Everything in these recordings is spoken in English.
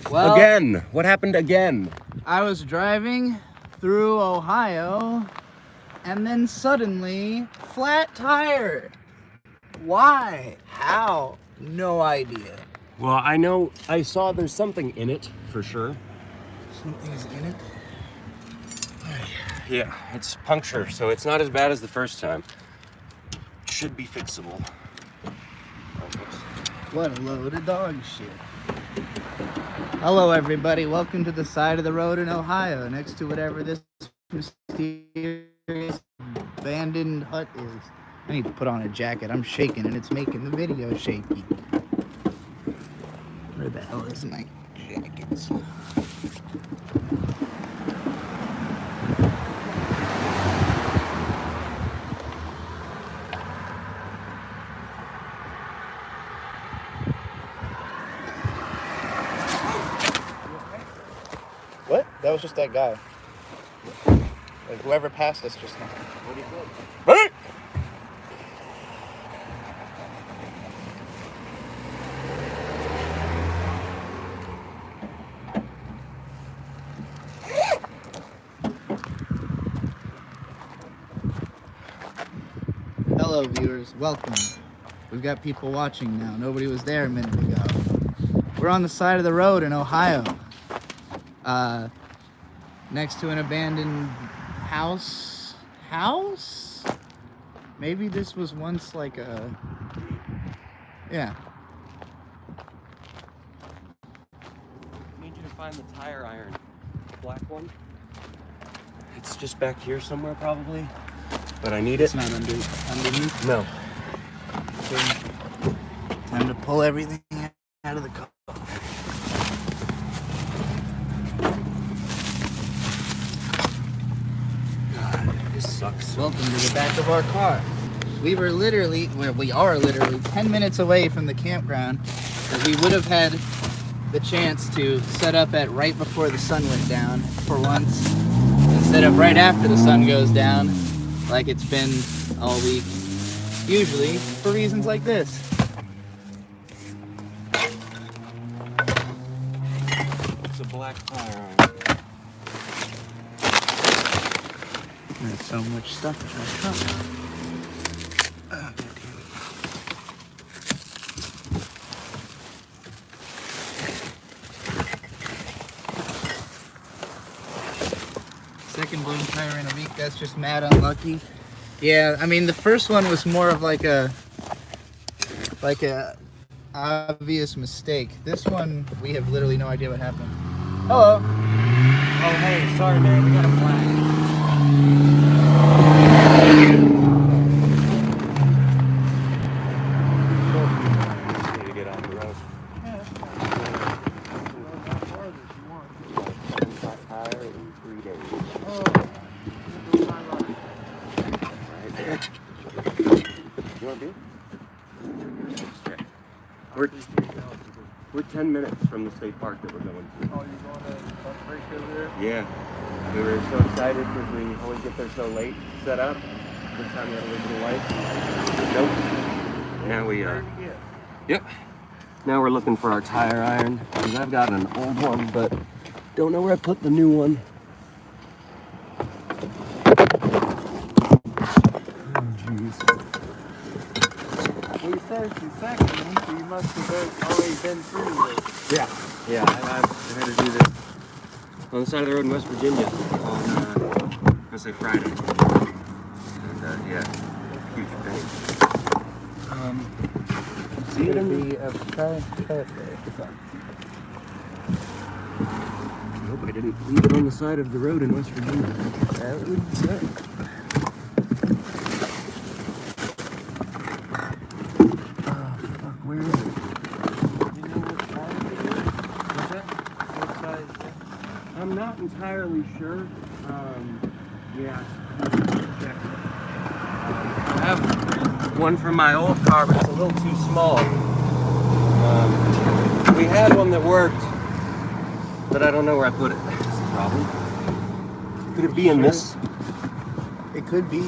Well, Again. What happened again? I was driving through Ohio and then suddenly flat tire. Why? How? No idea. Well, I saw there's something in it for sure. Something's in it. Yeah, it's puncture, so it's not as bad as the first time. Should be fixable. What a load of dog shit. Hello everybody, welcome to the side of the road in Ohio, next to whatever this mysterious abandoned hut is. I need to put on a jacket, I'm shaking and it's making the video shaky. Where the hell is my jackets? What? That was just that guy. Like whoever passed us just now. What do you think? Hey! Hello viewers, welcome. We've got people watching now. Nobody was there a minute ago. We're on the side of the road in Ohio. Next to an abandoned house? Maybe this was once like a... Yeah. I need you to find the tire iron. The black one. It's just back here somewhere probably. But I need It's it. not underneath. No. Okay. Time to pull everything out of the car. God, this sucks. Welcome to the back of our car. We are literally 10 minutes away from the campground that we would have had the chance to set up at right before the sun went down for once, instead of right after the sun goes down, like it's been all week, usually for reasons like this. It's a black tire iron. There's so much stuff in my truck. Oh, second blown tire in a week, that's just mad unlucky. Yeah, I mean the first one was more of like a obvious mistake. This one, we have literally no idea what happened. Hello. Oh hey, sorry man, we got a flag. Need to get on the road. Flat tire in 3 days. Right there. You want a beer? We're 10 minutes from the state park that we're going to. Oh, you're going to Buck Creek over there? Yeah. We were so excited because we always get there so late set up. This time we had a little bit of light. Nope. Now we Yep. Now we're looking for our tire iron. Because I've got an old one, but don't know where I put the new one. Oh, jeez. Well, you said it's your second one, so you must have already been through this. Yeah, I had to do this on the side of the road in West Virginia on, let's say Friday. And, yeah, huge pain. See it in the, I hope I didn't leave it on the side of the road in West Virginia. That would suck. Oh, fuck, where is it? You know what size it is? What's that? What size is it? I'm not entirely sure. Yeah. I have one from my old car, but it's a little too small. We had one that worked, but I don't know where I put it. That's the problem. Could it be in this? It could be.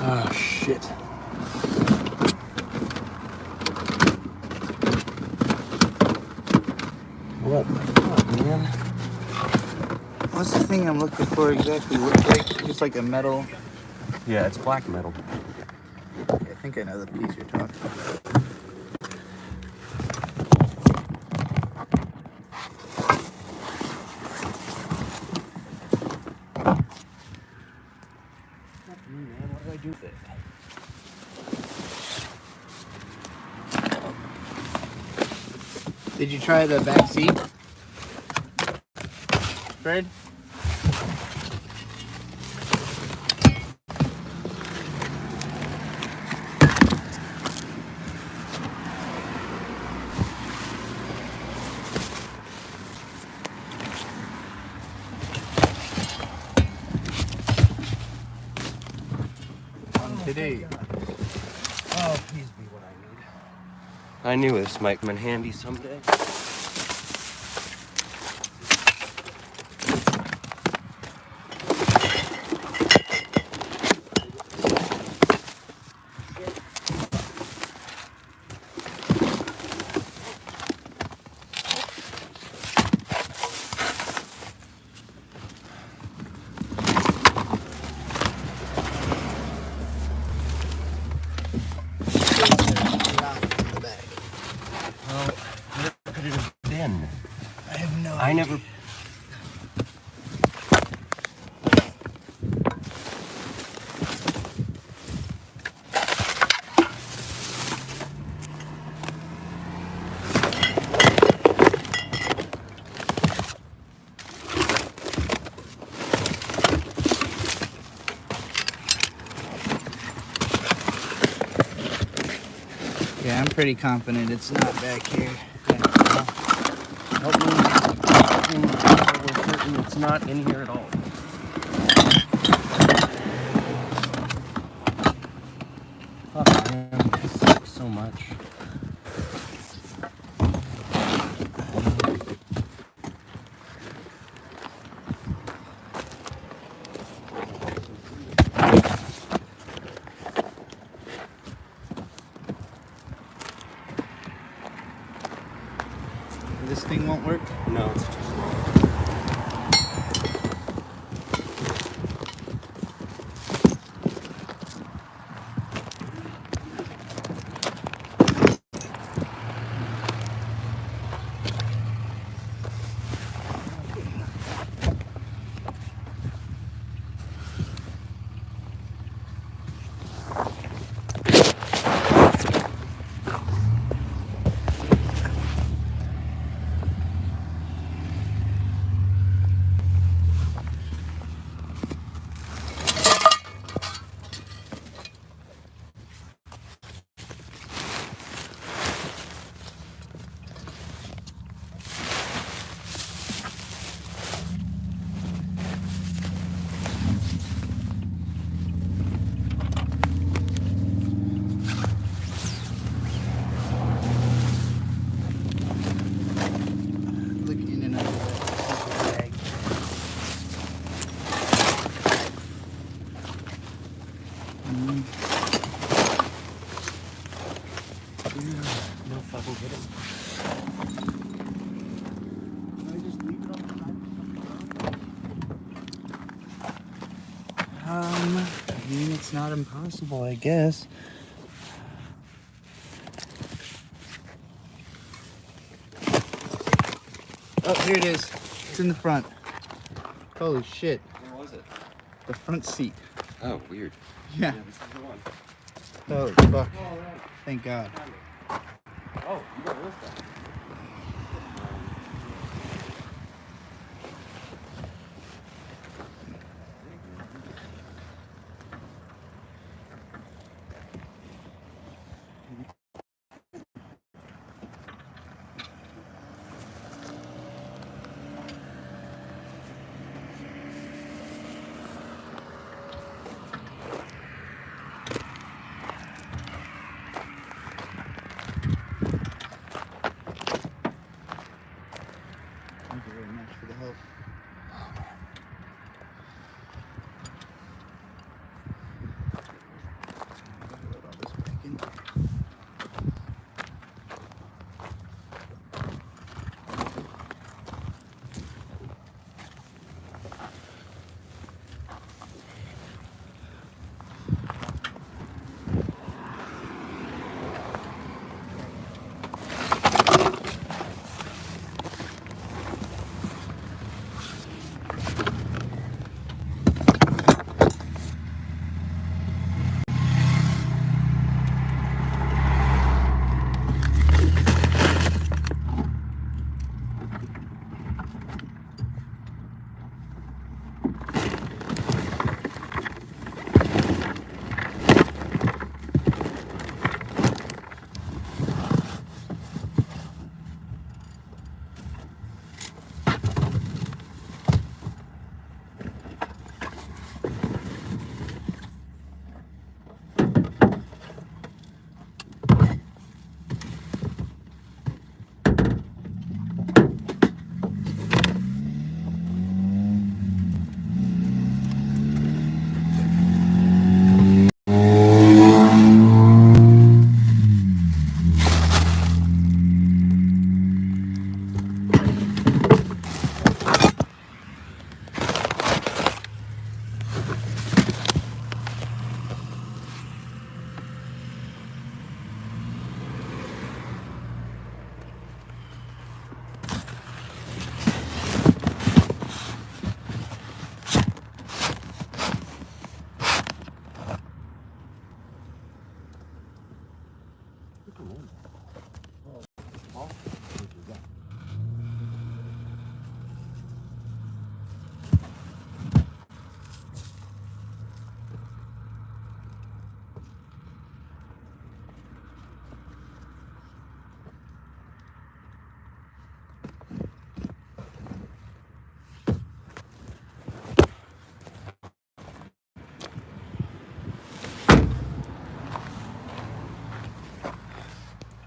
Oh, shit. thing I'm looking for exactly look like? Just like a metal. Yeah, it's black metal. Okay, I think I know the piece you're talking about. What do I do with it? Did you try the back seat, Fred? Today. Oh, please be what I need. I knew this might come in handy someday. Well, where could it have been? I have no I never. Yeah, I'm pretty confident it's not back here. Help me. We're certain it's not in here at all. Fuck, man. This sucks so much. This thing won't work. No, it's just. Look in and out of that bag. No fucking kidding. I mean, it's not impossible, I guess. Oh, here it is. It's in the front. Holy shit. Where was it? The front seat. Oh, weird. Yeah. This is the one. Holy fuck. Thank God. Oh, you got this stuff.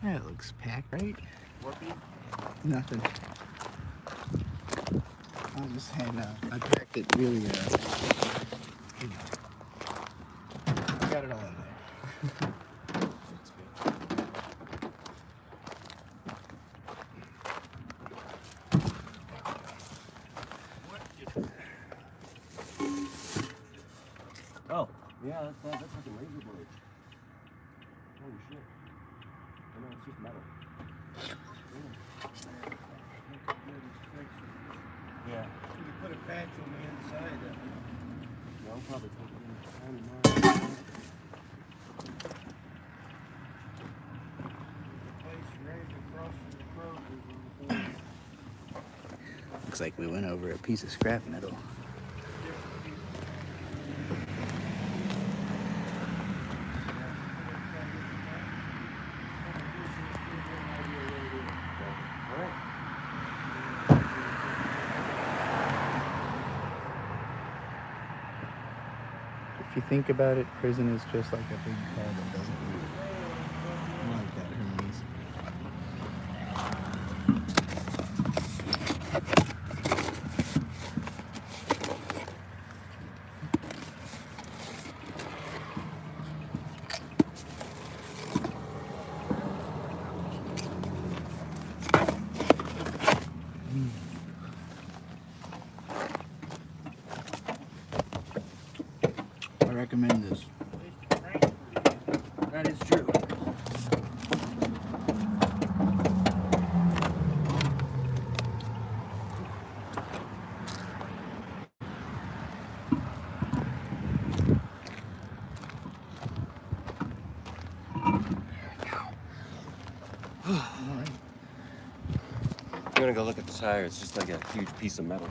That looks packed, right? Warpy? Nothing. I just had I packed it really you know, I got it all in there. That's good. Oh, yeah, that's fucking razor blades. Holy shit. I know, it's just metal. Yeah. You put a patch on the inside of it. Yeah, I'll probably take it in a tiny mile. Place right across from the Kroger's. Looks like we went over a piece of scrap metal. If you think about it, prison is just like a big car that doesn't move. I like that, Hermes. I recommend this. That is true. Alright. I'm gonna go look at the tire. It's just like a huge piece of metal.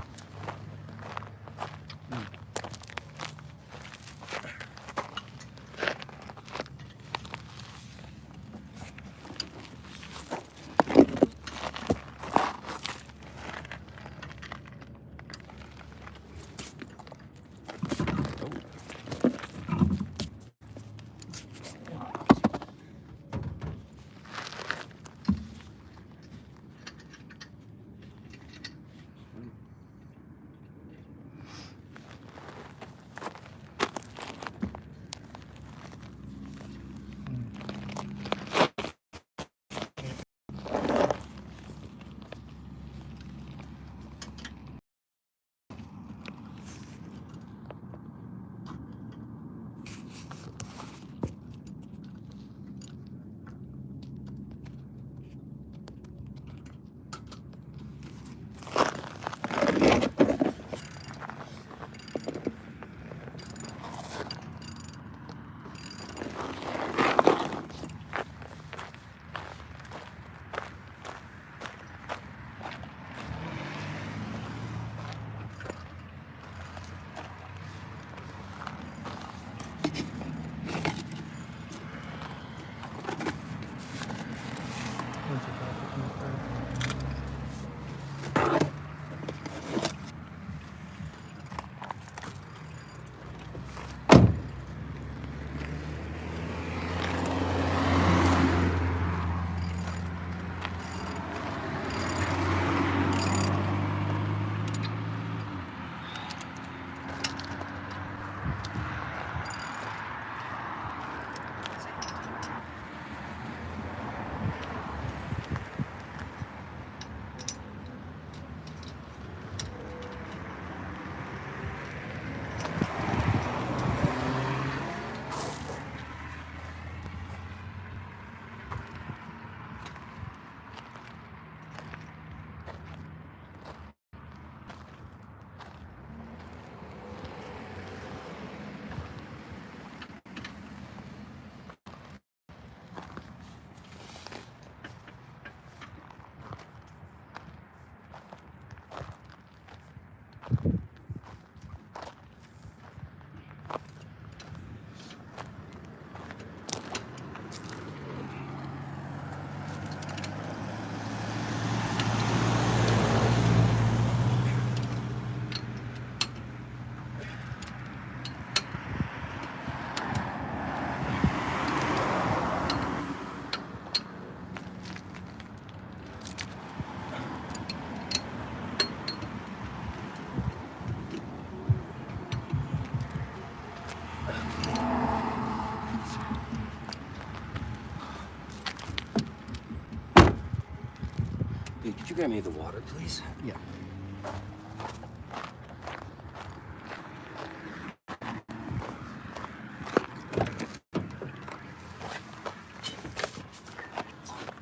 Hey, could you grab me the water, please? Yeah.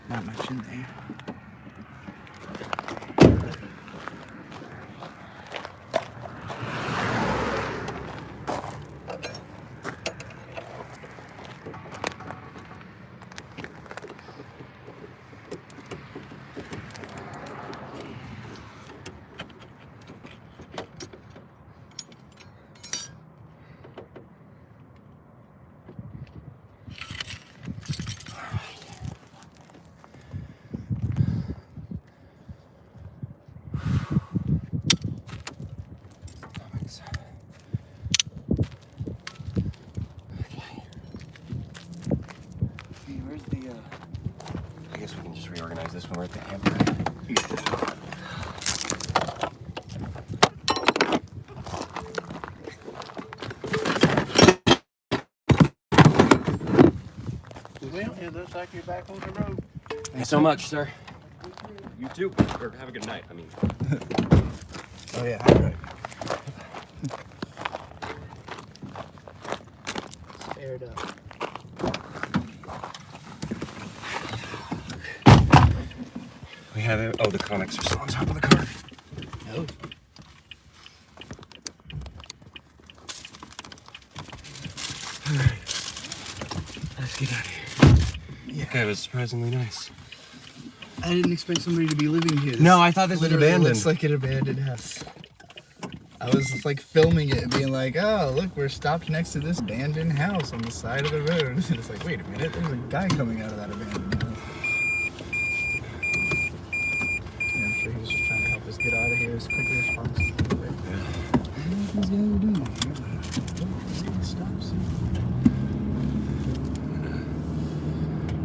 Not much in there. I guess we can just reorganize this when we're at the campsite. Well, it looks like you're back on the road. Thanks so much, sir. You too. Or have a good night. I mean. Oh yeah, all right. Aired up. We have it. Oh, the comics are still on top of the car. Oh. Let's get out of here. Yeah. That guy was surprisingly nice. I didn't expect somebody to be living here. No, I thought this was literally abandoned. looks like an abandoned house. I was just like filming it and being like, oh, look, we're stopped next to this abandoned house on the side of the road. And it's like, wait a minute, there's a guy coming out of that abandoned house. Yeah, I'm sure he was just trying to help us get out of here as quickly as possible. Yeah. What is he gonna do? Let's see what stops.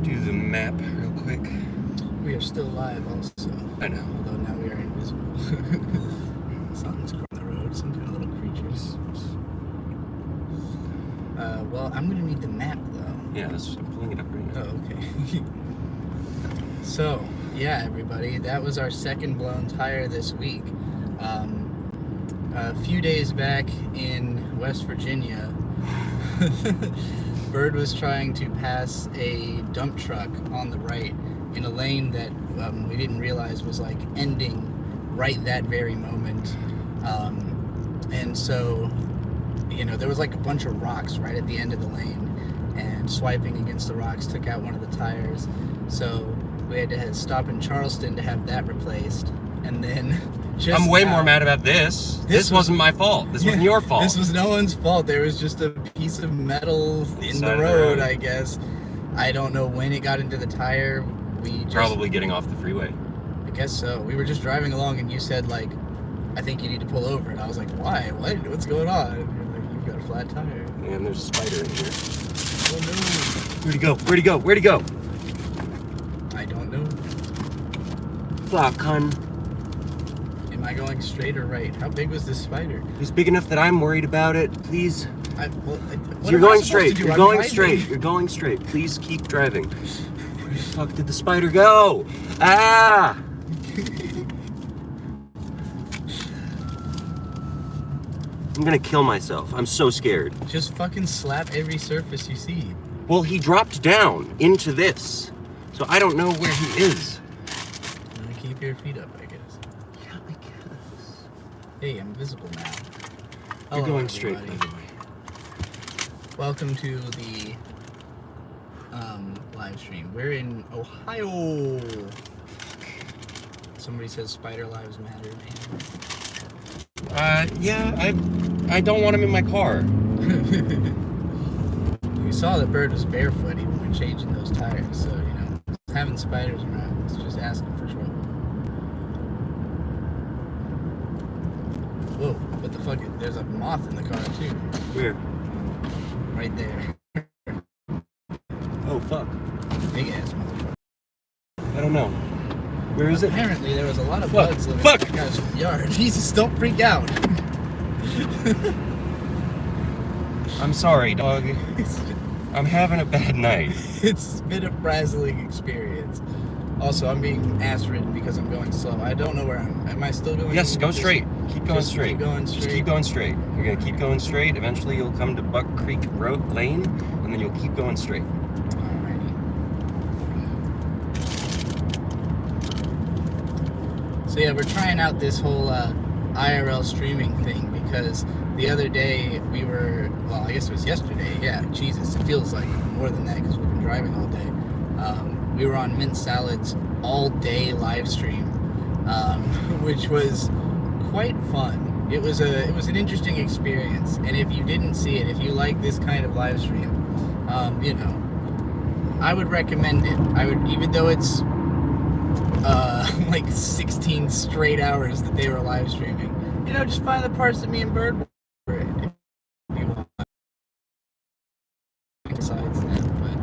Do the map real quick. We are still live also. I know. Although now we are invisible. Something's crossing the road, some kind of little creatures. Well, I'm gonna need the map though. Yeah, I'm pulling it up right now. Oh, okay. So, yeah, everybody, that was our second blown tire this week. A few days back in West Virginia, Bird was trying to pass a dump truck on the right in a lane that we didn't realize was like ending right that very moment. And so, you know, there was like a bunch of rocks right at the end of the lane, and swiping against the rocks took out one of the tires. So we had to stop in Charleston to have that replaced. And then just I'm way now- more mad about this. This wasn't my fault. This wasn't your fault. This was no one's fault. There was just a piece of metal in Side the of the road, road. I guess. I don't know when it got into the tire. We just, Probably getting off the freeway. I guess so. We were just driving along and you said, like, I think you need to pull over. And I was like, why? What? What's going on? And you're like, you've got a flat tire. And there's a spider in here. Oh no. Where'd he go? Where'd he go? Where'd he go? I don't know. Fuck, hun. Am I going straight or right? How big was this spider? He's big enough that I'm worried about it. Please. What You're am I going supposed to straight. do? You're I'm going driving. straight. You're going straight. Please keep driving. Where the fuck did the spider go? Ah! I'm gonna kill myself. I'm so scared. Just fucking slap every surface you see. Well, he dropped down into this. So I don't know where he is. Keep your feet up, I guess. Yeah, I guess. Hey, I'm visible now. You're Hello, going straight, by everybody. the way. Welcome to the live stream. We're in Ohio. Somebody says spider lives matter, man. Yeah, I don't want him in my car. We saw that Bird was barefoot even when changing those tires, so, you know, having spiders around is just asking for trouble. Whoa, what the fuck? There's a moth in the car, too. Where? Right there. Oh, fuck. Big ass motherfucker. I don't know. Where is it? Apparently, there was a lot of Fuck. bugs living Fuck. in the guy's yard. Jesus, don't freak out. I'm sorry, dog. I'm having a bad night. It's been a frazzling experience. Also, I'm being ass-ridden because I'm going slow. I don't know where I'm. Am I still going? Yes, go just- straight. Keep going just straight. Keep going Just straight. keep going straight. You're gonna keep going straight. Eventually, you'll come to Buck Creek Road Lane, and then you'll keep going straight. Alrighty. So yeah, we're trying out this whole IRL streaming thing because the other day we were, well, I guess it was yesterday. Yeah, Jesus, it feels like more than that because we've been driving all day. We were on Mint Salad's all-day live stream, which was quite fun. It was an interesting experience, and if you didn't see it, if you like this kind of live stream, you know, I would recommend it. I would, even though it's like 16 straight hours that they were live streaming. You know, just find the parts that me and Bird were in if you want. Besides that, but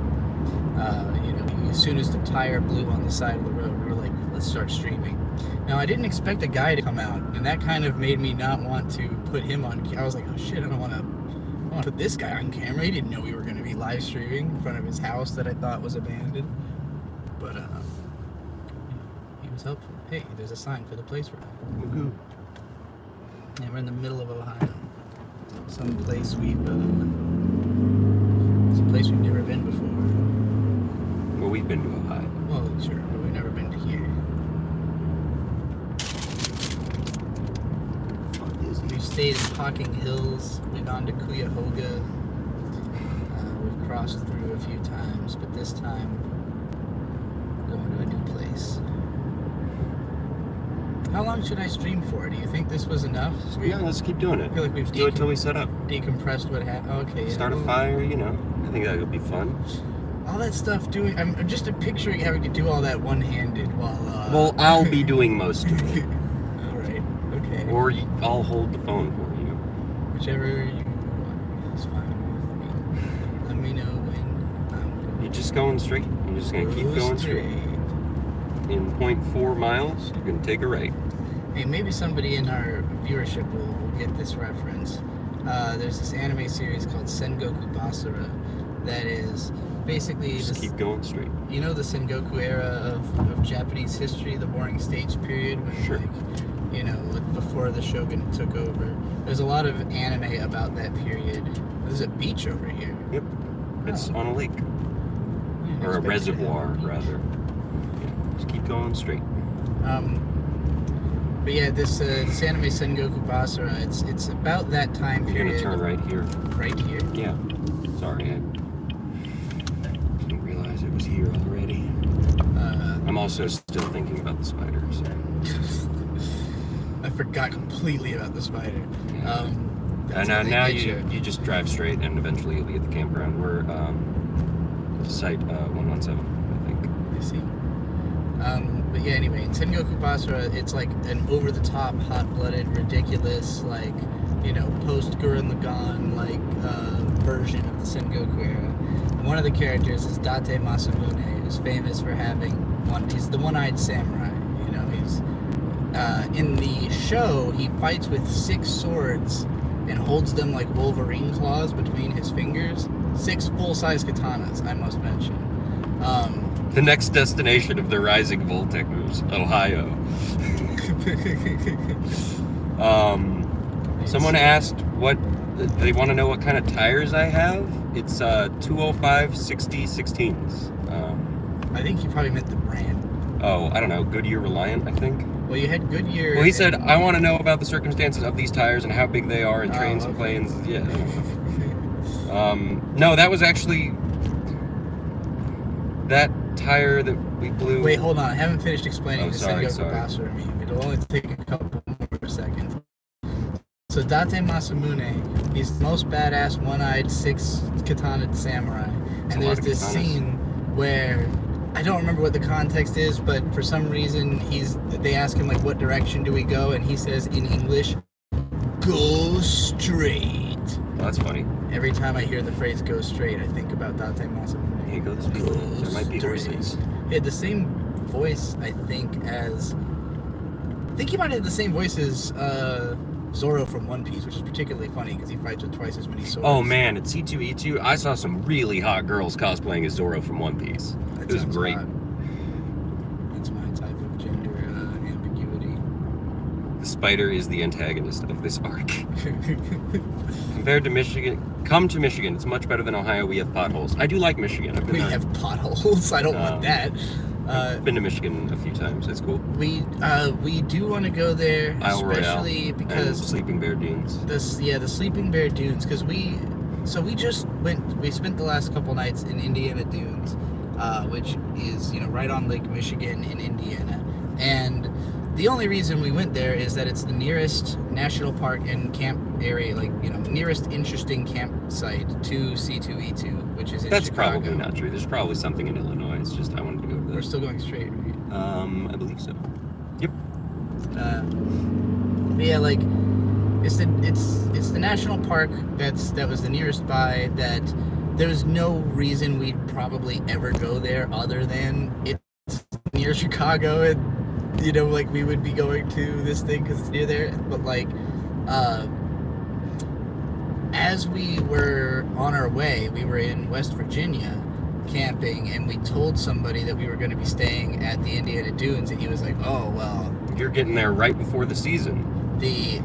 you know, as soon as the tire blew on the side of the road, we were like, let's start streaming. Now, I didn't expect a guy to come out, and that kind of made me not want to put him on. I was like, oh shit, I don't want to put this guy on camera. He didn't know we were going to be live streaming in front of his house that I thought was abandoned. But he was helpful. Hey, there's a sign for the place we're at. Woohoo. Yeah, we're in the middle of Ohio. Some place we've never been before. Well, we've been to Ohio. Well, sure, but we've never been to here. We've stayed in Hocking Hills. We've gone to Cuyahoga. We've crossed through a few times, but this time going to a new place. How long should I stream for? Do you think this was enough? Yeah, let's keep doing it. I feel like we've Let's do it till we set up. decompressed what happened. Okay. Yeah, Start a well, fire, you know. I think that would be fun. all that stuff doing. I'm just picturing having to do all that one-handed while. Well, I'll be doing most of it. All right. Okay. Or I'll hold the phone for you. Whichever you want is fine with me. Let me know when I'm going. You're just going straight. You're just going to keep going straight. In 0.4 miles, you're going to take a right. Hey, maybe somebody in our viewership will get this reference. There's this anime series called Sengoku Basara that is basically Just keep going straight. You know the Sengoku era of Japanese history, the Warring States period, when Sure. like, you know, before the shogunate took over. There's a lot of anime about that period. There's a beach over here. Yep. It's on a lake. Yeah, Or a it's basically reservoir, beach. rather. Yeah, just keep going straight. But yeah, this anime Sengoku Basara, it's about that time You're period. going to turn right here. Right here. Yeah. Sorry, I didn't realize it was here already. I'm also still thinking about the spiders. I forgot completely about the spider. That's And how they now get you just drive straight, and eventually you'll be at the campground. We're site 117, I think. I see. But yeah, anyway, in Sengoku Basara, it's like an over-the-top, hot-blooded, ridiculous, like, you know, post-Gurren Lagann, like, version of the Sengoku era. And one of the characters is Date Masamune, who's famous for having he's the one-eyed samurai, you know, he's, in the show, he fights with 6 swords and holds them like Wolverine claws between his fingers. 6 full-size katanas, I must mention. The next destination of the Rising Voltectors, Ohio. Someone asked what they want to know what kind of tires I have. It's 205 60 16s. I think he probably meant the brand. Oh, I don't know, Goodyear Reliant, I think. Well, you had Goodyear. Well, he said, I want to know about the circumstances of these tires and how big they are in trains and okay. planes. Yeah. No, that was actually that tire that we blew. Wait, hold on. I haven't finished explaining Oh, the sorry, Sengoku Basara meme. It'll only take a couple more seconds. So Date Masamune, he's the most badass one-eyed 6-katana samurai. That's a And lot there's of this katanas. scene where I don't remember what the context is, but for some reason they ask him like, what direction do we go? And he says in English, go straight. Oh, that's funny. Every time I hear the phrase go straight, I think about Date Masamune. Hey, go this way. There might be horses. He had the same voice, I think he might have the same voice as Zoro from One Piece, which is particularly funny because he fights with twice as many swords. Oh man, at C2E2, I saw some really hot girls cosplaying as Zoro from One Piece. That It was sounds great. hot. spider is the antagonist of this arc. Compared to Michigan, come to Michigan. It's much better than Ohio. We have potholes. I do like Michigan. I've been We there. have potholes. I don't want that. I've been to Michigan a few times. It's cool. We do want to go there, Isle especially Royale because and Sleeping Bear Dunes. the Sleeping Bear Dunes, because we spent the last couple nights in Indiana Dunes, which is right on Lake Michigan in Indiana, and the only reason we went there is that it's the nearest national park and camp area, nearest interesting campsite to C2E2, which is in That's Chicago. probably not true. There's probably something in Illinois. It's just I wanted to go to We're that. still going straight, right? I believe so. Yep. But yeah, it's the national park that was the nearest by. That there's no reason we'd probably ever go there other than it's near Chicago, and we would be going to this thing because it's near there. But as we were on our way, we were in West Virginia camping, and we told somebody that we were going to be staying at the Indiana Dunes, and he was like, "Oh well." You're getting there right before the season. He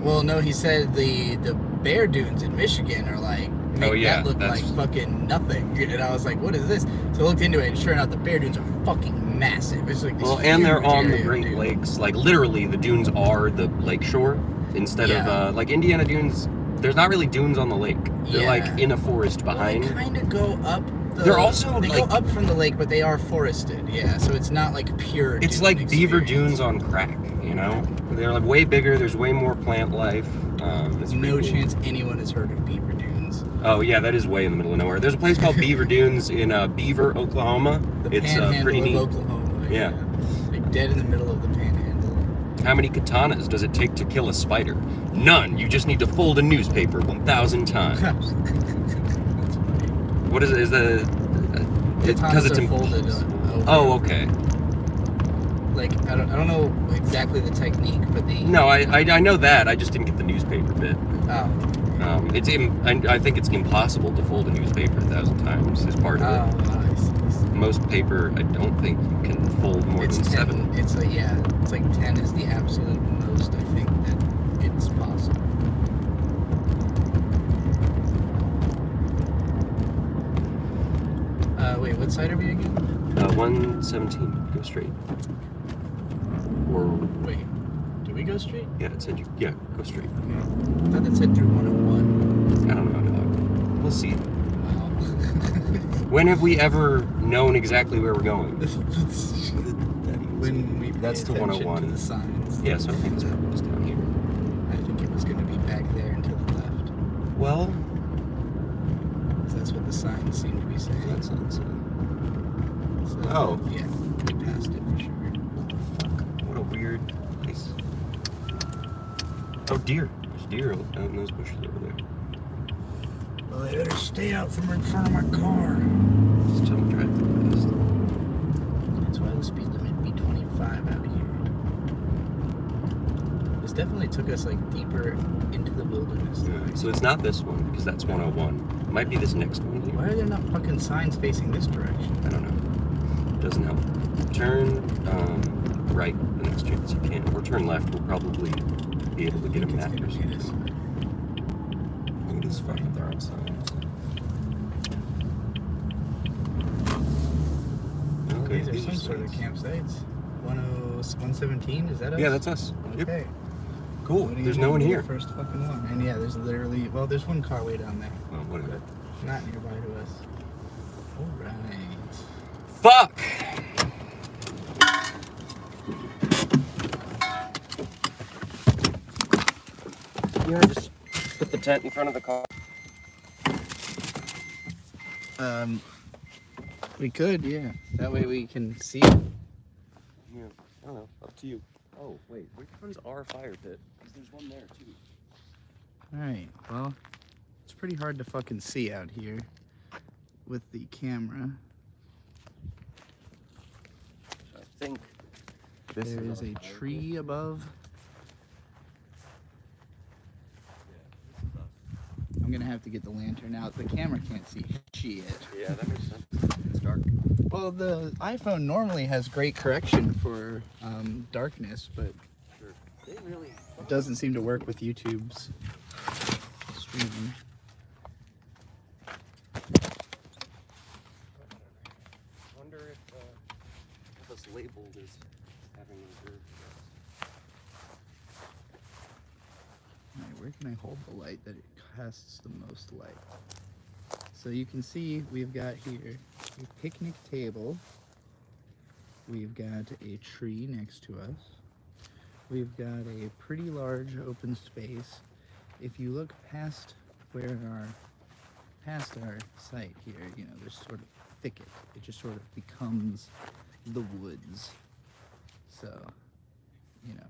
said the Bear Dunes in Michigan are that look like fucking nothing. And I was like, what is this? So I looked into it, and sure enough, the Bear Dunes are fucking massive. It's like this And they're huge on the area, Great dude. Lakes. Literally, the dunes are the lake shore instead of Indiana Dunes. There's not really dunes on the lake. They're in a forest behind. They kind of go up. They're also go up from the lake, but they are forested. Yeah, so it's not pure. It's dune like Beaver experience. Dunes on crack. They're way bigger. There's way more plant life. It's No pretty cool. chance anyone has heard of Beaver Dunes. Oh yeah, that is way in the middle of nowhere. There's a place called Beaver Dunes in Beaver, Oklahoma. The It's panhandle pretty neat. of Oklahoma. Yeah. Dead in the middle of the panhandle. How many katanas does it take to kill a spider? None. You just need to fold a newspaper 1,000 times. That's funny. What is it? Is the because Katanas it's are folded impossible. over. Oh, okay. I don't know exactly the technique, but No, I know that. I just didn't get the newspaper bit. Oh. I think it's impossible to fold a newspaper 1,000 times. Is part of it. I see. Most paper, I don't think you can fold more It's than 10. 7. It's 10 is the absolute most I think that it's possible. Wait, what side are we again? 117. Go straight. Or Wait, do we go straight? yeah, it said go straight. Okay. I thought that said through 101. I don't know, dog. We'll see. Wow. When have we ever known exactly where we're going? When we That's pay the attention 101. to the signs. Yeah, so I think it's probably just down here. I think it was going to be back there and to the left. Well, 'Cause that's what the signs seem to be saying. that's not so. So, Oh. yeah, we passed it for sure. What the fuck? What a weird place. Oh, deer. There's deer out in those bushes over there. Well, they better stay out from in front of my car. Just don't drive too fast. That's why the speed limit be 25 out here. This definitely took us deeper into the wilderness. So it's not this one because that's 101. It might be this next one here. Why are there not fucking signs facing this direction? I don't know. Doesn't help. Turn right the next chance you can, or turn left. We'll probably be able to get a I think map it's or gonna be this something. way. Look at this fucking throw signs. Oh, Okay, these are some are sort of signs. campsites. 117, is that us? Yeah, that's us. Yep. Okay. Cool. What do you There's know? no one We're here. the first fucking one. And yeah, there's literally, there's one car way down there. Oh, whatever. Not nearby to us. Alright. Fuck! Yeah, just put the tent in front of the car. We could, yeah. That way we can see. Yeah, I don't know. Up to you. Oh, wait. Which one's our fire pit? Because there's one there, too. Alright, well, it's pretty hard to fucking see out here with the camera. I think this There is our a fire tree above. I'm gonna have to get the lantern out. The camera can't see shit. pit. Yeah, that makes sense. It's dark. Well, the iPhone normally has great correction for darkness, but Sure. They really. It doesn't seem to work with YouTube's streaming. Wonder if this labeled is having reserved. Alright, where can I hold the light that it casts the most light? So you can see we've got here a picnic table. We've got a tree next to us. We've got a pretty large open space. If you look past our site here, you know, there's sort of thicket. It just sort of becomes the woods. So, you know,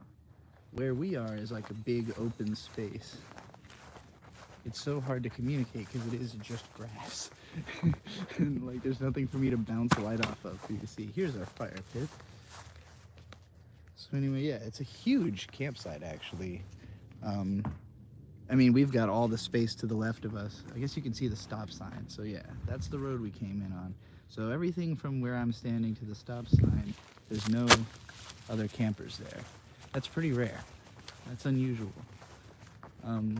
where we are is like a big open space. It's so hard to communicate because it is just grass. And like there's nothing for me to bounce light off of for you to see. Here's our fire pit. So anyway, yeah, it's a huge campsite actually. I mean, we've got all the space to the left of us. I guess you can see the stop sign. So yeah, that's the road we came in on. So everything from where I'm standing to the stop sign, there's no other campers there. That's pretty rare. That's unusual.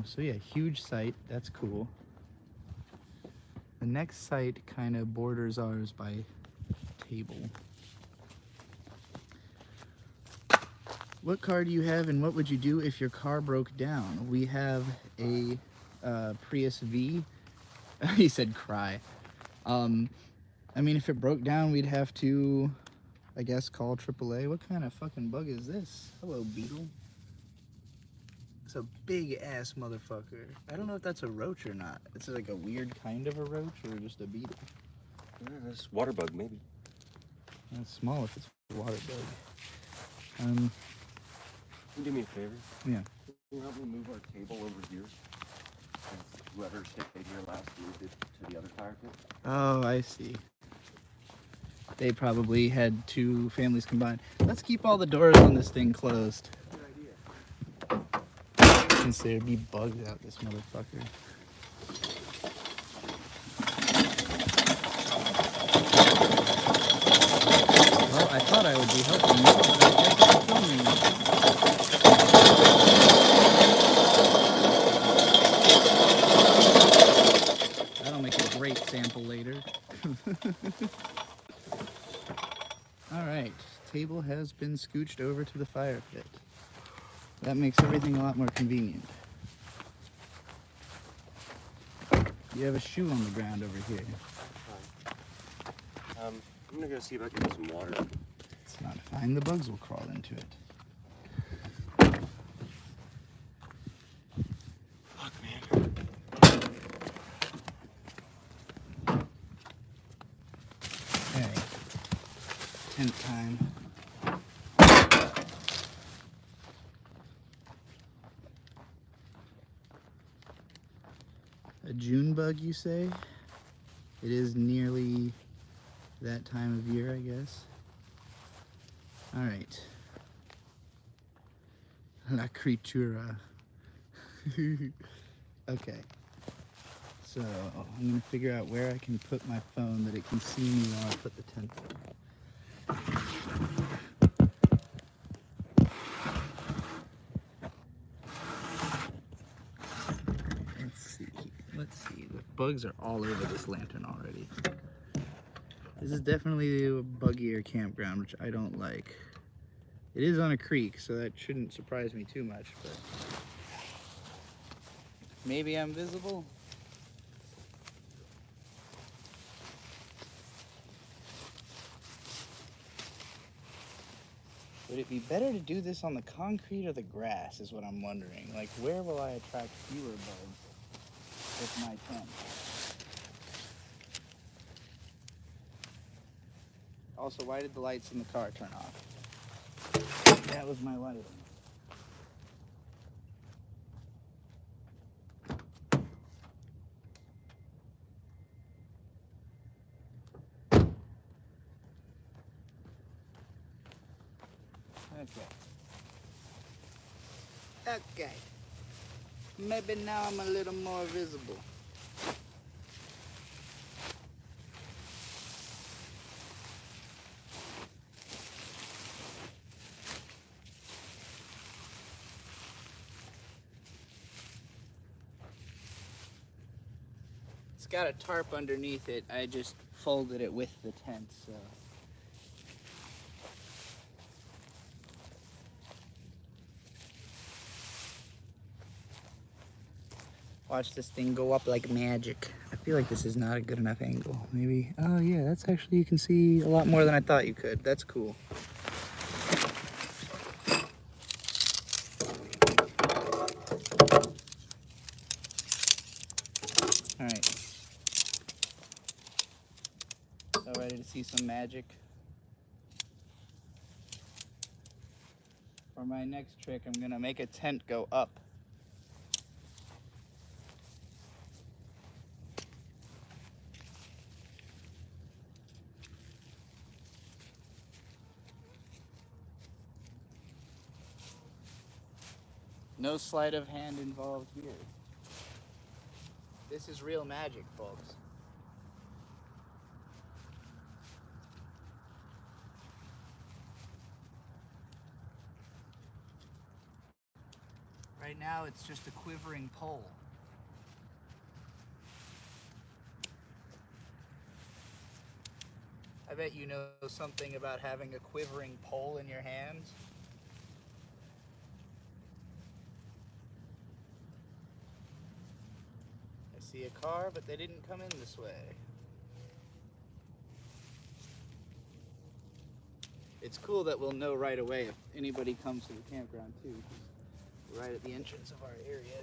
So yeah, huge site. That's cool. The next site kind of borders ours by table. What car do you have, and what would you do if your car broke down? We have a Prius V. He said cry. I mean, if it broke down, we'd have to, I guess, call AAA. What kind of fucking bug is this? Hello, Beetle. It's a big ass motherfucker. I don't know if that's a roach or not. It's like a weird kind of a roach or just a beetle. It's water bug, maybe. It's small if it's a water bug. Can you do me a favor? Yeah. Can you help me move our table over here? Since whoever stayed here last moved it to the other fire pit. Oh, I see. They probably had two families combined. Let's keep all the doors on this thing closed. Good idea. Since there'd be bugs out this motherfucker. Well, I thought I would be helping you, but I guess I'm filming you. That'll make a great sample later. Alright, table has been scooched over to the fire pit. That makes everything a lot more convenient. You have a shoe on the ground over here. I'm gonna go see if I can get some water. It's not fine, the bugs will crawl into it. Fuck, man. Okay. Tent time. A June bug, you say? It is nearly that time of year, I guess. All right. La Criatura. Okay. So I'm gonna figure out where I can put my phone that it can see me while I put the tent up. Let's see. The bugs are all over this lantern already. This is definitely a buggier campground, which I don't like. It is on a creek, so that shouldn't surprise me too much, but maybe I'm visible. Would it be better to do this on the concrete or the grass is what I'm wondering. Like, where will I attract fewer bugs with my tent? Also, why did the lights in the car turn off? That was my lighting. Okay. Maybe now I'm a little more visible. got a tarp underneath it. I just folded it with the tent, so. Watch this thing go up like magic. I feel like this is not a good enough angle. Maybe, oh yeah, that's actually, you can see a lot more than I thought you could. That's cool. All right. So ready to see some magic? For my next trick, I'm gonna make a tent go up. No sleight of hand involved here. This is real magic, folks. Right now, it's just a quivering pole. I bet you know something about having a quivering pole in your hands. I see a car, but they didn't come in this way. It's cool that we'll know right away if anybody comes to the campground too, 'cause we're right at the entrance of our area.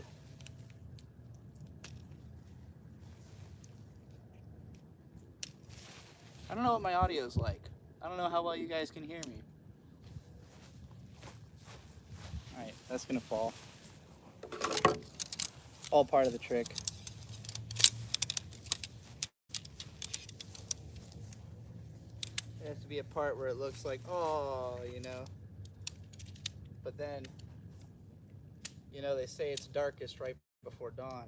I don't know what my audio's like. I don't know how well you guys can hear me. Alright, that's gonna fall. All part of the trick. There has to be a part where it looks like, oh, you know. But then, you know, they say it's darkest right before dawn.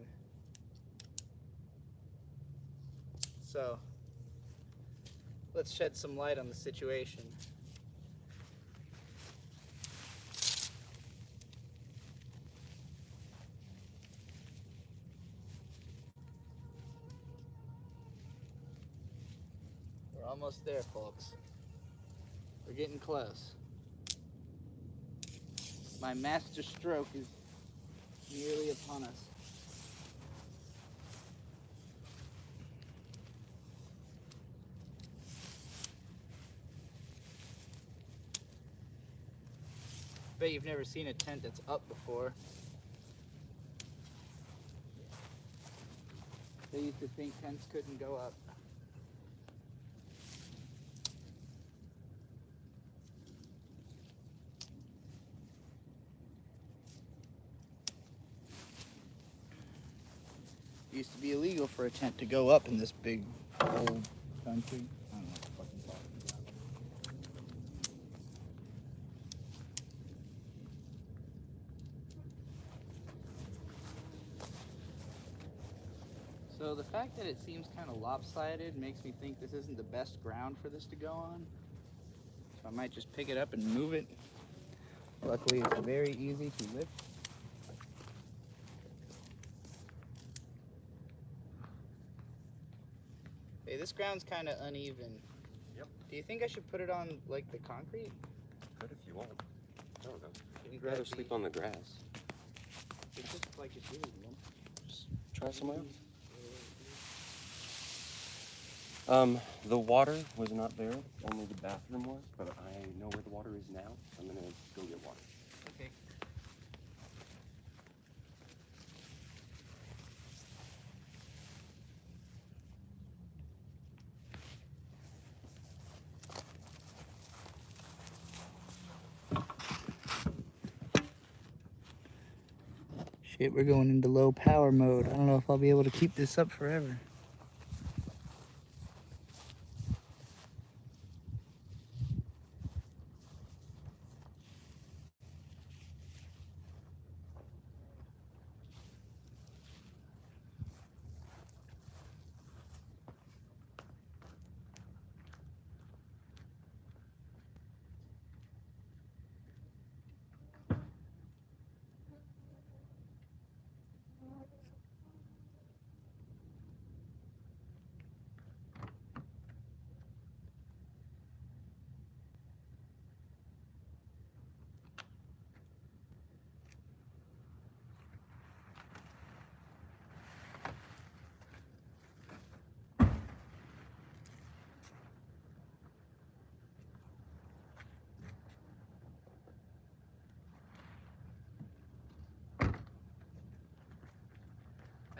So, let's shed some light on the situation. We're almost there, folks. We're getting close. My master stroke is nearly upon us. Bet you've never seen a tent that's up before. They used to think tents couldn't go up. It used to be illegal for a tent to go up in this big old country. I don't know what the fucking talking about. So the fact that it seems kind of lopsided makes me think this isn't the best ground for this to go on. So I might just pick it up and move it. Luckily, it's very easy to lift. Hey, this ground's kind of uneven. Yep. Do you think I should put it on, like, the concrete? Good if you want. I don't know. Think You'd rather that'd sleep be- on the grass. It's just like it is, man. Just try somewhere else. The water was not there, only the bathroom was, but I know where the water is now. I'm gonna go get water. Okay. Shit, we're going into low power mode. I don't know if I'll be able to keep this up forever.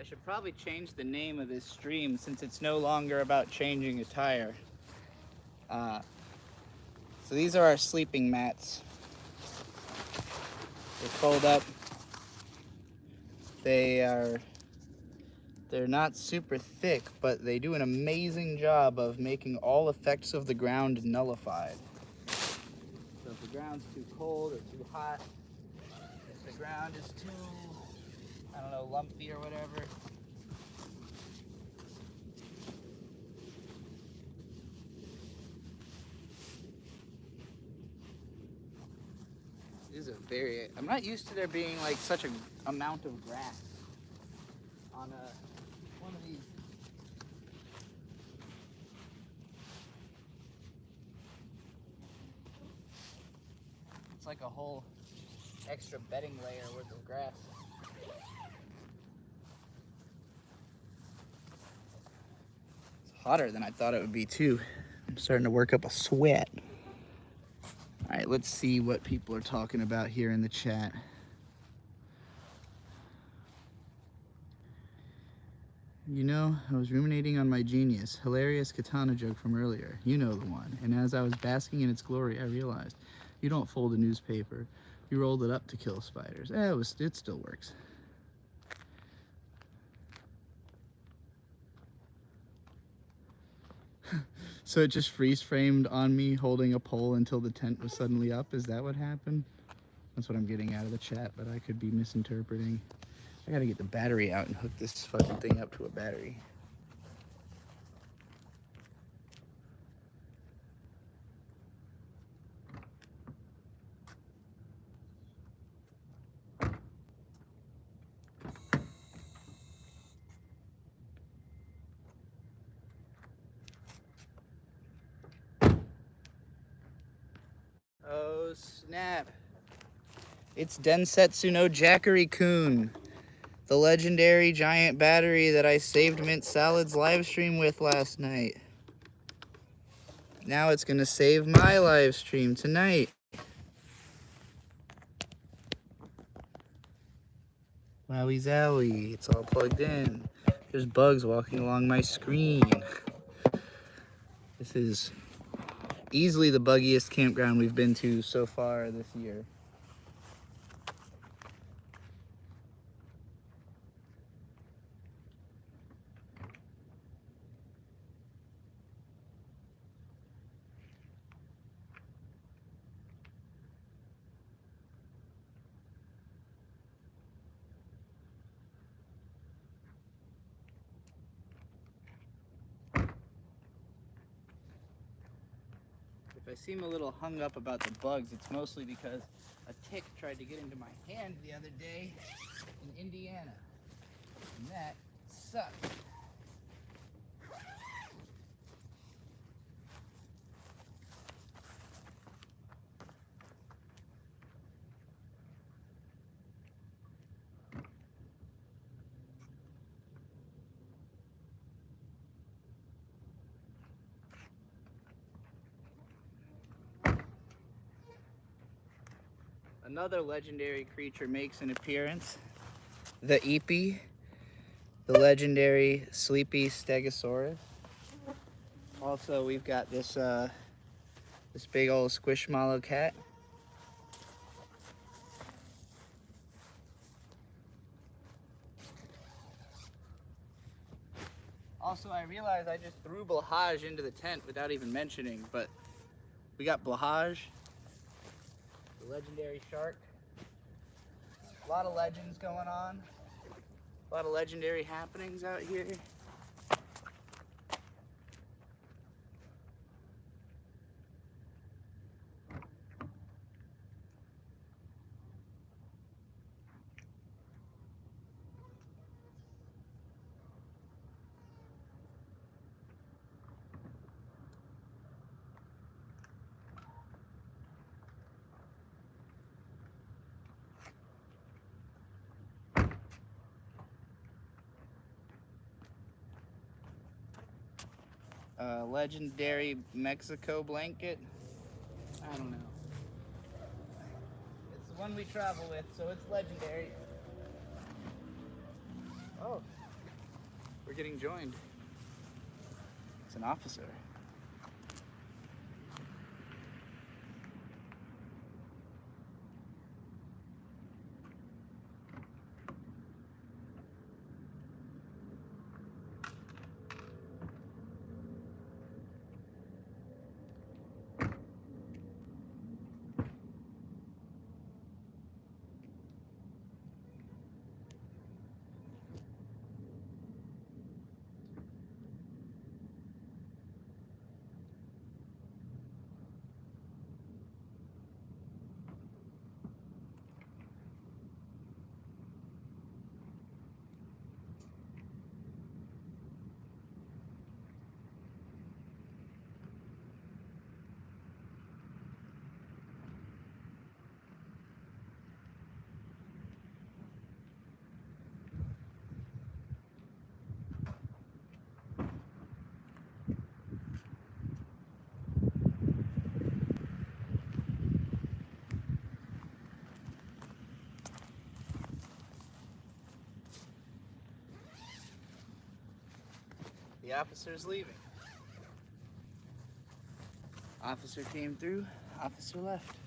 should probably change the name of this stream since it's no longer about changing a tire. So these are our sleeping mats. They fold up. They're not super thick, but they do an amazing job of making all effects of the ground nullified. So if the ground's too cold or too hot, if the ground is too, I don't know, lumpy or whatever, I'm not used to there being like such an amount of grass on one of these. It's like a whole extra bedding layer worth of grass. It's hotter than I thought it would be too. I'm starting to work up a sweat. All right, let's see what people are talking about here in the chat. You know, I was ruminating on my genius, hilarious katana joke from earlier. You know the one. And as I was basking in its glory, I realized you don't fold a newspaper. You rolled it up to kill spiders. It still works. So it just freeze framed on me holding a pole until the tent was suddenly up. Is that what happened? That's what I'm getting out of the chat, but I could be misinterpreting. I gotta get the battery out and hook this fucking thing up to a battery. Oh snap. It's Densetsu no Jackery-kun, the legendary giant battery that I saved Mint Salad's live stream with last night. Now it's gonna save my live stream tonight. Wowie zowie, it's all plugged in. There's bugs walking along my screen. This is easily the buggiest campground we've been to so far this year. If I seem a little hung up about the bugs, it's mostly because a tick tried to get into my hand the other day in Indiana. And that sucked. Another legendary creature makes an appearance. The Eepee, the legendary sleepy Stegosaurus. Also, we've got this this big old Squishmallow cat. Also, I realized I just threw Blahaj into the tent without even mentioning, but we got Blahaj, the legendary shark. A lot of legends going on. A lot of legendary happenings out here. Legendary Mexico blanket. I don't know. It's the one we travel with, so it's legendary. Oh, getting joined. It's an officer. The officer's leaving. Officer came through, officer left.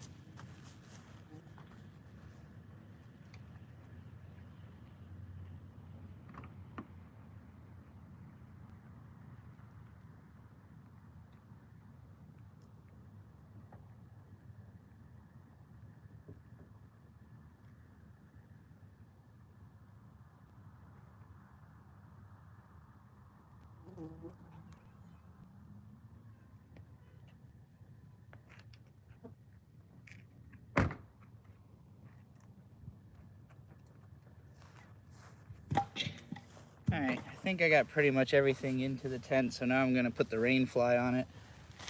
Alright, I think I got pretty much everything into the tent, so now I'm going to put the rain fly on it.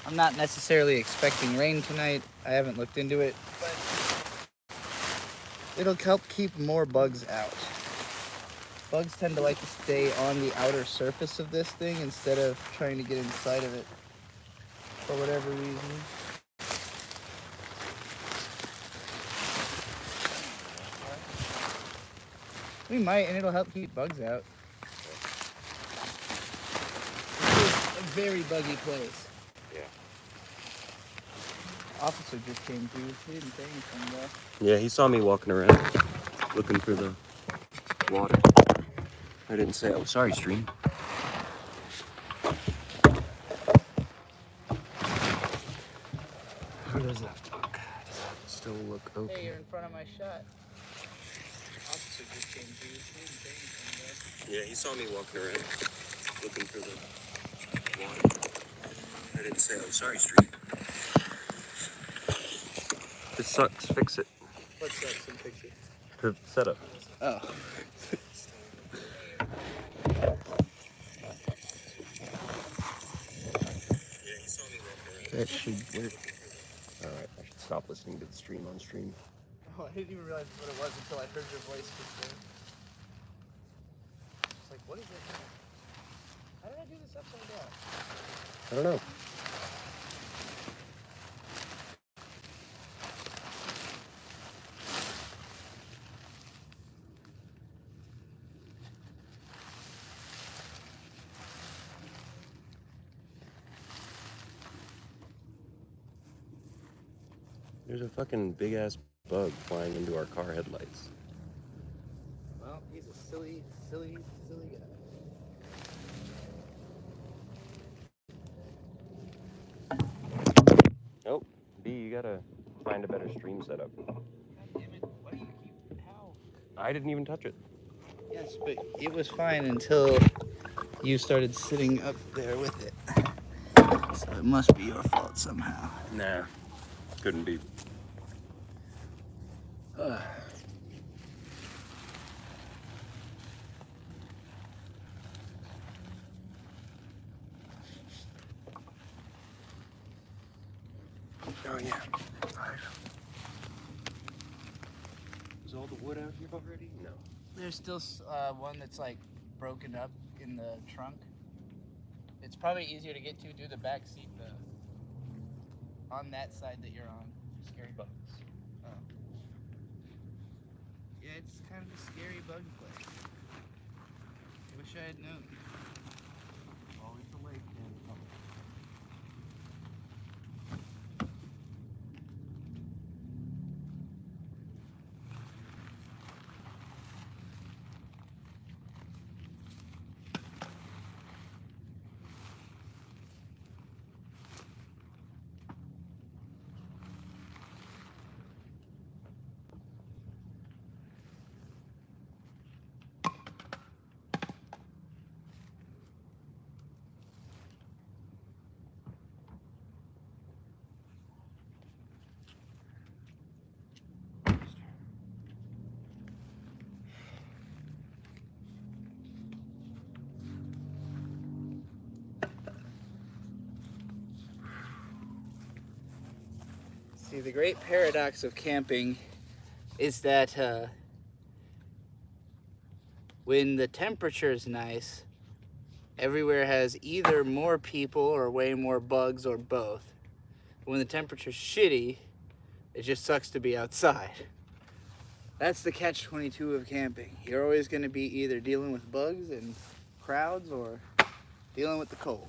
I'm not necessarily expecting rain tonight. I haven't looked into it, but it'll help keep more bugs out. Bugs tend to like to stay on the outer surface of this thing instead of trying to get inside of it for whatever reason. We might, and it'll help keep bugs out. This is a very buggy place. Yeah. Officer just came through. He didn't say anything though. Yeah, he saw me walking around looking for the water. I didn't say, oh, sorry, stream. How does that look? Does that still look okay? Hey, you're in front of my shot. Officer just came through. He didn't say anything though. Yeah, he saw me walking around looking for the water. I didn't say, oh, sorry, stream. This sucks. Fix it. What's that? Some picture. The setup. Oh. That should work. Alright, I should stop listening to the stream on stream. Oh, I didn't even realize what it was until I heard your voice just there. It's like, what is it? How did I do this upside down? I don't know. There's a fucking big ass bug flying into our car headlights. Well, he's a silly guy. Oh, B, you gotta find a better stream setup. God damn it, why do you keep, how? I didn't even touch it. Yes, but it was fine until you started sitting up there with it. So it must be your fault somehow. Nah, couldn't be. Oh yeah. Is all the wood out here already? No. There's still one that's like broken up in the trunk. It's probably easier to get to through the back seat though. On that side that you're on. Scary bugs. Oh. Yeah, it's kind of a scary bug place. I wish I had known. See, the great paradox of camping is that when the temperature is nice, everywhere has either more people or way more bugs or both. When the temperature's shitty, it just sucks to be outside. That's the catch-22 of camping. You're always going to be either dealing with bugs and crowds or dealing with the cold.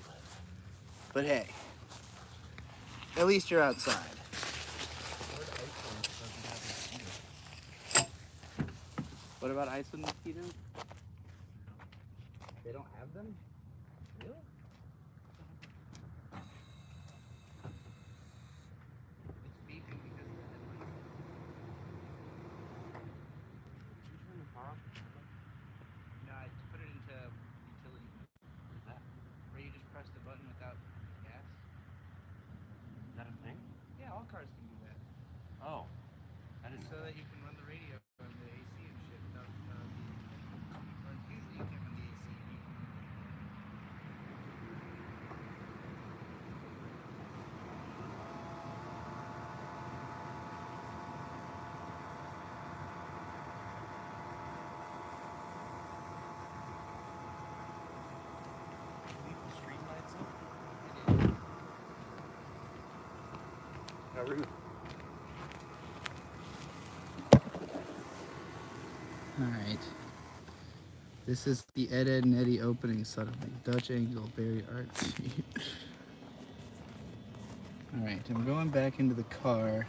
But hey, at least you're outside. What about Iceland mosquitoes? They don't have them? Really? It's beeping because of the headlights. Did you turn the car off? No, I put it into utility. What's that? Where you just press the button without gas. Is that a thing? Yeah, all cars can do that. Oh. I didn't So that you can run the radio and the AC and shit without or usually you can run the AC. How rude. Alright. This is the Ed, Edd and Eddy opening suddenly. Dutch angle, very artsy. Alright, I'm going back into the car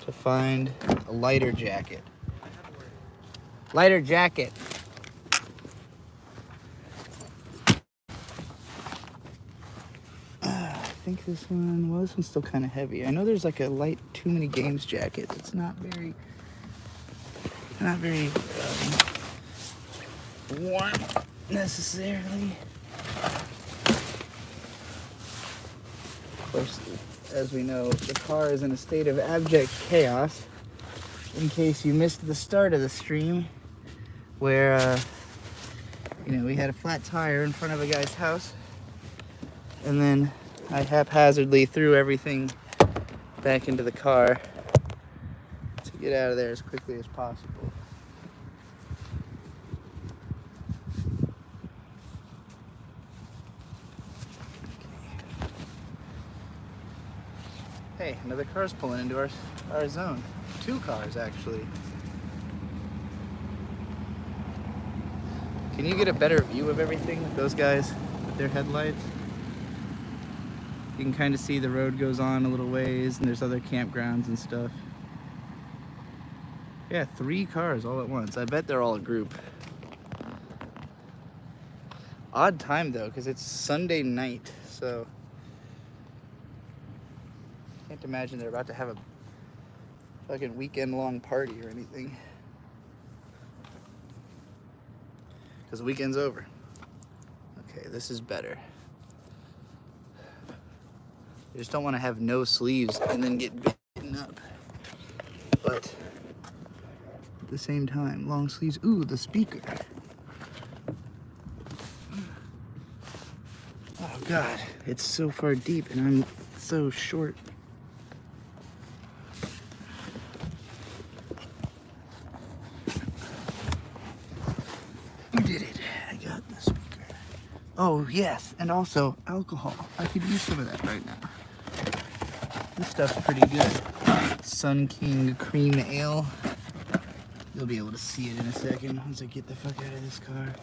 to find a lighter jacket. Lighter jacket! I think this one, well, this one's still kind of heavy. I know there's like a light Too Many Games jacket that's not very warm necessarily. Of course, as we know, the car is in a state of abject chaos. In case you missed the start of the stream, where we had a flat tire in front of a guy's house, and then I haphazardly threw everything back into the car to get out of there as quickly as possible. Hey, another car's pulling into our zone. 2 cars, actually. Can you get a better view of everything with those guys with their headlights? You can kind of see the road goes on a little ways and there's other campgrounds and stuff. Yeah, 3 cars all at once. I bet they're all a group. Odd time though, because it's Sunday night, so can't imagine they're about to have a fucking weekend-long party or anything. Because the weekend's over. Okay, this is better. I just don't want to have no sleeves and then get bitten up. But at the same time, long sleeves. Ooh, the speaker. Oh God, it's so far deep and I'm so short. You did it. I got the speaker. Oh yes, and also alcohol. I could use some of that right now. This stuff's pretty good. Sun King Cream Ale. You'll be able to see it in a second once I get the fuck out of this car.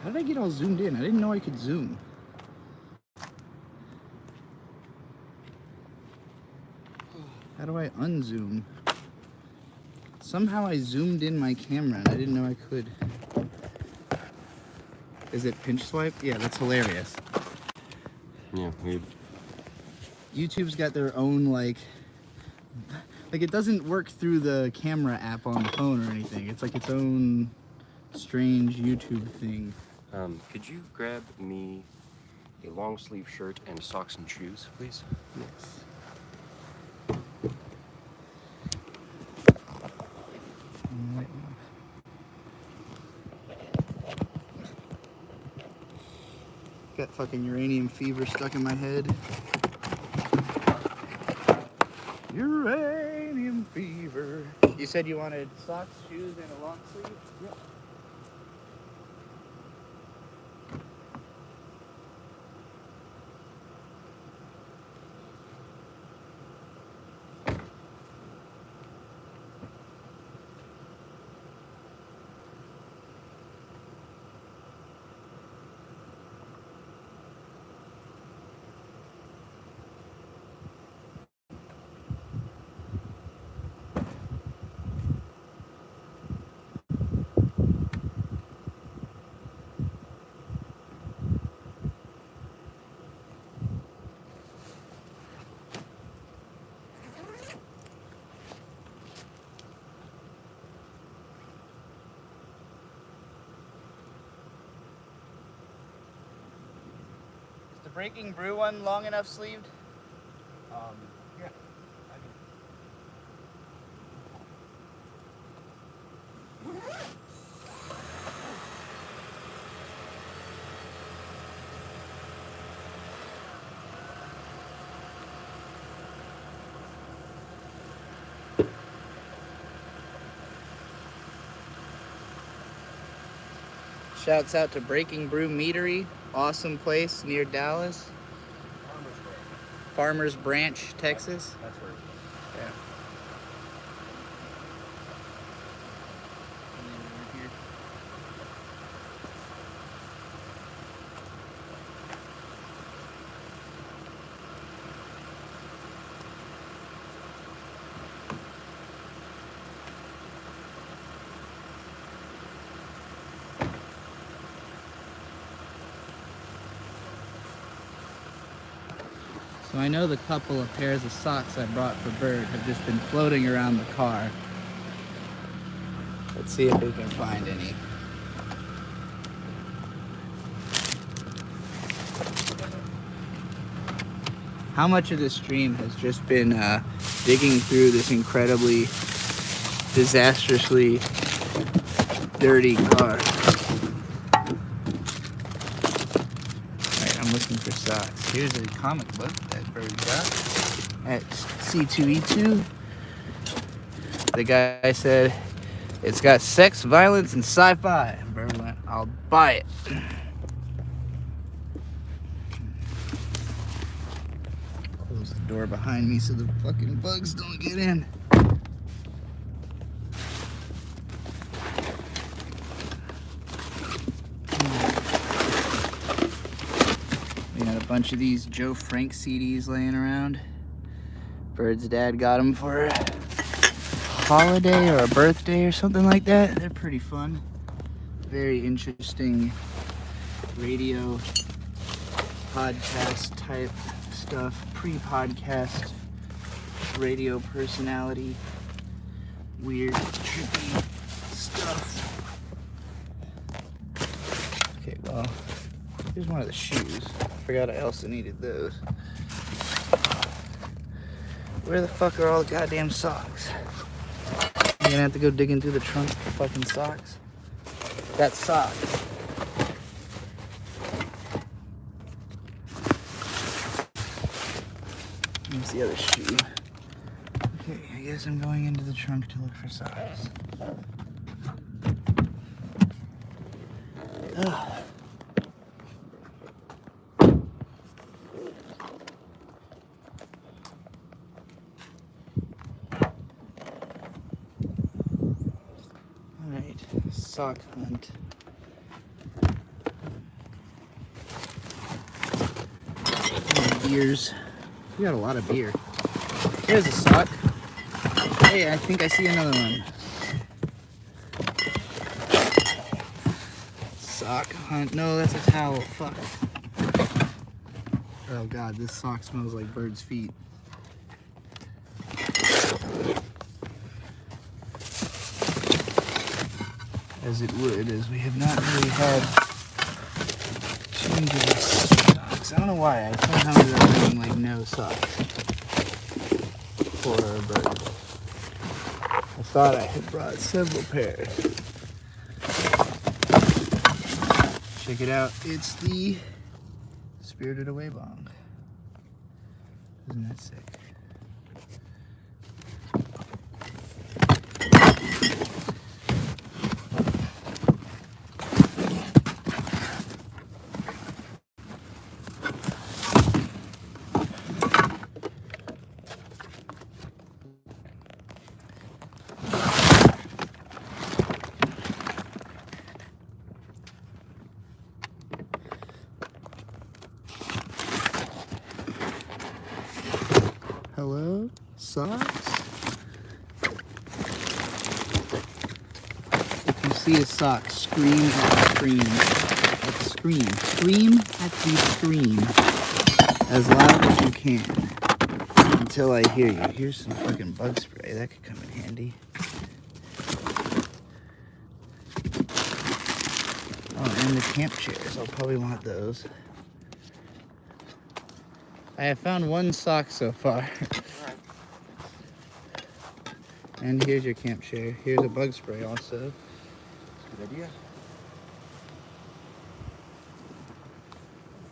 How did I get all zoomed in? I didn't know I could zoom. How do I unzoom? Somehow I zoomed in my camera and I didn't know I could. Is it pinch swipe? Yeah, that's hilarious. Yeah, weird. YouTube's got their own like it doesn't work through the camera app on the phone or anything. It's like its own strange YouTube thing. Could you grab me a long sleeve shirt and socks and shoes, please? Yes. Got fucking uranium fever stuck in my head. Uranium fever. You said you wanted socks, shoes, and a long sleeve? Yep. Is the Breaking Brew one long enough sleeved? Yeah. Shouts out to Breaking Brew Meadery. Awesome place near Dallas. Farmers Branch, Texas. That's where it's Yeah. And then over here. So I know the couple of pairs of socks I brought for Bird have just been floating around the car. Let's see if we can find any. How much of this stream has just been digging through this incredibly, disastrously dirty car? Alright, I'm looking for socks. Here's a comic book that Bird got at C2E2. The guy said, it's got sex, violence, and sci-fi. Bird went, I'll buy it. Close the door behind me so the fucking bugs don't get in. We got a bunch of these Joe Frank CDs laying around. Bird's dad got them for a holiday or a birthday or something like that. They're pretty fun. Very interesting radio podcast type stuff. Pre-podcast radio personality. Weird, trippy stuff. Okay, well, here's one of the shoes. Forgot I also needed those. Where the fuck are all the goddamn socks? I'm gonna have to go digging through the trunk for fucking socks. That's socks. Here's the other shoe. Okay, I guess I'm going into the trunk to look for socks. Ugh. Alright, sock hunt. Beers. We got a lot of beer. Here's a sock. Hey, I think I see another one. Sock hunt. No, that's a towel. Fuck. Oh god, this sock smells like Bird's feet. As it would, as we have not really had changes of socks. I don't know why. I somehow ended up having like no socks for Bird. I thought I had brought several pairs. Check it out. It's the Spirited Away bong. Isn't that sick? Hello? Socks? If you see a sock, scream at the screen. Scream. Scream at the screen. As loud as you can. Until I hear you. Here's some fucking bug spray. That could come in handy. Oh, and the camp chairs. I'll probably want those. I have found one sock so far. And here's your camp chair. Here's a bug spray also. Good idea.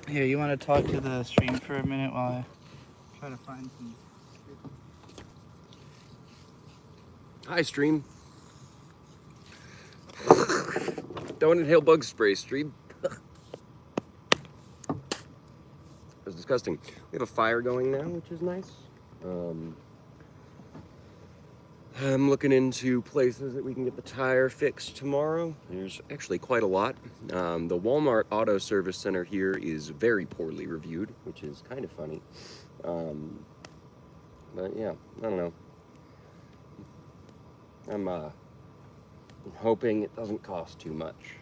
Here, you want to talk to the stream for a minute while I try to find some... Hi, stream. Don't inhale bug spray, stream. That's disgusting. We have a fire going now, which is nice. I'm looking into places that we can get the tire fixed tomorrow. There's actually quite a lot. The Walmart Auto Service Center here is very poorly reviewed, which is kind of funny. But yeah, I don't know. I'm hoping it doesn't cost too much.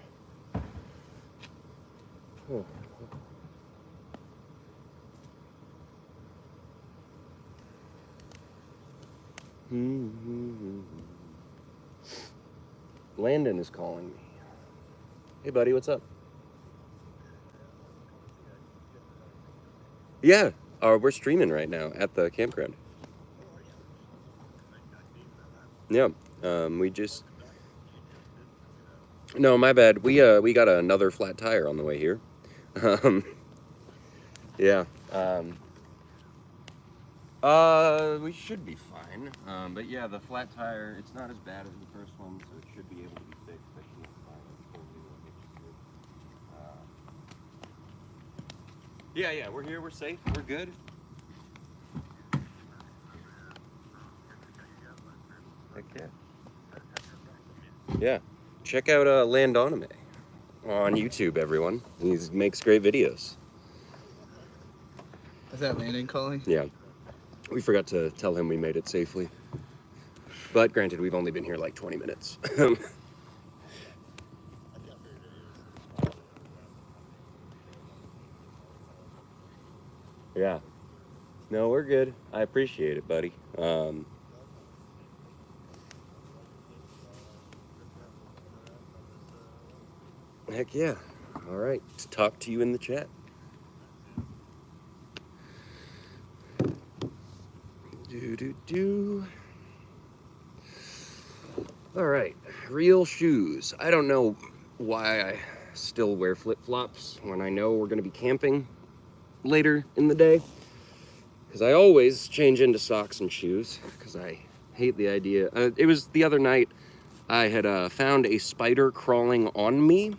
Landon is calling me. Hey buddy, what's up? Yeah, we're streaming right now at the campground. Yeah, we just... No, my bad. We got another flat tire on the way here. Yeah. We should be fine. But yeah, the flat tire, it's not as bad as the first one, so it should be able to be fixed. Yeah, we're here, we're safe, we're good. Heck yeah. Yeah, check out Landonime on YouTube, everyone. He makes great videos. Is that Landon calling? Yeah. We forgot to tell him we made it safely. But granted, we've only been here like 20 minutes. Yeah. No, we're good. I appreciate it, buddy. Heck yeah. All right. Talk to you in the chat. All right. Real shoes. I don't know why I still wear flip-flops when I know we're going to be camping later in the day. Because I always change into socks and shoes because I hate the idea. It was the other night I had found a spider crawling on me,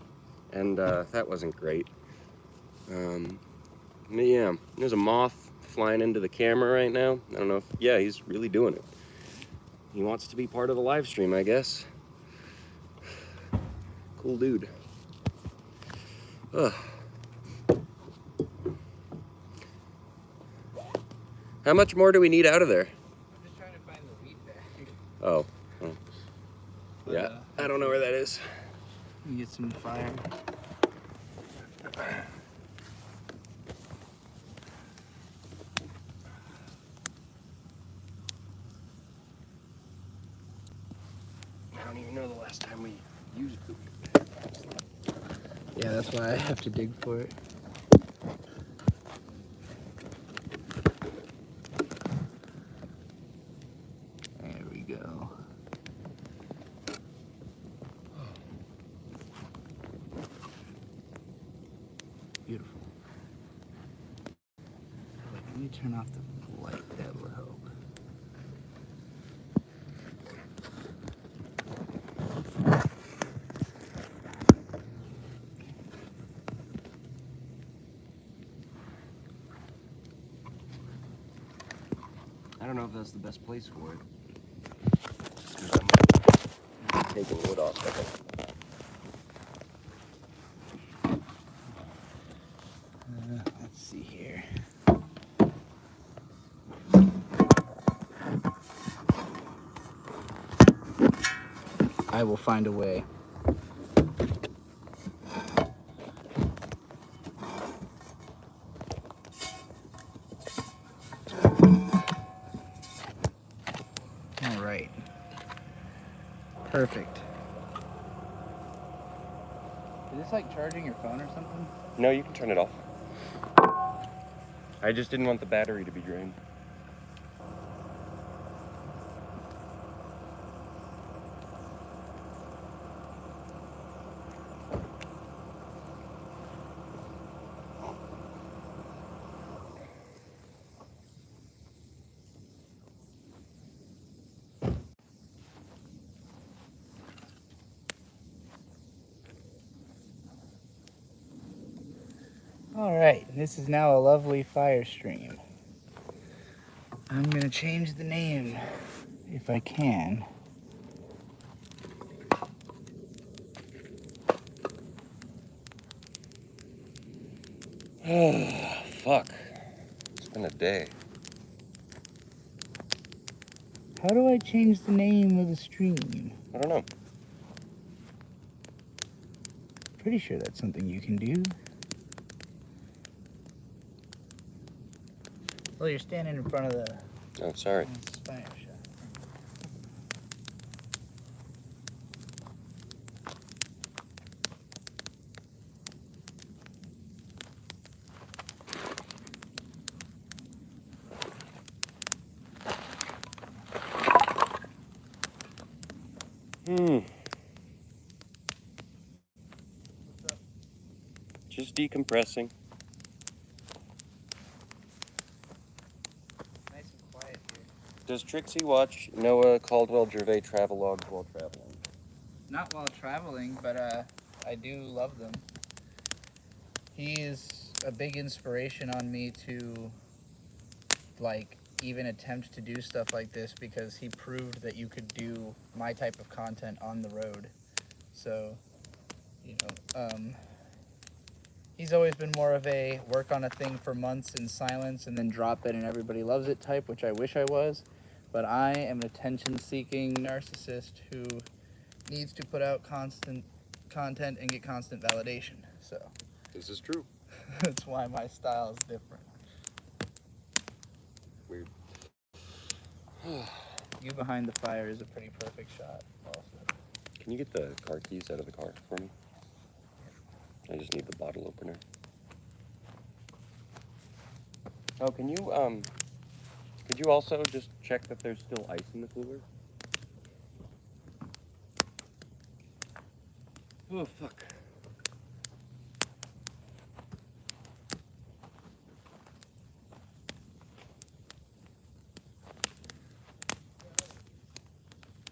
and that wasn't great. Yeah, there's a moth flying into the camera right now. I don't know if, yeah, he's really doing it. He wants to be part of the live stream, I guess. Cool dude. Ugh. How much more do we need out of there? I'm just trying to find the wheat bag. Oh. But, Yeah, I don't know where that is. Let me get some fire. I don't even know the last time we used the wheat bag. Yeah, that's why I have to dig for it. There we go. Beautiful. me turn off the light, that will help. I don't know if that's the best place for it. I'm taking wood off. Let's see here. I will find a way. All right. Perfect. Is this like charging your phone or something? No, you can turn it off. I just didn't want the battery to be drained. All right, this is now a lovely fire stream. I'm gonna change the name if I can. Fuck. It's been a day. How do I change the name of the stream? I don't know. Pretty sure that's something you can do. Well, you're standing in front of the Oh, sorry. fire shop. Just decompressing. Nice and quiet here. Does Trixie watch Noah Caldwell Gervais travelogues while traveling? Not while traveling, but I do love them. He is a big inspiration on me to like even attempt to do stuff like this because he proved that you could do my type of content on the road. So, you know, he's always been more of a work on a thing for months in silence and then drop it and everybody loves it type, which I wish I was. But I am an attention-seeking narcissist who needs to put out constant content and get constant validation. So This is true. that's why my style is different. Weird. You behind the fire is a pretty perfect shot also. Can you get the car keys out of the car for me? I just need the bottle opener. Oh, can you, could you also just check that there's still ice in the cooler? Oh, fuck.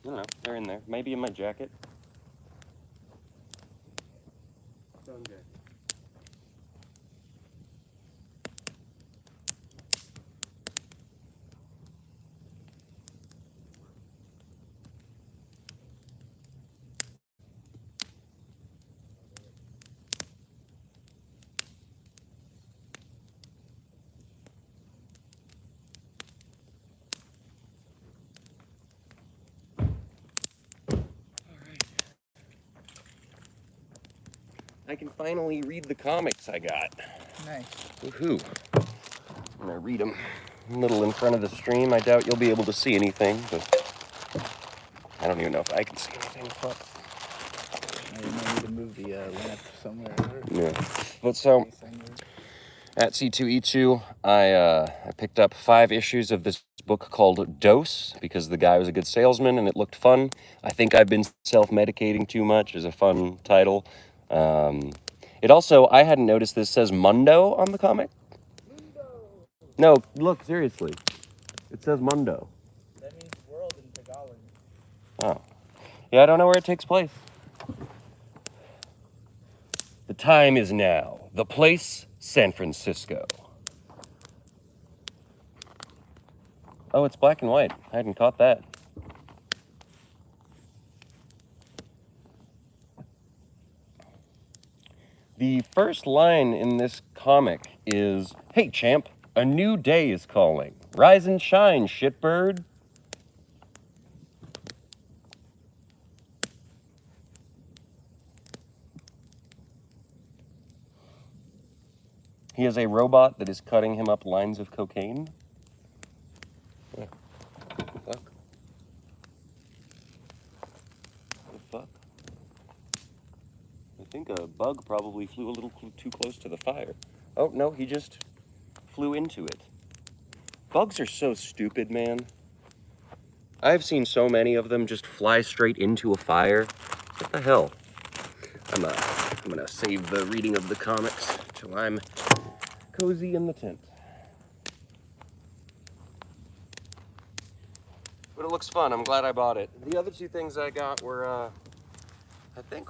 I don't know, they're in there. Maybe in my jacket. Down jacket. I can finally read the comics I got. Nice. Woohoo. I'm gonna read them a little in front of the stream. I doubt you'll be able to see anything, but I don't even know if I can see anything. Fuck. I might need to move the lamp somewhere. Yeah. But so, at C2E2, I picked up 5 issues of this book called Dose because the guy was a good salesman and it looked fun. I think I've been self-medicating too much is a fun title. It also, I hadn't noticed this, says Mundo on the comic. No, look, seriously. It says Mundo. That means world in Tagalog. Oh. Yeah, I don't know where it takes place. The time is now. The place, San Francisco. Oh, it's black and white. I hadn't caught that. The first line in this comic is, "Hey, champ, a new day is calling. Rise and shine, shitbird." He is a robot that is cutting him up lines of cocaine. What the fuck? What the fuck? I think a bug probably flew a little too close to the fire. Oh, no, he just flew into it. Bugs are so stupid, man. I've seen so many of them just fly straight into a fire. What the hell? I'm gonna save the reading of the comics till I'm cozy in the tent. But it looks fun. I'm glad I bought it. The other two things I got were, I think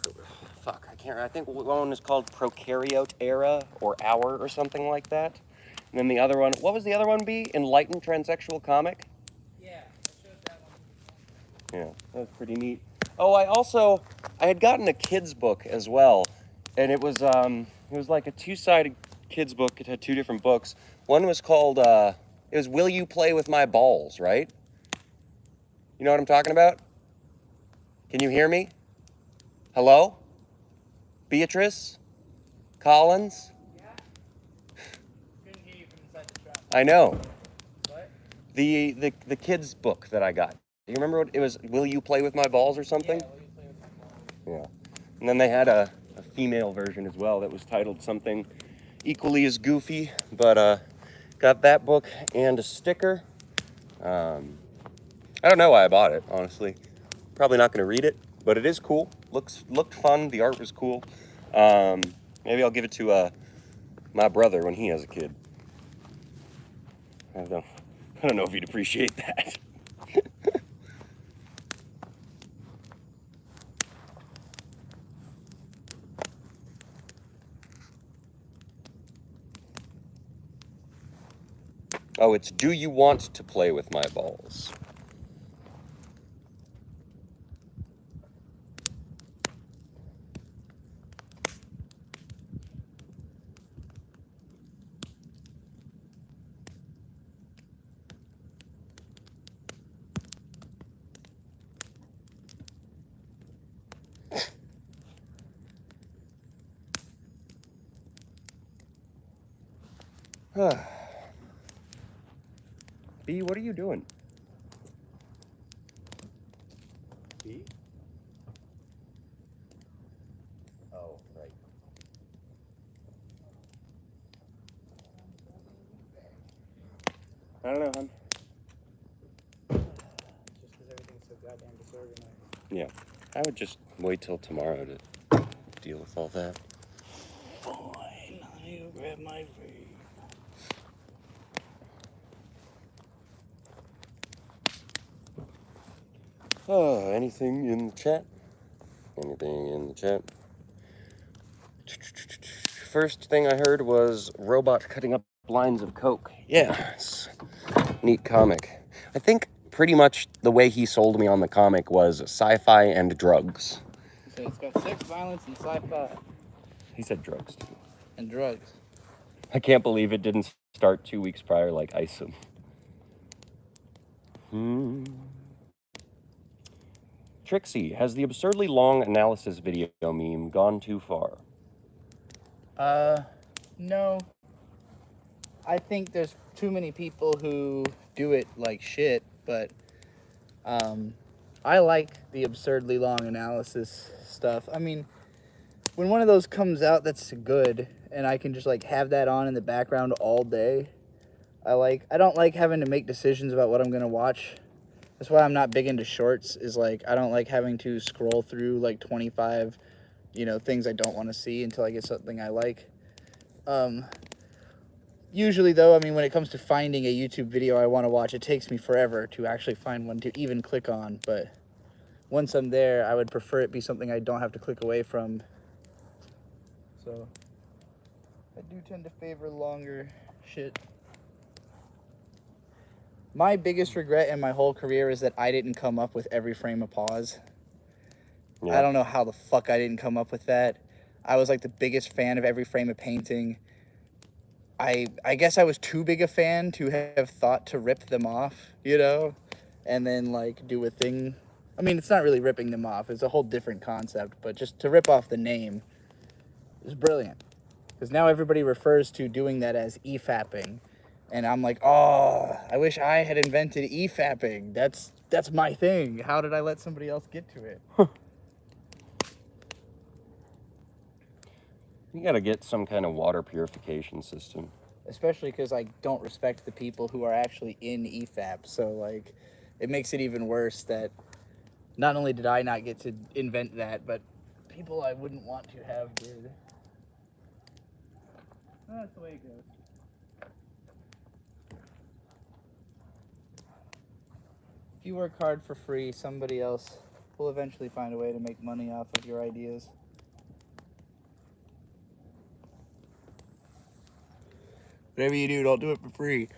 one is called Prokaryote Era or Hour or something like that. And then the other one, what was the other one be? Enlightened Transsexual Comic? Yeah, I showed that one. Yeah, that was pretty neat. Oh, I had gotten a kid's book as well. And it was like a two-sided kid's book. It had two different books. One was called, it was Will You Play With My Balls, right? You know what I'm talking about? Can you hear me? Hello? Beatrice? Collins? Yeah? Couldn't hear you from inside the truck. I know. What? The kid's book that I got. Do you remember what it was? Will You Play With My Balls or something? Yeah, will you play with my balls? Yeah. And then they had a female version as well that was titled something equally as goofy, but got that book and a sticker. I don't know why I bought it, honestly. Probably not going to read it, but it is cool. Looked fun. The art was cool. Maybe I'll give it to my brother when he has a kid. I don't know if he'd appreciate that. Oh, it's Do You Want to Play With My Balls? B, what are you doing? B? Oh, right. I don't know, hon. Just because everything's so goddamn disorganized. Yeah, I would just wait till tomorrow to deal with all that. Fine, let me go grab my vape. Oh, anything in the chat? Anything in the chat? First thing I heard was robot cutting up lines of coke. Yes, neat comic. I think pretty much the way he sold me on the comic was sci-fi and drugs. So it's got sex, violence, and sci-fi. He said drugs too. And drugs. I can't believe it didn't start 2 weeks prior like Isom. Trixie, has the absurdly long analysis video meme gone too far? No. I think there's too many people who do it like shit, but I like the absurdly long analysis stuff. I mean, when one of those comes out that's good and I can just like have that on in the background all day, I don't like having to make decisions about what I'm gonna watch. That's why I'm not big into shorts, is like I don't like having to scroll through like 25 things I don't want to see until I get something I like. Usually, though, I mean, when it comes to finding a YouTube video I want to watch, it takes me forever to actually find one to even click on. But once I'm there, I would prefer it be something I don't have to click away from. So I do tend to favor longer shit. My biggest regret in my whole career is that I didn't come up with every frame of pause. Yeah. I don't know how the fuck I didn't come up with that. I was like the biggest fan of every frame of painting. I guess I was too big a fan to have thought to rip them off, you know, and then like do a thing. I mean, it's not really ripping them off. It's a whole different concept, but just to rip off the name is brilliant. Because now everybody refers to doing that as EFAPing. And I'm like, oh, I wish I had invented EFAPing. That's my thing. How did I let somebody else get to it? You gotta get some kind of water purification system. Especially because I don't respect the people who are actually in EFAP. So, like, it makes it even worse that not only did I not get to invent that, but people I wouldn't want to have did. That's the way it goes. If you work hard for free, somebody else will eventually find a way to make money off of your ideas. Whatever you do, don't do it for free.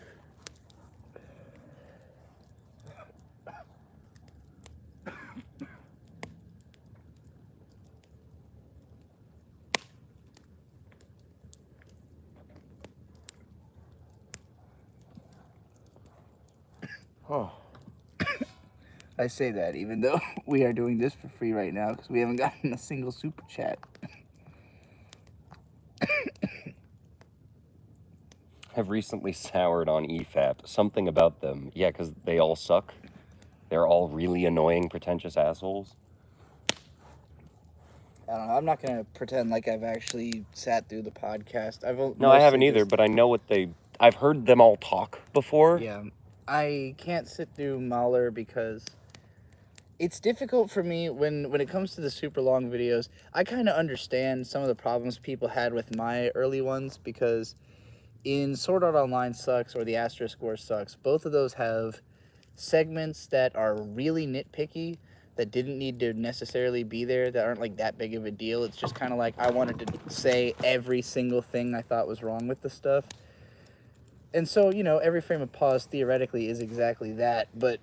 Oh. I say that even though we are doing this for free right now because we haven't gotten a single super chat. Have recently soured on EFAP. Something about them. Yeah, because they all suck. They're all really annoying, pretentious assholes. I don't know. I'm not going to pretend like I've actually sat through the podcast. No, I haven't either, but I know what they... I've heard them all talk before. Yeah. I can't sit through Mahler because it's difficult for me when it comes to the super long videos. I kind of understand some of the problems people had with my early ones because in Sword Art Online Sucks or the Asterisk War Sucks, both of those have segments that are really nitpicky that didn't need to necessarily be there, that aren't like that big of a deal. It's just kind of like I wanted to say every single thing I thought was wrong with the stuff. And so, you know, every frame of pause theoretically is exactly that, but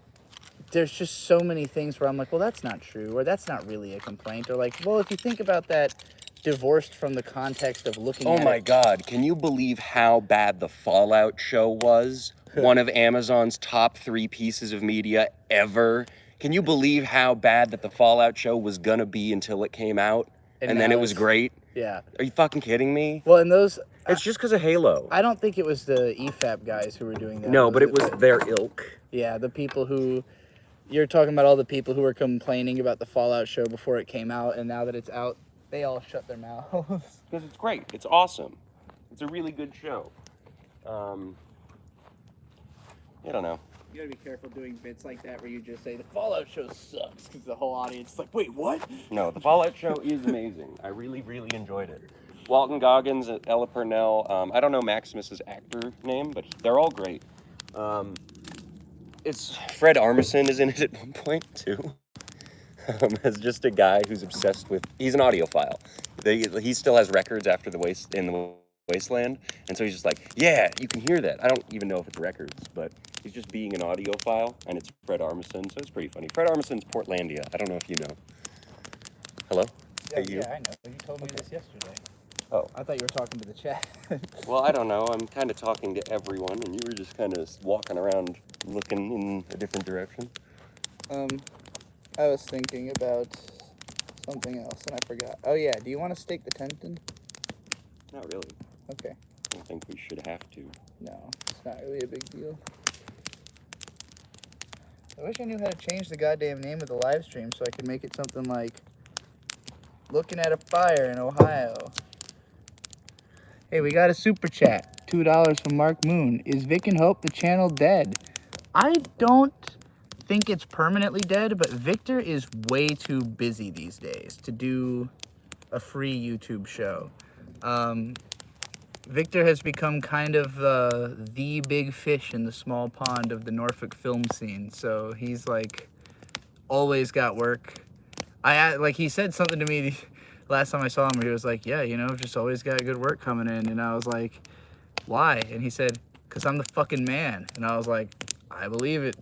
there's just so many things where I'm like, well, that's not true, or that's not really a complaint, or like, well, if you think about that divorced from the context of looking at Oh my god, can you believe how bad the Fallout show was? One of Amazon's top 3 pieces of media ever. Can you believe how bad that the Fallout show was gonna be until it came out? And then now it was great? Yeah. Are you fucking kidding me? Well, and those... It's just because of Halo. I don't think it was the EFAP guys who were doing that. No, but it was their ilk. Yeah, the people who... You're talking about all the people who were complaining about the Fallout show before it came out, and now that it's out, they all shut their mouths. Because it's great. It's awesome. It's a really good show. I don't know. You gotta be careful doing bits like that where you just say, the Fallout show sucks, because the whole audience is like, wait, what? No, the Fallout show is amazing. I really, really enjoyed it. Walton Goggins, Ella Purnell, I don't know Maximus's actor name, but they're all great. It's Fred Armisen is in it at one point, too. As just a guy who's obsessed with... He's an audiophile. He still has records after the Wasteland, and so he's just like, yeah, you can hear that. I don't even know if it's records, but he's just being an audiophile, and it's Fred Armisen, so it's pretty funny. Fred Armisen's Portlandia. I don't know if you know. Hello? Yeah, yeah, I know. You told me this yesterday. Oh. I thought you were talking to the chat. Well, I don't know. I'm kind of talking to everyone, and you were just kind of walking around looking in a different direction. I was thinking about something else, and I forgot. Oh, yeah. Do you want to stake the tent in? Not really. Okay. I don't think we should have to. No, it's not really a big deal. I wish I knew how to change the goddamn name of the live stream so I could make it something like Looking at a Fire in Ohio. Hey, we got a super chat. $2 from Mark Moon. Is Vic and Hope the channel dead? I don't think it's permanently dead, but Victor is way too busy these days to do a free YouTube show. Victor has become kind of the big fish in the small pond of the Norfolk film scene. So he's like always got work. Like he said something to me last time I saw him where he was like, yeah, you know, just always got good work coming in. And I was like, why? And he said, because I'm the fucking man. And I was like, I believe it.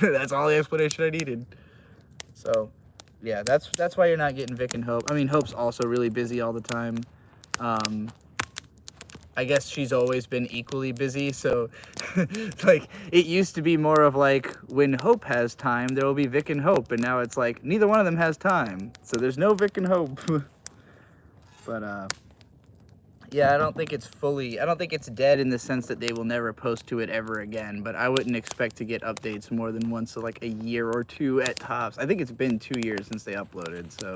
That's all the explanation I needed. So yeah, that's why you're not getting Vic and Hope. I mean, Hope's also really busy all the time. I guess she's always been equally busy, so like it used to be more of like when Hope has time, there will be Vic and Hope, and now it's like neither one of them has time, so there's no Vic and Hope. But yeah, I don't think it's dead in the sense that they will never post to it ever again, but I wouldn't expect to get updates more than once, so like a year or two at tops. I think it's been 2 years since they uploaded, so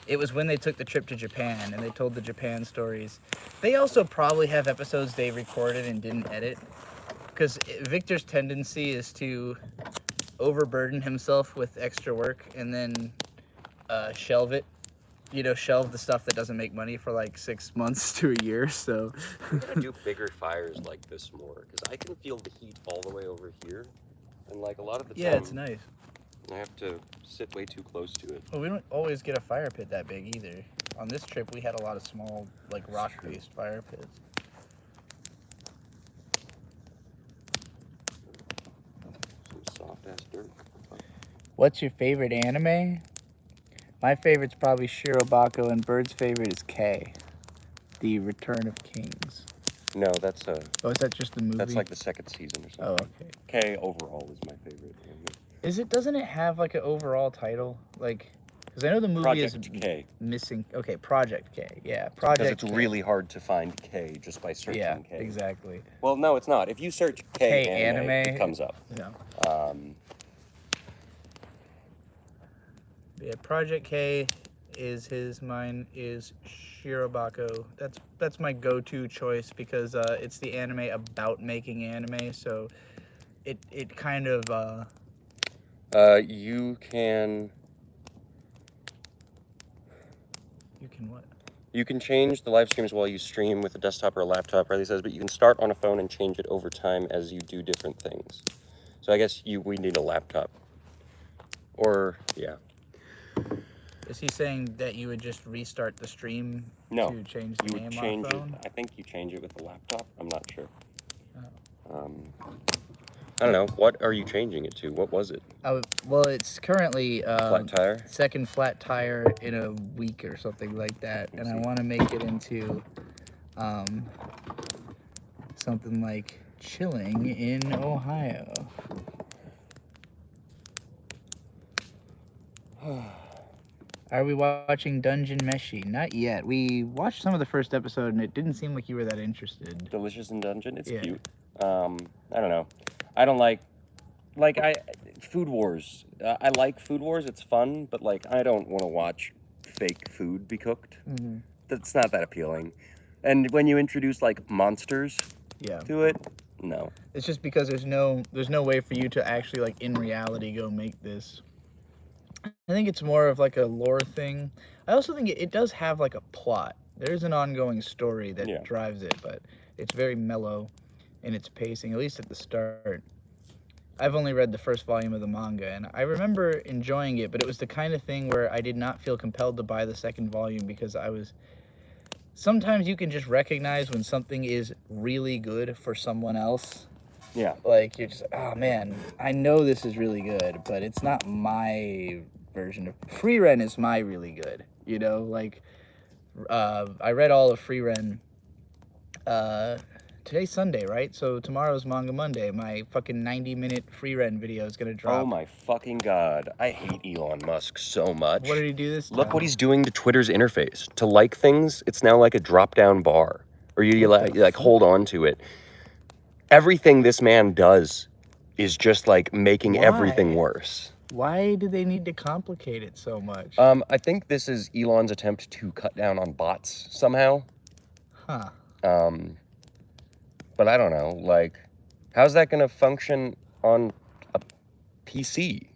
it was when they took the trip to Japan and they told the Japan stories. They also probably have episodes they recorded and didn't edit, because Victor's tendency is to overburden himself with extra work and then shelve it. You know, shelve the stuff that doesn't make money for like 6 months to a year. So I'm gonna do bigger fires like this more, because I can feel the heat all the way over here, and like a lot of the time, yeah, it's nice. I have to sit way too close to it. Well, we don't always get a fire pit that big either. On this trip, we had a lot of small, like rock-based fire pits. Some soft ass dirt. What's your favorite anime? My favorite's probably Shirobako, and Bird's favorite is K, The Return of Kings. No, that's Oh, is that just the movie? that's like the second season or Oh, something. okay. K overall is my favorite. Doesn't it have like an overall title? Like, because I know the movie Project is K. missing. Okay, Project K. Yeah, Because Project it's K. really hard to find K just by searching Yeah, K. exactly. Well, no, it's not. If you search K, K anime, anime, it comes up. Yeah. Yeah, Project K is his. Mine is Shirobako. That's my go-to choice because it's the anime about making anime. So it kind of You can what? You can change the live streams while you stream with a desktop or a laptop, Riley says, but you can start on a phone and change it over time as you do different things. So I guess we need a laptop. Or, yeah. Is he saying that you would just restart the stream No, to change the you name would on change it. phone? I think you change it with the laptop. I'm not sure. Oh. I don't know. What are you changing it to? What was it? Well, it's currently Flat tire? second flat tire in a week or something like that, and I want to make it into something like chilling in Ohio. Are we watching Dungeon Meshi? Not yet. We watched some of the first episode, and it didn't seem like you were that interested. Delicious in Dungeon? It's Yeah. cute. I don't know. I don't like Food Wars. I like Food Wars. It's fun, but like I don't want to watch fake food be cooked. Mm-hmm. That's not that appealing. And when you introduce like monsters Yeah. to it, no. It's just because there's no way for you to actually like in reality go make this. I think it's more of like a lore thing. I also think it does have like a plot. There's an ongoing story that drives it, but it's very mellow in its pacing, at least at the start. I've only read the first volume of the manga, and I remember enjoying it, but it was the kind of thing where I did not feel compelled to buy the second volume because sometimes you can just recognize when something is really good for someone else. Yeah. Like, you're just, oh man, I know this is really good, but it's not my version of... Free Ren is my really good, you know? Like, I read all of Free Ren. Today's Sunday, right? So tomorrow's Manga Monday. My fucking 90-minute Free Ren video is gonna drop. Oh my fucking god. I hate Elon Musk so much. What did he do this time? Look what he's doing to Twitter's interface. To like things, it's now like a drop-down bar. Or you like hold on to it. Everything this man does is just like making everything worse. Why do they need to complicate it so much? I think this is Elon's attempt to cut down on bots somehow. Huh. But I don't know, like, how's that gonna function on a PC?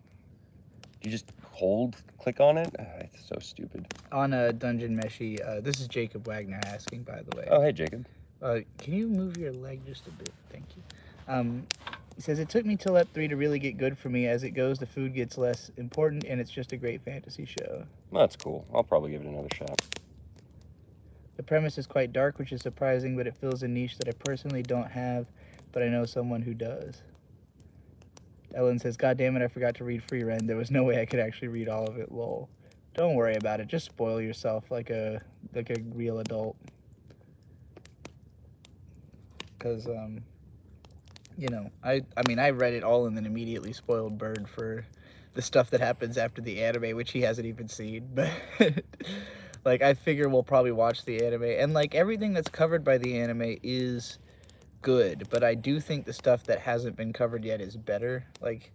You just hold, click on it. It's so stupid. On a Dungeon Meshi, this is Jacob Wagner asking, by the way. Oh, hey, Jacob. Can you move your leg just a bit? Thank you. He says, it took me till Ep 3 to really get good for me. As it goes, the food gets less important, and it's just a great fantasy show. That's cool. I'll probably give it another shot. The premise is quite dark, which is surprising, but it fills a niche that I personally don't have, but I know someone who does. Ellen says, God damn it, I forgot to read Free Ren. There was no way I could actually read all of it, lol. Don't worry about it. Just spoil yourself like a real adult. Because, you know, I mean, I read it all and then immediately spoiled Bird for the stuff that happens after the anime, which he hasn't even seen. But, like, I figure we'll probably watch the anime. And, like, everything that's covered by the anime is good. But I do think the stuff that hasn't been covered yet is better. Like,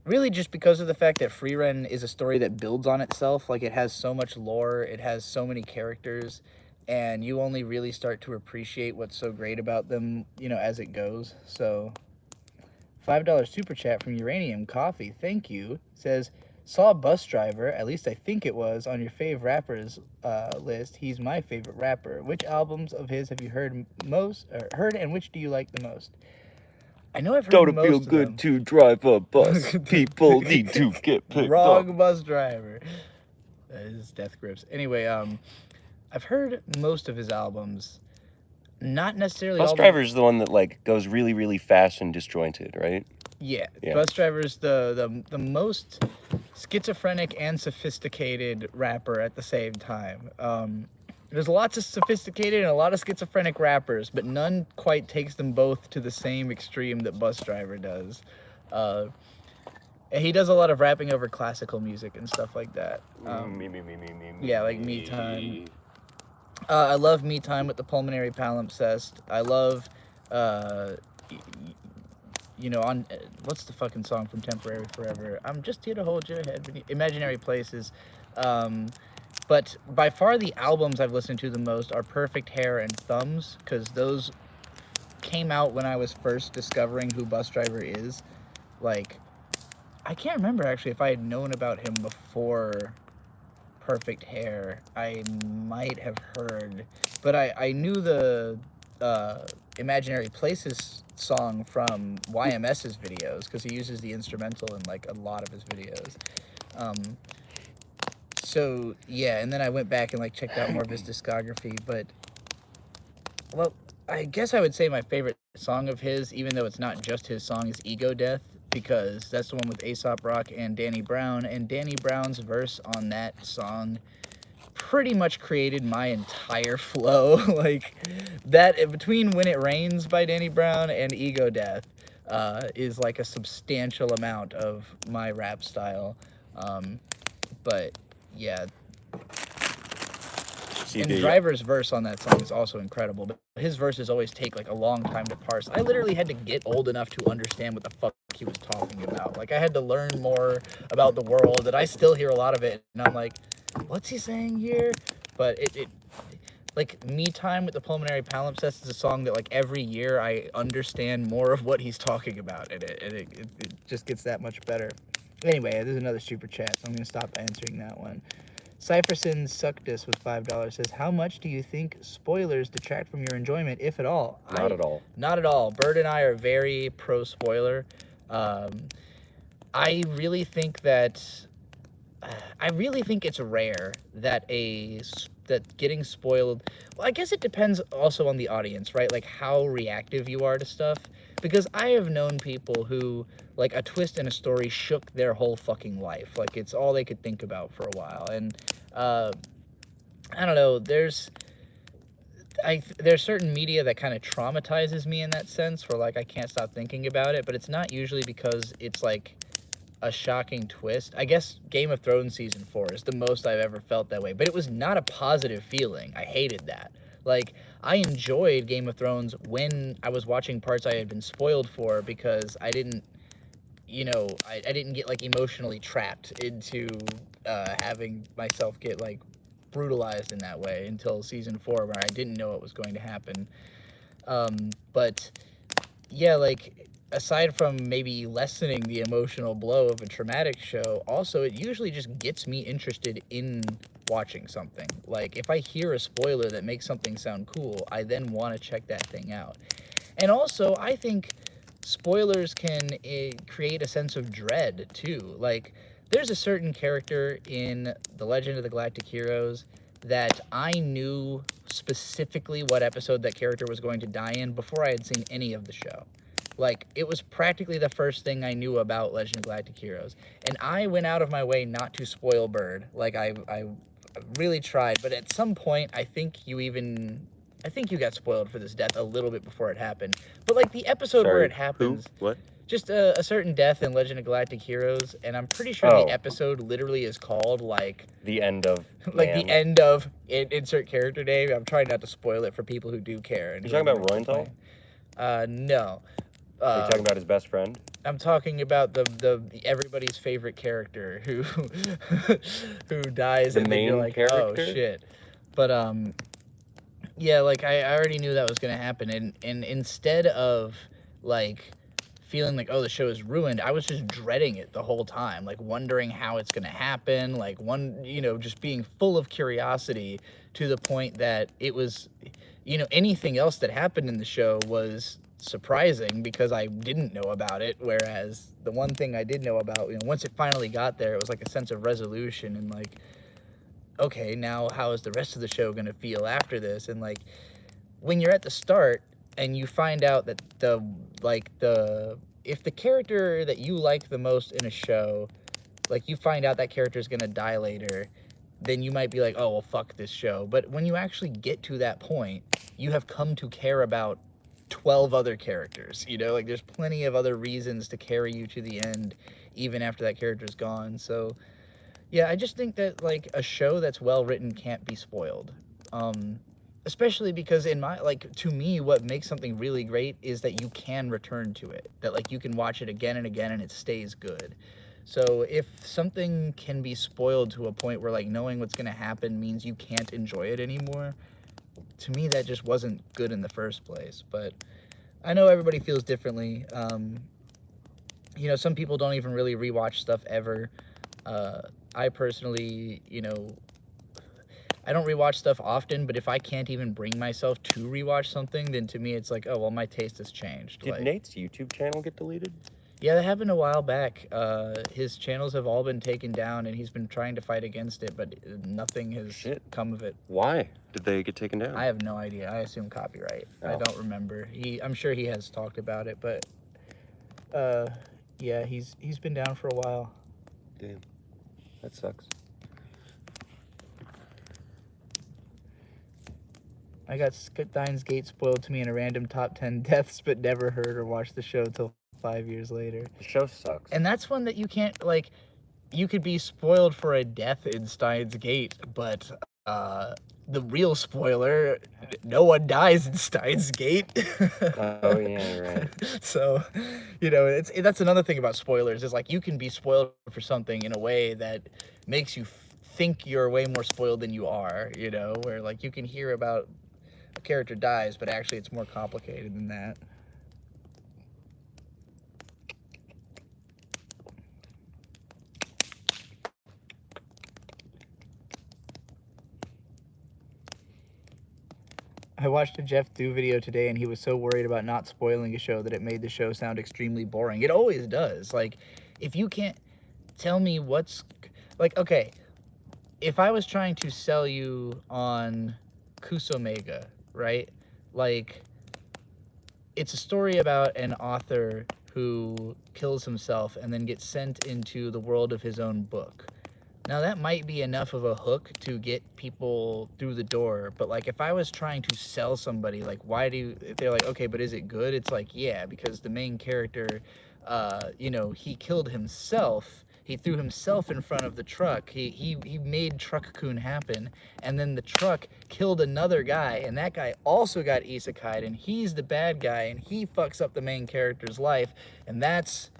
really just because of the fact that Free Ren is a story that builds on itself. Like, it has so much lore. It has so many characters. And you only really start to appreciate what's so great about them, you know, as it goes. So, $5 super chat from Uranium Coffee, thank you, says, saw Bus Driver, at least I think it was, on your fave rappers list. He's my favorite rapper. Which albums of his have you heard and which do you like the most? I know I've heard Don't most feel of good them. to drive a bus. People need to get picked Wrong up. Bus Driver. That is Death Grips. Anyway, I've heard most of his albums. Not necessarily Bus all. Driver's the one that like goes really, really fast and disjointed, right? Yeah. Yeah. Bus Driver's the most schizophrenic and sophisticated rapper at the same time. There's lots of sophisticated and a lot of schizophrenic rappers, but none quite takes them both to the same extreme that Bus Driver does. And he does a lot of rapping over classical music and stuff like that. Yeah, like Me Time. I love Me Time with the Pulmonary Palimpsest. I love, you know, on what's the fucking song from Temporary Forever? I'm just here to hold your head. Imaginary Places. But by far the albums I've listened to the most are Perfect Hair and Thumbs, because those came out when I was first discovering who Bus Driver is. Like, I can't remember actually if I had known about him before Perfect Hair. I might have heard, but I knew the Imaginary Places song from YMS's videos, because he uses the instrumental in like a lot of his videos. So yeah, and then I went back and like checked out more of his discography, but well, I guess I would say my favorite song of his, even though it's not just his song, is Ego Death, because that's the one with Aesop Rock and Danny Brown, and Danny Brown's verse on that song pretty much created my entire flow. Like, that, between When It Rains by Danny Brown and Ego Death, is like a substantial amount of my rap style. But yeah, and Driver's verse on that song is also incredible, but his verses always take like a long time to parse. I literally had to get old enough to understand what the fuck he was talking about. Like, I had to learn more about the world, and I still hear a lot of it, and I'm like, what's he saying here? But it like, Me Time with the Pulmonary Palimpsest is a song that like every year I understand more of what he's talking about, and it just gets that much better. Anyway, there's another super chat, so I'm gonna stop answering that one. Cypherson Suctus with $5 says, how much do you think spoilers detract from your enjoyment, if at all? Not at all. Not at all. Bird and I are very pro spoiler. I really think it's rare that getting spoiled. Well, I guess it depends also on the audience, right? Like how reactive you are to stuff. Because I have known people who, like, a twist in a story shook their whole fucking life. Like, it's all they could think about for a while. And I don't know. There's certain media that kind of traumatizes me in that sense, where like I can't stop thinking about it. But it's not usually because it's like a shocking twist. I guess Game of Thrones season 4 is the most I've ever felt that way, but it was not a positive feeling. I hated that. Like, I enjoyed Game of Thrones when I was watching parts I had been spoiled for, because I didn't, you know, I didn't get like emotionally trapped into having myself get like brutalized in that way until season 4, where I didn't know what was going to happen. But yeah, like, aside from maybe lessening the emotional blow of a traumatic show, also it usually just gets me interested in watching something. Like if I hear a spoiler that makes something sound cool, I then want to check that thing out. And also, I think spoilers can create a sense of dread too. Like there's a certain character in The Legend of the Galactic Heroes that I knew specifically what episode that character was going to die in before I had seen any of the show. Like, it was practically the first thing I knew about Legend of Galactic Heroes. And I went out of my way not to spoil Bird. Like, I really tried. But at some point, I think you got spoiled for this death a little bit before it happened. But, like, the episode where it happens... Who? What? Just a certain death in Legend of Galactic Heroes. And I'm pretty sure the episode literally is called, like... The end of... Like, the end of... Insert character name. I'm trying not to spoil it for people who do care. You talking about Roenthal? No. Are you talking about his best friend? I'm talking about the everybody's favorite character who who dies the and main then you're like, character? oh shit. But yeah, like I already knew that was gonna happen, and instead of like feeling like, oh, the show is ruined, I was just dreading it the whole time, like wondering how it's gonna happen, like just being full of curiosity to the point that it was, anything else that happened in the show was surprising because I didn't know about it, whereas the one thing I did know about, once it finally got there, it was like a sense of resolution and like, okay, now how is the rest of the show gonna feel after this? And like when you're at the start and you find out that if the character that you like the most in a show, like you find out that character is gonna die later, then you might be like, oh well, fuck this show. But when you actually get to that point, you have come to care about 12 other characters, like there's plenty of other reasons to carry you to the end even after that character's gone. So yeah, I just think that like a show that's well written can't be spoiled, especially because to me what makes something really great is that you can return to it, that like you can watch it again and again and it stays good. So if something can be spoiled to a point where like knowing what's going to happen means you can't enjoy it anymore, to me that just wasn't good in the first place. But I know everybody feels differently. Some people don't even really rewatch stuff ever. I personally, I don't rewatch stuff often, but if I can't even bring myself to rewatch something, then to me it's like, oh well, my taste has changed. Did Nate's YouTube channel get deleted? Yeah, that happened a while back. His channels have all been taken down, and he's been trying to fight against it, but nothing has come of it. Why did they get taken down? I have no idea. I assume copyright. Oh. I don't remember. I'm sure he has talked about it, but yeah, he's been down for a while. Damn, that sucks. I got Steins Gate spoiled to me in a random top 10 deaths, but never heard or watched the show till 5 years later. The show sucks. And that's one that you can't, like, you could be spoiled for a death in Steins Gate, but the real spoiler, no one dies in Steins Gate. Oh yeah, right. So, that's another thing about spoilers, is like you can be spoiled for something in a way that makes you think you're way more spoiled than you are, where like you can hear about a character dies, but actually it's more complicated than that. I watched a Jeff Do video today, and he was so worried about not spoiling a show that it made the show sound extremely boring. It always does. Like, if you can't tell me what's... Like, okay, if I was trying to sell you on Kusomega, right? Like, it's a story about an author who kills himself and then gets sent into the world of his own book. Now, that might be enough of a hook to get people through the door, but, like, if I was trying to sell somebody, like, if they're like, okay, but is it good? It's like, yeah, because the main character, he killed himself. He threw himself in front of the truck. He made Truck-kun happen, and then the truck killed another guy, and that guy also got isekai'd, and he's the bad guy, and he fucks up the main character's life, and that's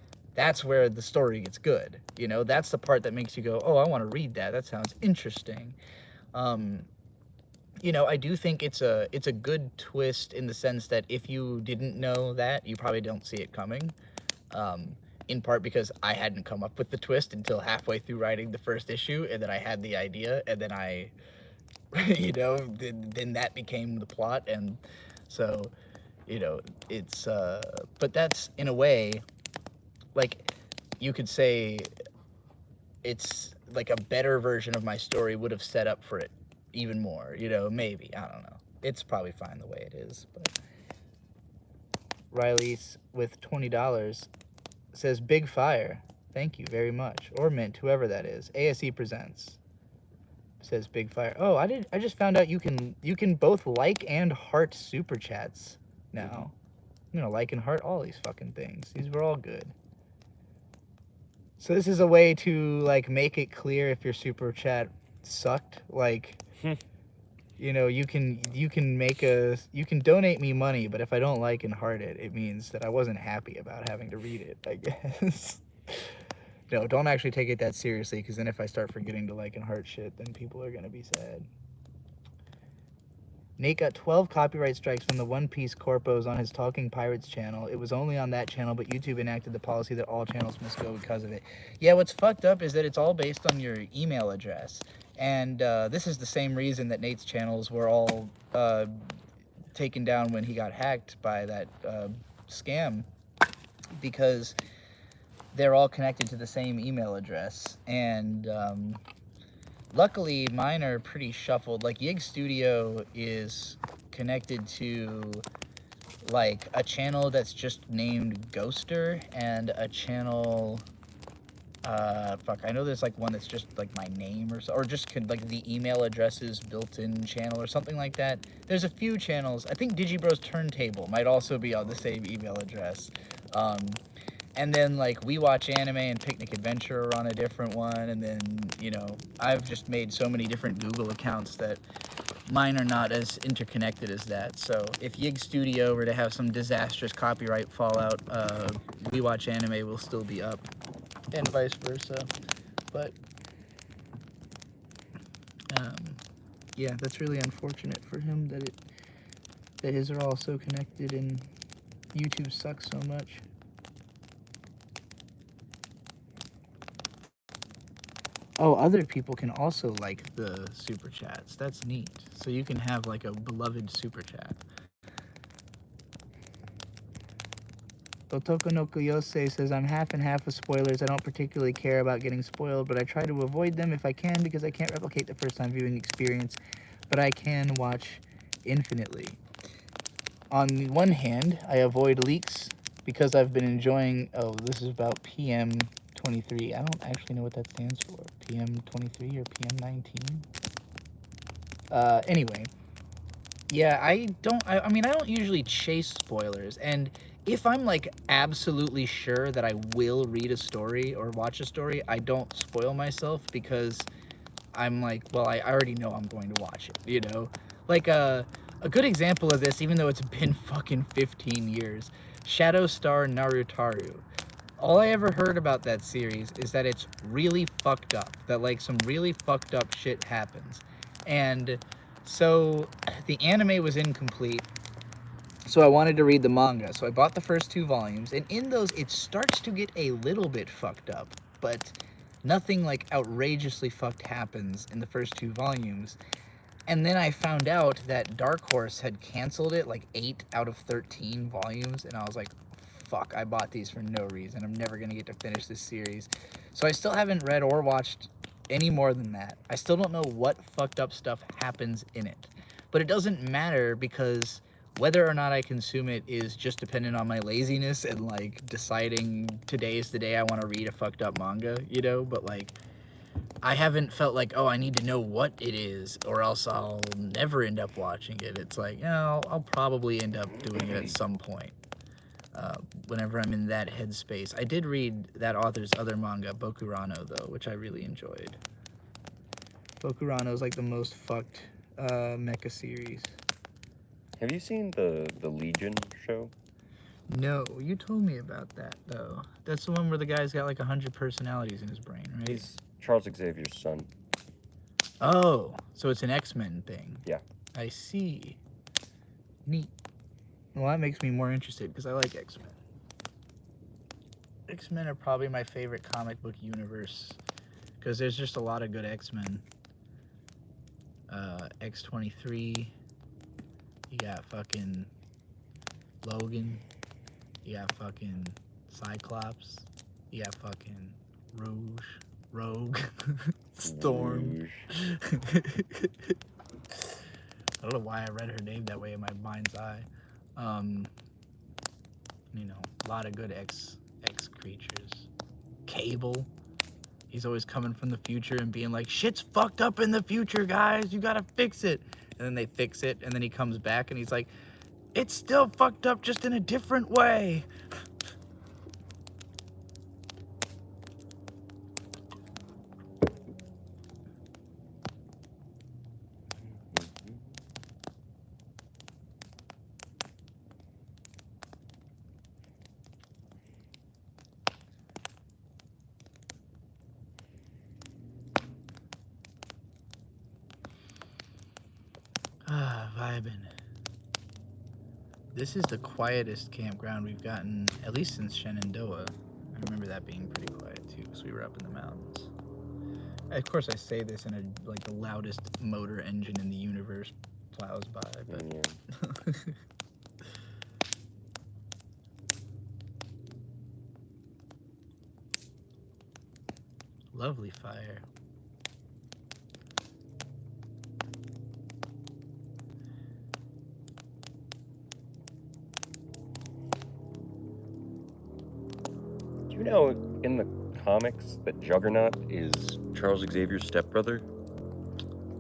where the story gets good. That's the part that makes you go, oh, I want to read that. That sounds interesting. you know, I do think it's a good twist in the sense that if you didn't know that, you probably don't see it coming. In part because I hadn't come up with the twist until halfway through writing the first issue, and then I had the idea, and then I, you know, then that became the plot, and so, you know, it's, but that's, in a way, like, you could say it's like a better version of my story would have set up for it even more, you know, maybe, I don't know. It's probably fine the way it is, but Riley's with $20 says big fire. Thank you very much. Or Mint, whoever that is. ASE presents. Says big fire. Oh, I just found out you can both like and heart super chats now. I'm gonna like and heart all these fucking things. These were all good. So this is a way to like make it clear if your super chat sucked. Like, you know, you can donate me money, but if I don't like and heart it, it means that I wasn't happy about having to read it, I guess. No, don't actually take it that seriously, because then if I start forgetting to like and heart shit, then people are gonna be sad. Nate got 12 copyright strikes from the One Piece corpos on his Talking Pirates channel. It was only on that channel, but YouTube enacted the policy that all channels must go because of it. Yeah, what's fucked up is that it's all based on your email address. And this is the same reason that Nate's channels were all taken down when he got hacked by that scam, because they're all connected to the same email address. And luckily, mine are pretty shuffled. Like, Yig Studio is connected to, like, a channel that's just named Ghoster, and a channel, fuck, I know there's, like, one that's just, like, my name, or just, like, the email addresses built-in channel, or something like that. There's a few channels. I think Digibros Turntable might also be on the same email address. And then, like, We Watch Anime and Picnic Adventure are on a different one. And then, you know, I've just made so many different Google accounts that mine are not as interconnected as that. So if Yig Studio were to have some disastrous copyright fallout, We Watch Anime will still be up, and vice versa. But, yeah, that's really unfortunate for him that his are all so connected and YouTube sucks so much. Oh, other people can also like the super chats. That's neat. So you can have like a beloved super chat. Otoko no Kuyose says, I'm half and half with spoilers. I don't particularly care about getting spoiled, but I try to avoid them if I can because I can't replicate the first time viewing experience, but I can watch infinitely. On the one hand, I avoid leaks because I've been enjoying, oh, this is about PM23. I don't actually know what that stands for. PM23 or PM19? Anyway. Yeah, I mean, I don't usually chase spoilers, and if I'm, like, absolutely sure that I will read a story or watch a story, I don't spoil myself because I'm like, well, I already know I'm going to watch it, you know? Like, a good example of this, even though it's been fucking 15 years, Shadow Star Narutaru. All I ever heard about that series is that it's really fucked up, that, like, some really fucked up shit happens. And so the anime was incomplete, so I wanted to read the manga. So I bought the first 2 volumes, and in those it starts to get a little bit fucked up, but nothing like outrageously fucked happens in the first 2 volumes. And then I found out that Dark Horse had canceled it like 8 out of 13 volumes, and I was like, fuck, I bought these for no reason. I'm never gonna get to finish this series. So I still haven't read or watched any more than that. I still don't know what fucked up stuff happens in it. But it doesn't matter because whether or not I consume it is just dependent on my laziness and, like, deciding today is the day I want to read a fucked up manga, you know? But, like, I haven't felt like, oh, I need to know what it is or else I'll never end up watching it. It's like, you know, I'll probably end up doing it at some point. Whenever I'm in that headspace. I did read that author's other manga, Bokurano, though, which I really enjoyed. Bokurano is like the most fucked mecha series. Have you seen the Legion show? No, you told me about that, though. That's the one where the guy's got like 100 personalities in his brain, right? He's Charles Xavier's son. Oh, so it's an X-Men thing. Yeah. I see. Neat. Well, that makes me more interested because I like X-Men. X-Men are probably my favorite comic book universe because there's just a lot of good X-Men. X-23. You got fucking Logan. You got fucking Cyclops. You got fucking Rogue, Storm. I don't know why I read her name that way in my mind's eye. You know, a lot of good X creatures. Cable. He's always coming from the future and being like, shit's fucked up in the future, guys. You gotta fix it. And then they fix it, and then he comes back and he's like, it's still fucked up, just in a different way. Vibing. This is the quietest campground we've gotten, at least since Shenandoah. I remember that being pretty quiet too, because we were up in the mountains. Of course, I say this in like the loudest motor engine in the universe plows by, but Yeah. lovely fire. Do you know in the comics that Juggernaut is Charles Xavier's stepbrother?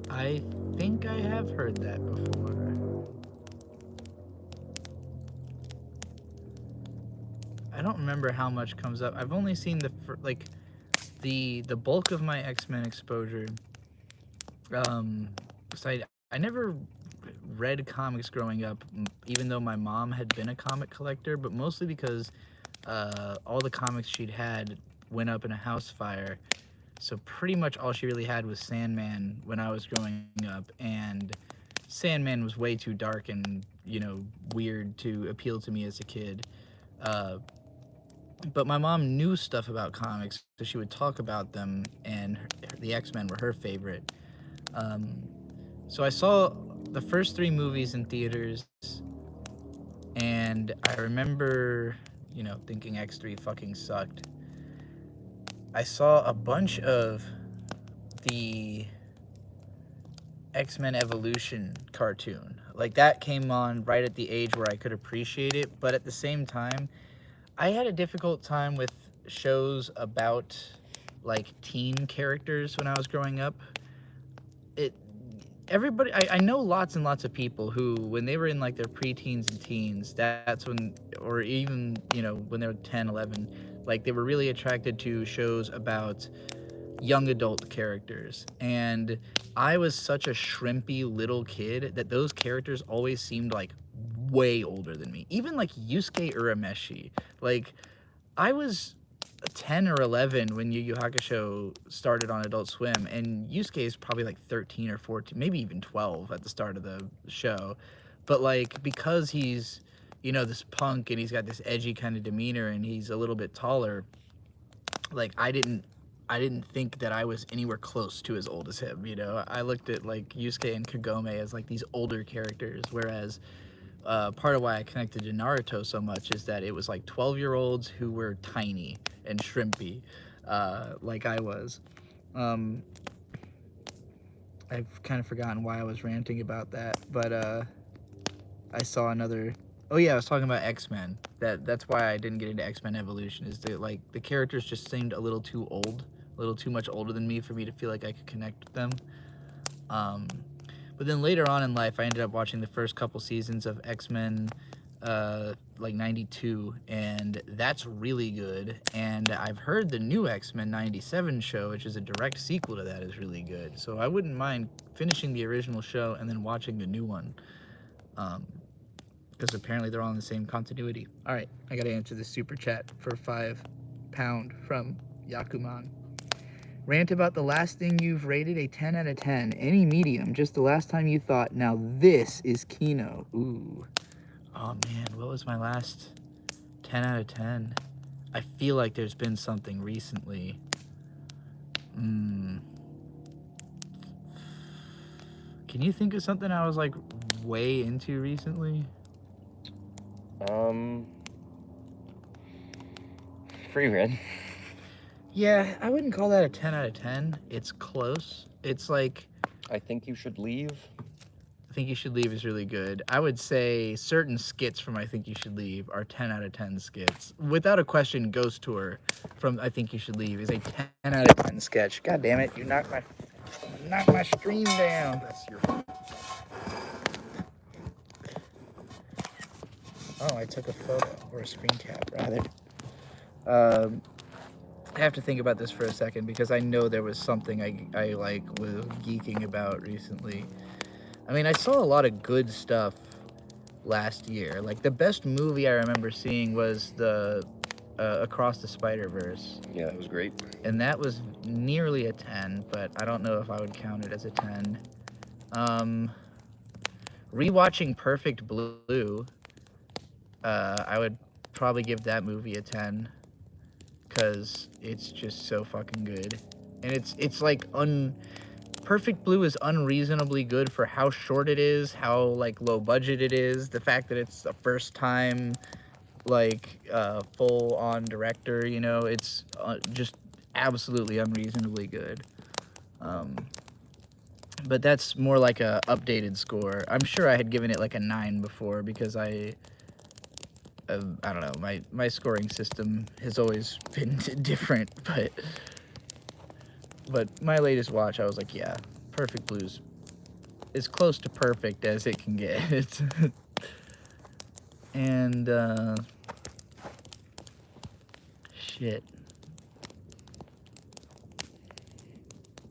I think I have heard that before. I don't remember how much comes up. I've only seen the bulk of my X-Men exposure. So I never read comics growing up, even though my mom had been a comic collector, but mostly because all the comics she'd had went up in a house fire. So pretty much all she really had was Sandman when I was growing up, and Sandman was way too dark and, you know, weird to appeal to me as a kid. But my mom knew stuff about comics, so she would talk about them, and the X-Men were her favorite. So I saw the first 3 movies in theaters, and I remember, you know, thinking X3 fucking sucked. I saw a bunch of the X-Men Evolution cartoon. Like, that came on right at the age where I could appreciate it, but at the same time, I had a difficult time with shows about, like, teen characters when I was growing up. Everybody, I know lots and lots of people who, when they were in, like, their preteens and teens, that's when, or even, you know, when they were 10, 11, like, they were really attracted to shows about young adult characters. And I was such a shrimpy little kid that those characters always seemed, like, way older than me. Even, like, Yusuke Urameshi. Like, I was 10 or 11 when Yu Yu Hakusho started on Adult Swim, and Yusuke is probably like 13 or 14, maybe even 12 at the start of the show. But, like, because he's, you know, this punk and he's got this edgy kind of demeanor and he's a little bit taller, like, I didn't think that I was anywhere close to as old as him, you know? I looked at, like, Yusuke and Kagome as, like, these older characters, whereas part of why I connected to Naruto so much is that it was like 12-year-olds who were tiny and shrimpy, like I was. I've kind of forgotten why I was ranting about that, but I saw another. Oh yeah, I was talking about X-Men. That's why I didn't get into X-Men Evolution. Is that, like, the characters just seemed a little too old, a little too much older than me for me to feel like I could connect with them. But then later on in life, I ended up watching the first couple seasons of X-Men, like 92, and that's really good. And I've heard the new X-Men 97 show, which is a direct sequel to that, is really good. So I wouldn't mind finishing the original show and then watching the new one, because apparently they're all in the same continuity. All right, I gotta answer this super chat for £5 from Yakuman. Rant about the last thing you've rated a 10 out of 10. Any medium, just the last time you thought, now this is Kino. Ooh. Oh man, what was my last 10 out of 10? I feel like there's been something recently. Can you think of something I was like way into recently? Free Red. Yeah, I wouldn't call that a 10 out of 10. It's close. It's like, I Think You Should Leave. I Think You Should Leave is really good. I would say certain skits from I Think You Should Leave are 10 out of 10 skits. Without a question, Ghost Tour from I Think You Should Leave is a 10 out of 10 sketch. God damn it, you knocked my stream down. That's your. Oh, I took a photo, or a screen cap, rather. I have to think about this for a second because I know there was something I like was geeking about recently. I mean, I saw a lot of good stuff last year. Like, the best movie I remember seeing was the Across the Spider-Verse. Yeah, that was great. And that was nearly a 10, but I don't know if I would count it as a 10. Rewatching Perfect Blue, I would probably give that movie a 10 because it's just so fucking good. And it's like Perfect Blue is unreasonably good for how short it is, how like low budget it is, the fact that it's the first time like full on director, you know, it's just absolutely unreasonably good. But that's more like a updated score. I'm sure I had given it like a 9 before because I don't know, my scoring system has always been different, but my latest watch I was like, yeah, Perfect Blue's as close to perfect as it can get. And shit,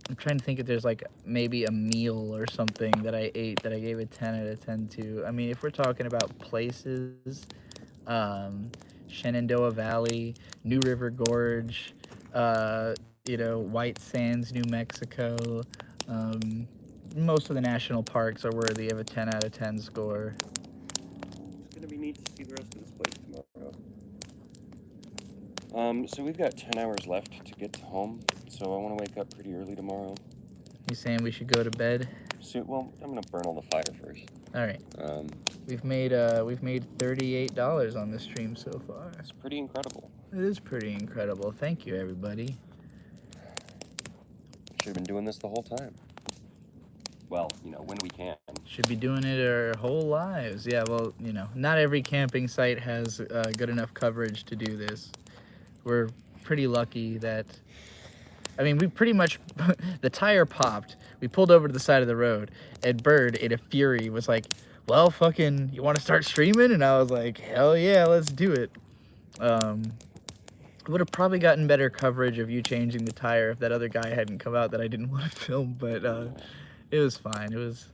I'm trying to think if there's like maybe a meal or something that I ate that I gave a 10 out of 10 to. I mean, if we're talking about places, Shenandoah Valley, New River Gorge, you know, White Sands, New Mexico, most of the national parks are worthy of a 10 out of 10 score. It's gonna be neat to see the rest of this place tomorrow. So we've got 10 hours left to get home, so I want to wake up pretty early tomorrow. You saying we should go to bed? So, well, I'm gonna burn all the fire first. All right. We've made $38 on this stream so far. It's pretty incredible. It is pretty incredible. Thank you, everybody. Should have been doing this the whole time. Well, you know, when we can. Should be doing it our whole lives. Yeah, well, you know, not every camping site has good enough coverage to do this. We're pretty lucky that, I mean, we pretty much, the tire popped. We pulled over to the side of the road, and Bird, in a fury, was like, well, fucking, you want to start streaming? And I was like, hell yeah, let's do it. Would have probably gotten better coverage of you changing the tire if that other guy hadn't come out that I didn't want to film, but it was fine. It was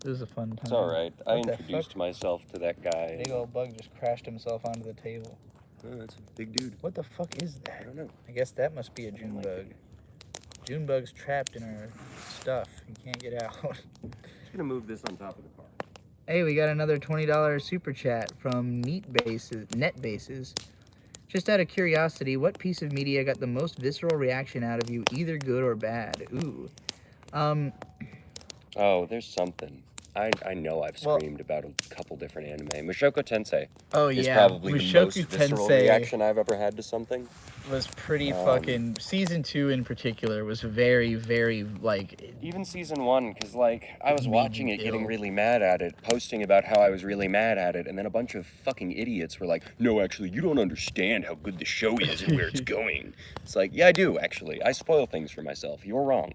a fun time. It's all right. I What the introduced fuck? myself to that guy. Big old bug just crashed himself onto the table. Oh, that's a big dude. What the fuck is that? I don't know. I guess that must be a June bug. June bug's trapped in our stuff. He can't get out. Just gonna move this on top of the car. Hey, we got another $20 super chat from NetBases. Just out of curiosity, what piece of media got the most visceral reaction out of you, either good or bad? Ooh. Oh, there's something. I know I've screamed about a couple different anime. Mushoku Tensei is probably the most visceral reaction I've ever had to something. Was pretty fucking... Season 2 in particular was very, very, like... Even Season 1, because, like, I was watching it, getting really mad at it, posting about how I was really mad at it, and then a bunch of fucking idiots were like, no, actually, you don't understand how good the show is and where it's going. It's like, yeah, I do, actually. I spoil things for myself. You're wrong.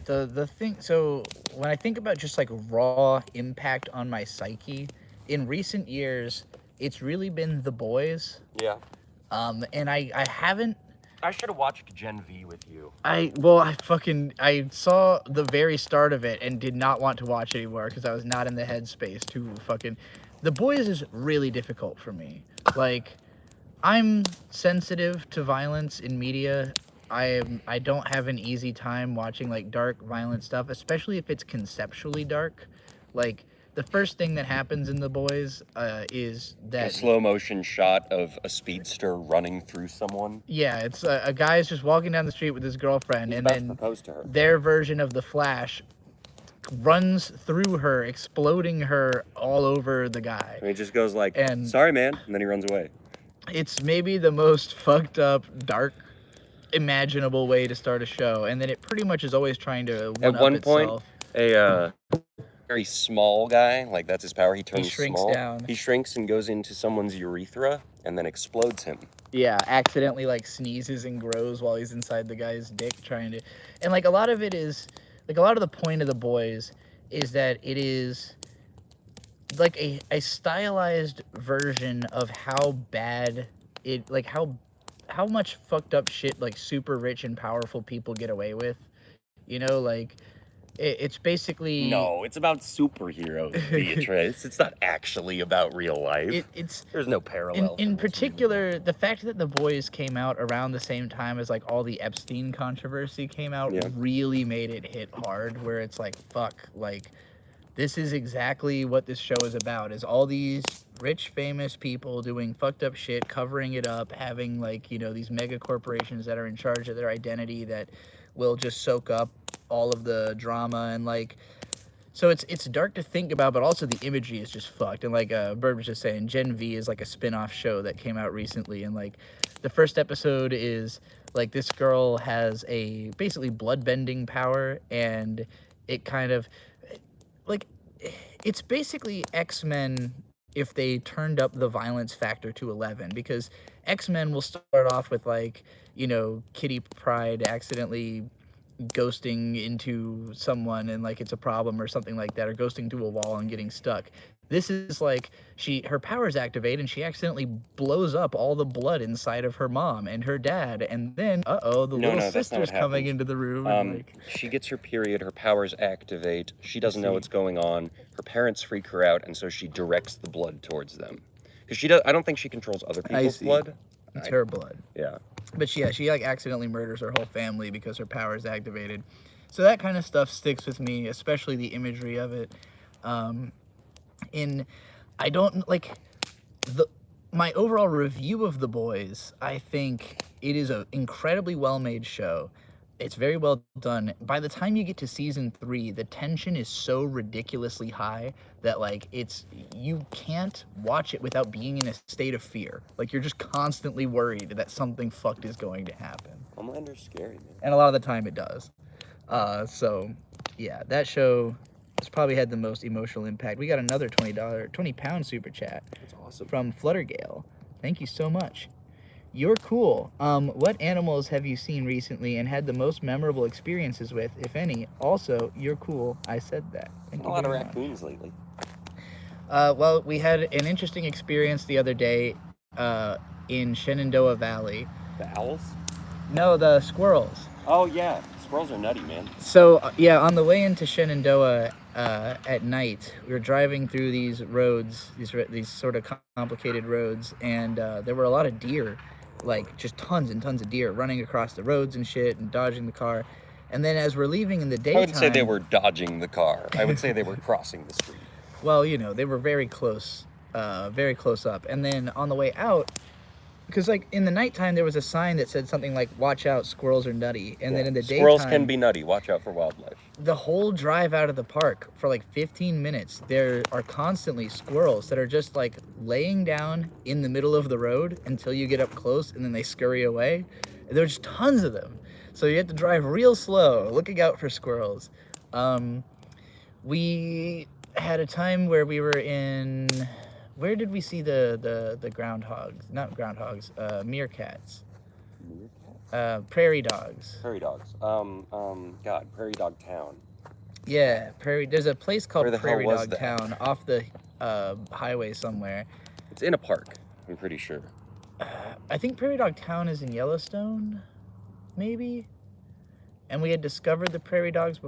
The thing, so when I think about just like raw impact on my psyche, in recent years, it's really been The Boys. Yeah. And I haven't. I should have watched Gen V with you. I saw the very start of it and did not want to watch anymore because I was not in the headspace to fucking. The Boys is really difficult for me. Like, I'm sensitive to violence in media. I don't have an easy time watching like dark, violent stuff, especially if it's conceptually dark. Like the first thing that happens in The Boys is A that slow motion shot of a speedster running through someone. yeah, it's a guy's just walking down the street with his girlfriend, He's and about to then propose to her. their version of the Flash runs through her, exploding her all over the guy. And he just goes like, And- "Sorry, man," and then he runs away. It's maybe the most fucked up, dark, imaginable way to start a show, and then it pretty much is always trying to one-up one point, itself. A very small guy, like that's his power. He turns shrinks small. down. He shrinks and goes into someone's urethra and then explodes him. Yeah, accidentally like sneezes and grows while he's inside the guy's dick trying to, and like a lot of it is, like a lot of the point of The Boys is that it is like a stylized version of how bad it, like how much fucked up shit like super rich and powerful people get away with, you know, like it's basically No, it's about superheroes, Beatrice. It's not actually about real life. it's There's no parallel. in particular, the fact that The Boys came out around the same time as like all the Epstein controversy came out Yeah. really made it hit hard, where it's like, fuck, like this is exactly what this show is about, is all these rich famous people doing fucked up shit, covering it up, having like, you know, these mega corporations that are in charge of their identity that will just soak up all of the drama, and like, so it's dark to think about, but also the imagery is just fucked. And like Bird was just saying, Gen V is like a spin-off show that came out recently, and like the first episode is like this girl has a basically blood-bending power, and it kind of like, it's basically X-Men if they turned up the violence factor to 11, because X-Men will start off with like, you know, Kitty Pryde accidentally ghosting into someone and like it's a problem or something like that, or ghosting to a wall and getting stuck. This is like her powers activate and she accidentally blows up all the blood inside of her mom and her dad, and then the No, little that's not what sister's coming happens. into the room. And, like, She gets her period, her powers activate, she doesn't know what's going on, her parents freak her out, and so she directs the blood towards them. Because I don't think she controls other people's see. blood. it's her blood. Yeah. But she like accidentally murders her whole family because her power is activated. So that kind of stuff sticks with me, especially the imagery of it. I don't like my overall review of The Boys. I think it is an incredibly well-made show. It's very well done. By the time you get to season 3, the tension is so ridiculously high that like you can't watch it without being in a state of fear. Like you're just constantly worried that something fucked is going to happen. Homelander's scary, man. And a lot of the time it does. So yeah, that show has probably had the most emotional impact. We got another £20 super chat That's awesome. from Fluttergale. Thank you so much. You're cool. What animals have you seen recently and had the most memorable experiences with, if any? Also, you're cool. I said that. Thank A you lot of very much. raccoons lately. Well, we had an interesting experience the other day in Shenandoah Valley. The owls? No, the squirrels. Oh yeah, squirrels are nutty, man. So, yeah, on the way into Shenandoah at night, we were driving through these roads, these sort of complicated roads, and there were a lot of deer, like just tons and tons of deer running across the roads and shit and dodging the car. And then as we're leaving in the daytime... I wouldn't say they were dodging the car. I would say they were crossing the street. Well, you know, they were very close up. And then on the way out, because like in the nighttime there was a sign that said something like "Watch out, squirrels are nutty." And then in the Squirrels daytime, can be nutty. Watch out for wildlife. the whole drive out of the park for like 15 minutes, there are constantly squirrels that are just like laying down in the middle of the road until you get up close, and then they scurry away. And there's tons of them, so you have to drive real slow, looking out for squirrels. We had a time where we were in... Where did we see the groundhogs? Not groundhogs, meerkats. Prairie dogs. Prairie dogs. God, Prairie Dog Town. Yeah, there's a place called Where the hell Prairie was Dog that? Town off the highway somewhere. It's in a park, I'm pretty sure. I think Prairie Dog Town is in Yellowstone, maybe? And we had discovered the prairie dogs.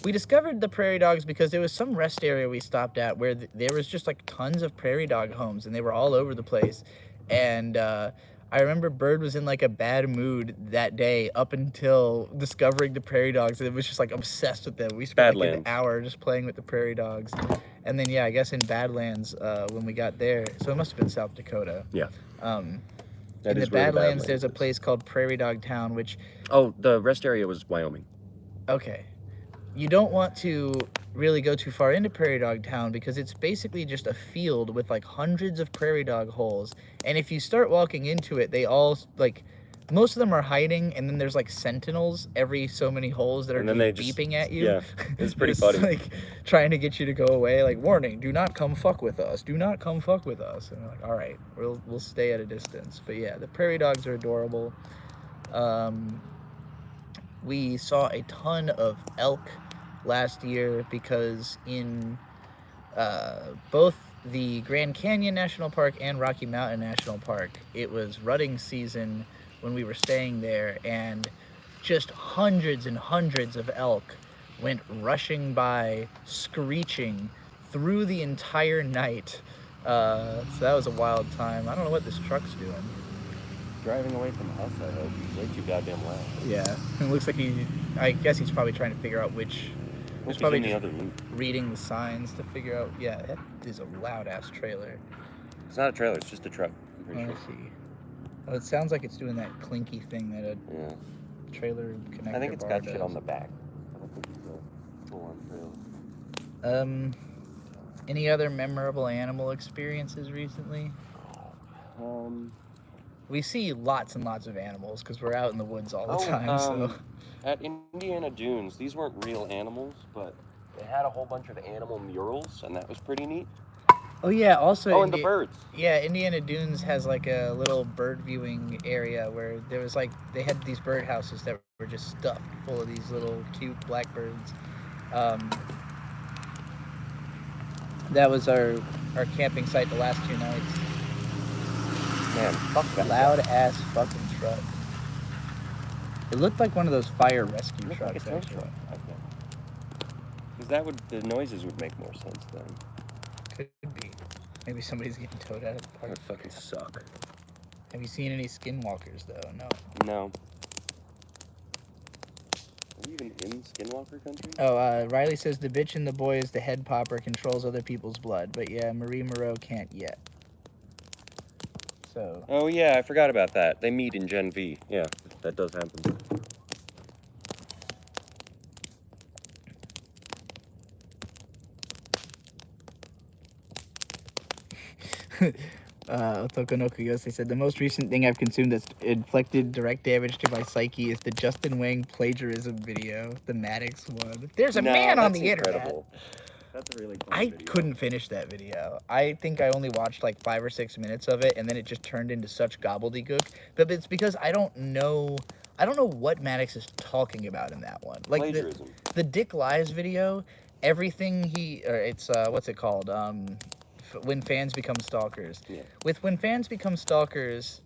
We discovered the prairie dogs because there was some rest area we stopped at where there was just like tons of prairie dog homes, and they were all over the place. And I remember Bird was in like a bad mood that day up until discovering the prairie dogs. It was just like obsessed with them. We spent like an Badlands. hour just playing with the prairie dogs. And then, yeah, I guess in Badlands, when we got there, so it must have been South Dakota. Yeah. Um, That in is the where Badlands, there's a is. place called Prairie Dog Town, which, Oh, the rest area was Wyoming. okay, you don't want to really go too far into Prairie Dog Town because it's basically just a field with like hundreds of prairie dog holes. And if you start walking into it, they all like, most of them are hiding, and then there's like sentinels every so many holes that are And then just they just- beeping at you. yeah, it's pretty Just, funny. like trying to get you to go away. Like, warning, do not come fuck with us. Do not come fuck with us. And we're like, all right, we'll stay at a distance. But yeah, the prairie dogs are adorable. We saw a ton of elk last year because in both the Grand Canyon National Park and Rocky Mountain National Park, it was rutting season when we were staying there, and just hundreds and hundreds of elk went rushing by, screeching through the entire night. So that was a wild time. I don't know what this truck's doing. Driving away from us, I hope. Way too goddamn loud. Yeah, it looks like I guess he's probably trying to figure out which. He's probably in the just other loop. reading the signs to figure out. Yeah, that is a loud ass trailer. It's not a trailer, it's just a truck. I'm pretty Let's sure. see. Well, it sounds like it's doing that clinky thing that a Yeah. trailer connector I think it's bar got shit does. on the back. I don't think it's a full-on trailer. Any other memorable animal experiences recently? We see lots and lots of animals because we're out in the woods all the time. So At Indiana Dunes, these weren't real animals, but they had a whole bunch of animal murals, and that was pretty neat. oh yeah, also Oh, and the birds. Yeah, Indiana Dunes has like a little bird viewing area where there was like they had these bird houses that were just stuffed full of these little cute blackbirds. That was our camping site the last 2 nights. Man, fuck that. Loud ass fucking truck. It looked like one of those fire rescue Looked like a trucks. tow Actually, truck, I think. Because the noises would make more sense then. could be. Maybe somebody's getting towed out of the That park. would fucking suck. Have you seen any skinwalkers though? No. No. Are we even in Skinwalker country? Oh, Riley says the bitch in the boy is the head popper, controls other people's blood. But yeah, Marie Moreau can't yet. So Oh yeah, I forgot about that. They meet in Gen V. Yeah, that does happen. Otokonoku Yosei said the most recent thing I've consumed that's inflicted direct damage to my psyche is the Justin Wang plagiarism video, the Maddox one. There's a man on the internet. That's a really cool I video. couldn't finish that video. I think I only watched like 5 or 6 minutes of it, and then it just turned into such gobbledygook. But it's because I don't know what Maddox is talking about in that one. Like Plagiarism. the Dick Lies video, everything it's what's it called? When Fans Become Stalkers. Yeah. With When Fans Become Stalkers,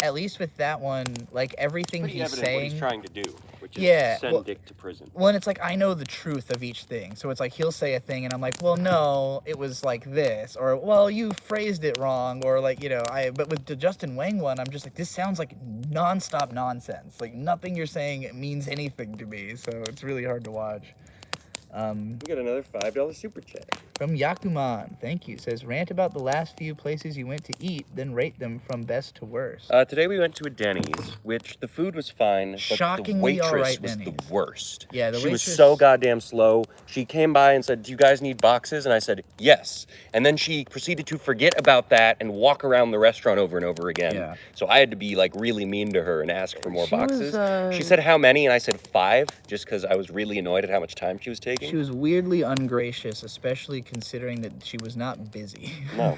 at least with that one, like everything Pretty he's evident saying. what he's trying to do, which is Yeah, send well- Dick to prison. Well, and it's like I know the truth of each thing, so it's like he'll say a thing, and I'm like, well, no, it was like this, or well, you phrased it wrong, or like But with the Justin Wang one, I'm just like, this sounds like nonstop nonsense. Like nothing you're saying means anything to me, so it's really hard to watch. We got another $5 super chat. From Yakuman, thank you. Says rant about the last few places you went to eat, then rate them from best to worst. Today we went to a Denny's, which the food was fine, but Shockingly the waitress alright was Denny's. the worst. Yeah, the she was waitress- so goddamn slow. She came by and said, "Do you guys need boxes?" And I said, "Yes." And then she proceeded to forget about that and walk around the restaurant over and over again. Yeah. So I had to be like really mean to her and ask for more She was, boxes. She said how many, and I said 5, just because I was really annoyed at how much time she was taking. She was weirdly ungracious, especially considering that she was not busy. No.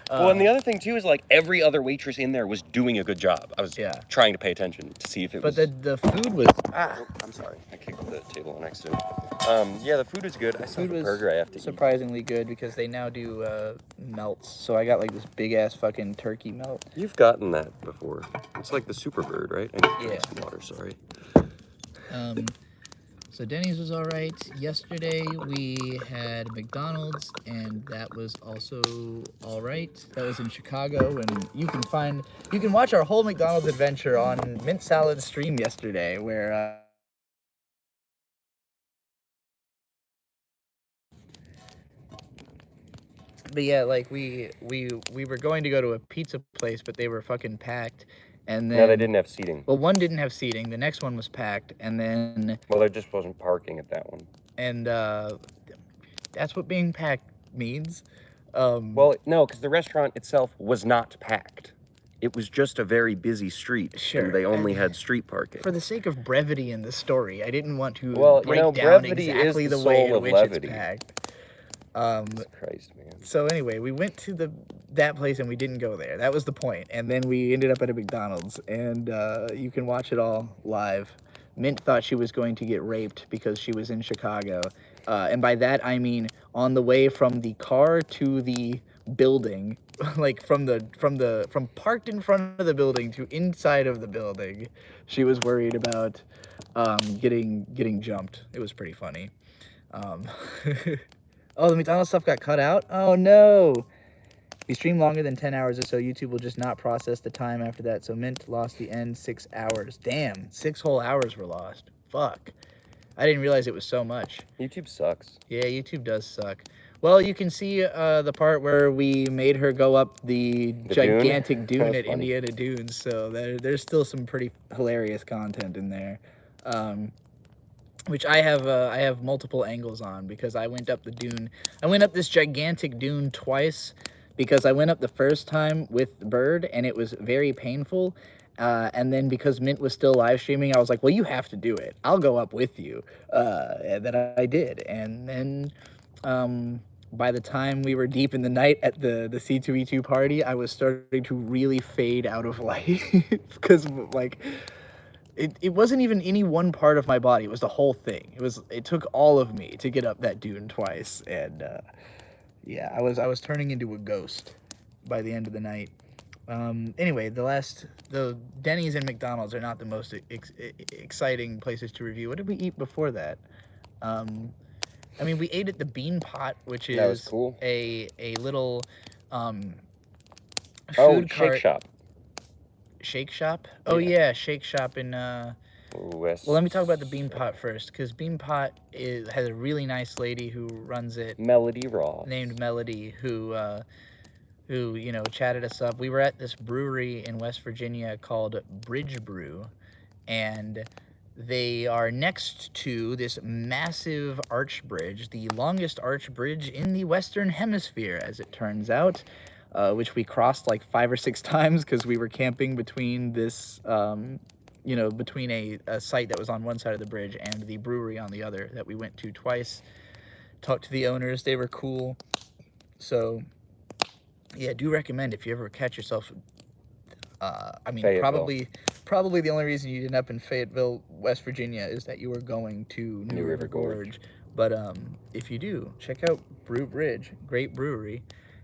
Well, and the other thing too is like every other waitress in there was doing a good job. I was Yeah. trying to pay attention to see if it But was. the food was Oh, I'm sorry. I kicked the table next to it. Yeah, the food was good. I still food have a was burger I have to eat. surprisingly good because they now do melts. So I got like this big ass fucking turkey melt. You've gotten that before. It's like the super bird, right? I need to drink Yeah. some water, sorry. So So Denny's was all right. Yesterday we had McDonald's, and that was also all right. That was in Chicago, and you can watch our whole McDonald's adventure on Mint Salad's stream yesterday, where but yeah, like we were going to go to a pizza place, but they were fucking packed. And then No, they didn't have seating. Well, one didn't have seating. The next one was packed, and then Well, there just wasn't parking at that one. and that's what being packed means. Well, no, because the restaurant itself was not packed. It was just a very busy street, Sure, and they only and had street parking. for the sake of brevity in the story, I didn't want to Well, you break know, down brevity exactly is the the way soul in of which levity. it's packed. Jesus Christ, man. So anyway, we went to that place and we didn't go there. That was the point. And then we ended up at a McDonald's, and you can watch it all live. Mint thought she was going to get raped because she was in Chicago. And by that, I mean on the way from the car to the building, like from parked in front of the building to inside of the building, she was worried about getting jumped. It was pretty funny. Oh, the McDonald's stuff got cut out? Oh no! If you stream longer than 10 hours or so, YouTube will just not process the time after that. So Mint lost the end 6 hours. Damn, 6 whole hours were lost. Fuck. I didn't realize it was so much. YouTube sucks. Yeah, YouTube does suck. Well, you can see the part where we made her go up the gigantic dune at Funny. Indiana Dunes. So there's still some pretty hilarious content in there. Which I have multiple angles on, because I went up the dune. I went up this gigantic dune twice, because I went up the first time with Bird and it was very painful. And then because Mint was still live streaming, I was like, well, you have to do it. I'll go up with you. And then I did. And then by the time we were deep in the night at the C2E2 party, I was starting to really fade out of life because like it wasn't even any one part of my body. It was the whole thing. It took all of me to get up that dune twice. And yeah, I was turning into a ghost by the end of the night. Anyway, the Denny's and McDonald's are not the most exciting places to review. What did we eat before that? I mean, we ate at the Bean Pot, which is That was cool. a little food Oh, cart. Shake Shop. Shake Shop? Oh yeah, Shake Shop in West. well, let me talk about the Bean Pot first, because Bean Pot has a really nice lady who runs it, Melody Raw. named Melody, who you know, chatted us up. We were at this brewery in West Virginia called Bridge Brew, and they are next to this massive arch bridge, the longest arch bridge in the Western Hemisphere, as it turns out, which we crossed like 5 or 6 times because we were camping between this, you know, between a site that was on one side of the bridge and the brewery on the other that we went to twice. Talked to the owners. They were cool. So yeah, do recommend if you ever catch yourself. I mean, Fayetteville. probably the only reason you ended up in Fayetteville, West Virginia, is that you were going to New River Gorge. But if you do, check out Brew Bridge, great brewery,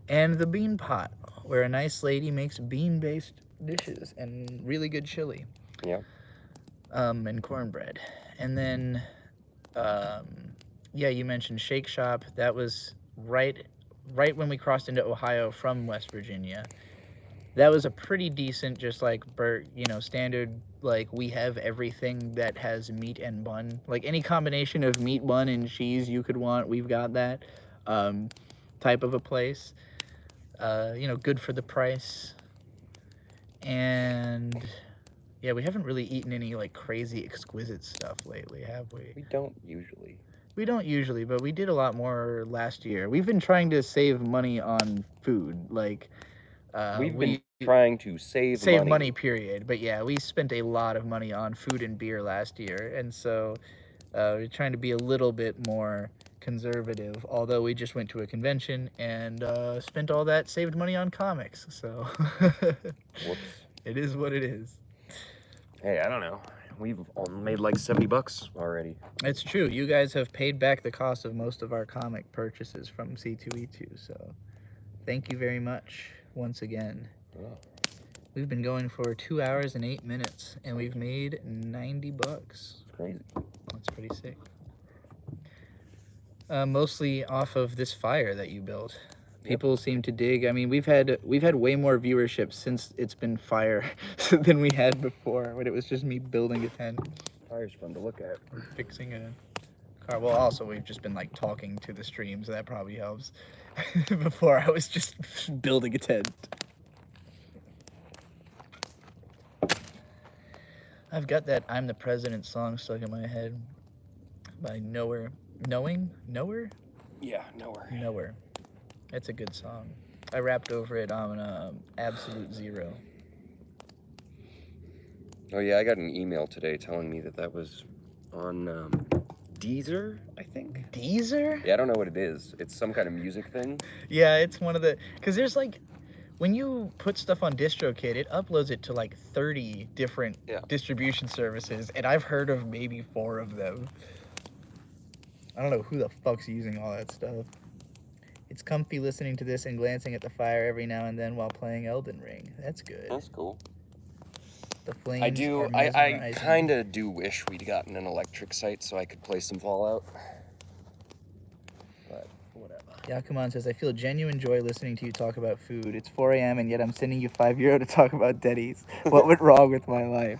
and the Bean Pot, where a nice lady makes bean-based dishes and really good chili. Yeah. And cornbread. And then, yeah, you mentioned Shake Shop. That was right when we crossed into Ohio from West Virginia. That was a pretty decent, just like, you know, standard, like, we have everything that has meat and bun. Like, any combination of meat, bun, and cheese you could want, we've got that type of a place. You know, good for the price. And yeah, we haven't really eaten any, like, crazy exquisite stuff lately, have we? We don't usually. We don't usually, but we did a lot more last year. We've been trying to save money on food, like... We've been trying to save money, period. But yeah, we spent a lot of money on food and beer last year, and so we're trying to be a little bit more conservative, although we just went to a convention and spent all that saved money on comics, so Whoops. It is what it is. Hey, I don't know. We've made like $70 already. It's true. You guys have paid back the cost of most of our comic purchases from C2E2, so thank you very much once again. Yeah. We've been going for 2 hours and 8 minutes, and we've made $90. It's crazy. That's pretty sick. Mostly off of this fire that you built. People seem to dig. I mean, we've had way more viewership since it's been fire than we had before when it was just me building a tent, Fire's fun to look at. or fixing a car. Well, also we've just been like talking to the stream, so that probably helps. Before I was just building a tent. I've got that "I'm the President" song stuck in my head by Nowhere. Nowhere? Yeah, nowhere. Nowhere. It's a good song. I rapped over it on Absolute Zero. Oh yeah, I got an email today telling me that was on Deezer, I think. Deezer? Yeah, I don't know what it is. It's some kind of music thing. Yeah, it's one of the... Because there's like... When you put stuff on DistroKid, it uploads it to like 30 different distribution services, and I've heard of maybe 4 of them. I don't know who the fuck's using all that stuff. It's comfy listening to this and glancing at the fire every now and then while playing Elden Ring. That's good. That's cool. The flames I do. are I mesmerizing. kind of do wish we'd gotten an electric site so I could play some Fallout. But whatever. Yakuman says, I feel genuine joy listening to you talk about food. It's 4 a.m. and yet I'm sending you €5 to talk about Denny's. What went wrong with my life?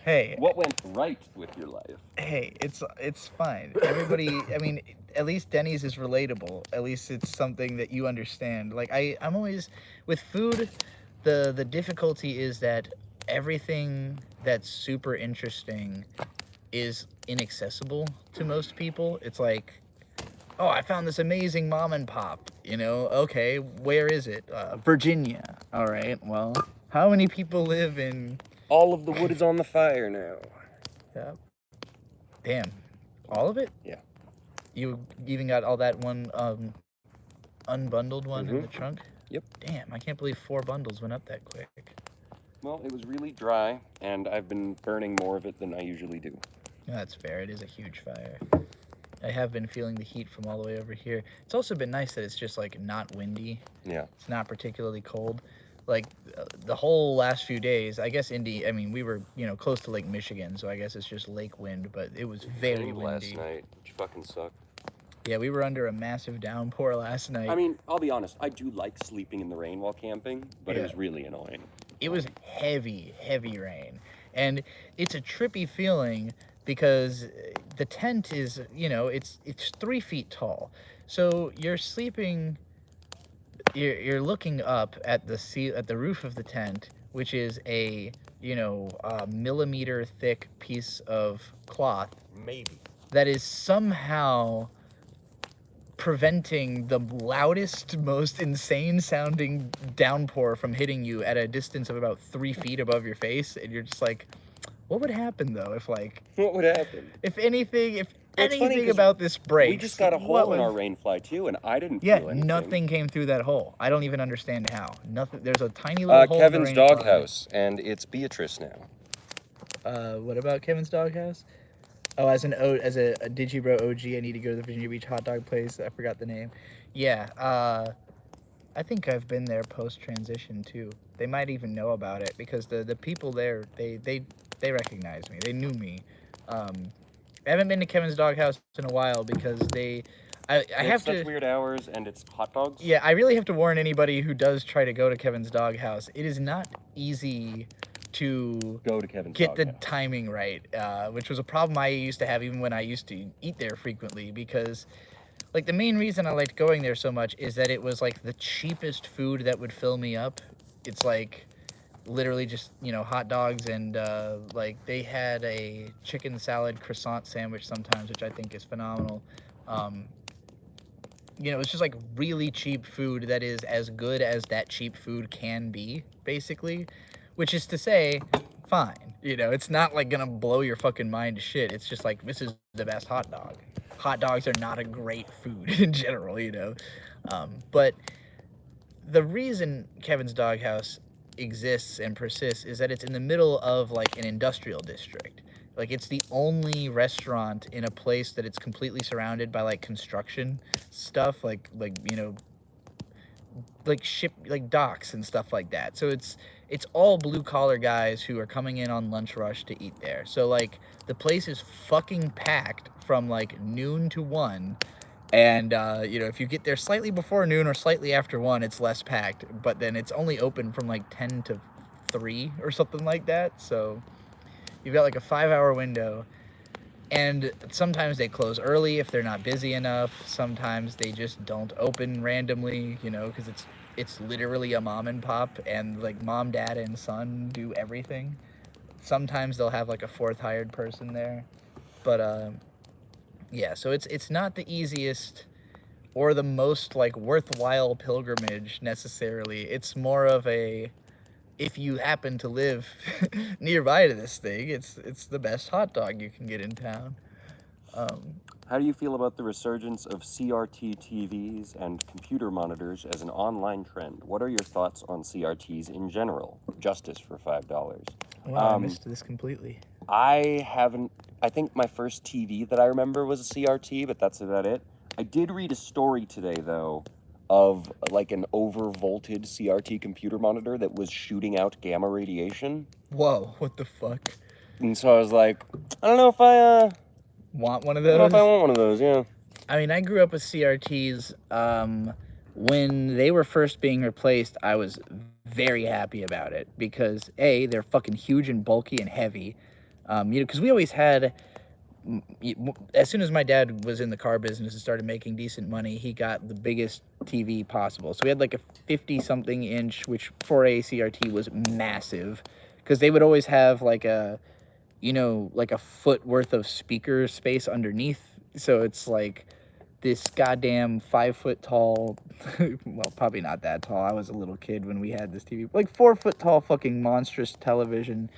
Hey. What went right with your life? Hey, it's fine. Everybody, I mean, at least Denny's is relatable. At least it's something that you understand. Like I'm always with food, the difficulty is that everything that's super interesting is inaccessible to most people. It's like, oh, I found this amazing mom and pop, you know? Okay, where is it? Virginia. All right, well, how many people live in... All of the wood is on the fire now. Yeah. Damn. All of it? Yeah. You even got all that one unbundled one in the trunk? Yep. Damn, I can't believe 4 bundles went up that quick. Well, it was really dry, and I've been burning more of it than I usually do. Yeah, that's fair. It is a huge fire. I have been feeling the heat from all the way over here. It's also been nice that it's just like not windy. Yeah. It's not particularly cold. Like the whole last few days, I guess Indy, I mean, we were, you know, close to Lake Michigan, so I guess it's just lake wind, but it was very windy. Last night, which fucking sucked. Yeah, we were under a massive downpour last night. I mean, I'll be honest, I do like sleeping in the rain while camping, but it was really annoying. It was heavy, heavy rain. And it's a trippy feeling because the tent is, you know, it's 3 feet tall. So you're sleeping, you're looking up at the roof of the tent, which is a, you know, millimeter thick piece of cloth. Maybe. That is somehow preventing the loudest, most insane sounding downpour from hitting you at a distance of about 3 feet above your face. And you're just like, what would happen though if like... What would happen? If anything about this breaks... We just got a hole in our rainfly too, and I didn't feel anything. Nothing came through that hole. I don't even understand how. Nothing. There's a tiny little hole Kevin's in the rainfly. doghouse, and it's Beatrice now. What about Kevin's doghouse? Oh, as a Digibro OG, I need to go to the Virginia Beach hot dog place. I forgot the name. Yeah, I think I've been there post-transition too. They might even know about it because the people there, they recognize me. They knew me. I haven't been to Kevin's doghouse in a while because I have to... Such weird hours, and it's hot dogs. Yeah, I really have to warn anybody who does try to go to Kevin's doghouse. It is not easy to go to Kevin's get the doghouse. timing right, which was a problem I used to have even when I used to eat there frequently, because like the main reason I liked going there so much is that it was like the cheapest food that would fill me up. It's like literally just, you know, hot dogs and like they had a chicken salad croissant sandwich sometimes, which I think is phenomenal. You know, it's just like really cheap food that is as good as that cheap food can be, basically. Which is to say, fine. You know, it's not like gonna blow your fucking mind to shit. It's just like, this is the best hot dog. Hot dogs are not a great food in general, you know. But the reason Kevin's Doghouse exists and persists is that it's in the middle of like an industrial district. Like it's the only restaurant in a place that it's completely surrounded by like construction stuff, like you know, docks and stuff like that. So it's all blue collar guys who are coming in on lunch rush to eat there. So like the place is fucking packed from like noon to 1. And you know, if you get there slightly before noon or slightly after 1, it's less packed, but then it's only open from like 10 to 3 or something like that. So you've got like a 5-hour window. And sometimes they close early if they're not busy enough. Sometimes they just don't open randomly, you know, because it's literally a mom and pop, and like mom, dad, and son do everything. Sometimes they'll have like a 4th hired person there, but yeah. So it's not the easiest or the most like worthwhile pilgrimage necessarily. It's more of a, if you happen to live nearby to this thing, it's the best hot dog you can get in town. How do you feel about the resurgence of CRT TVs and computer monitors as an online trend? What are your thoughts on CRTs in general? Justice for $5. Wow, I missed this completely. I haven't. I think my first TV that I remember was a CRT, but that's about it. I did read a story today, though, of like an overvolted CRT computer monitor that was shooting out gamma radiation. Whoa, what the fuck? And so I was like, I don't know if I Want one of I don't know those? if I want one of those. Yeah. I mean, I grew up with CRTs. When they were first being replaced, I was very happy about it because A, they're fucking huge and bulky and heavy. You know, because we always had, as soon as my dad was in the car business and started making decent money, he got the biggest TV possible. So we had like a 50-something inch, which for a CRT was massive, because they would always have like a, you know, like a foot worth of speaker space underneath. So it's like this goddamn 5 foot tall, well, probably not that tall. I was a little kid when we had this TV, like 4 foot tall fucking monstrous television.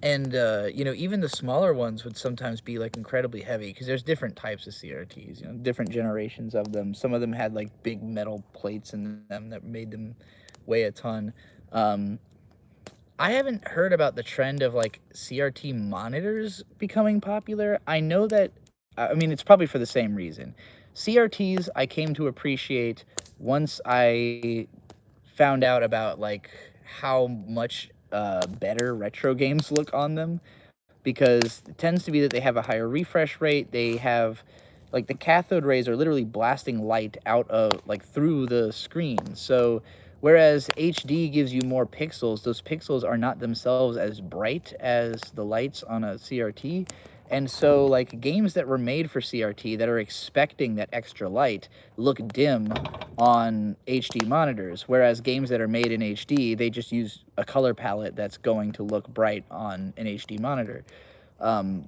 And you know, even the smaller ones would sometimes be like incredibly heavy because there's different types of CRTs, you know, different generations of them. Some of them had like big metal plates in them that made them weigh a ton. I haven't heard about the trend of like CRT monitors becoming popular. I know that, I mean, it's probably for the same reason. CRTs I came to appreciate once I found out about like how much better retro games look on them, because it tends to be that they have a higher refresh rate. They have like the cathode rays are literally blasting light out of like through the screen. So whereas HD gives you more pixels, those pixels are not themselves as bright as the lights on a CRT. And so like games that were made for CRT that are expecting that extra light look dim on HD monitors, whereas games that are made in HD, they just use a color palette that's going to look bright on an HD monitor.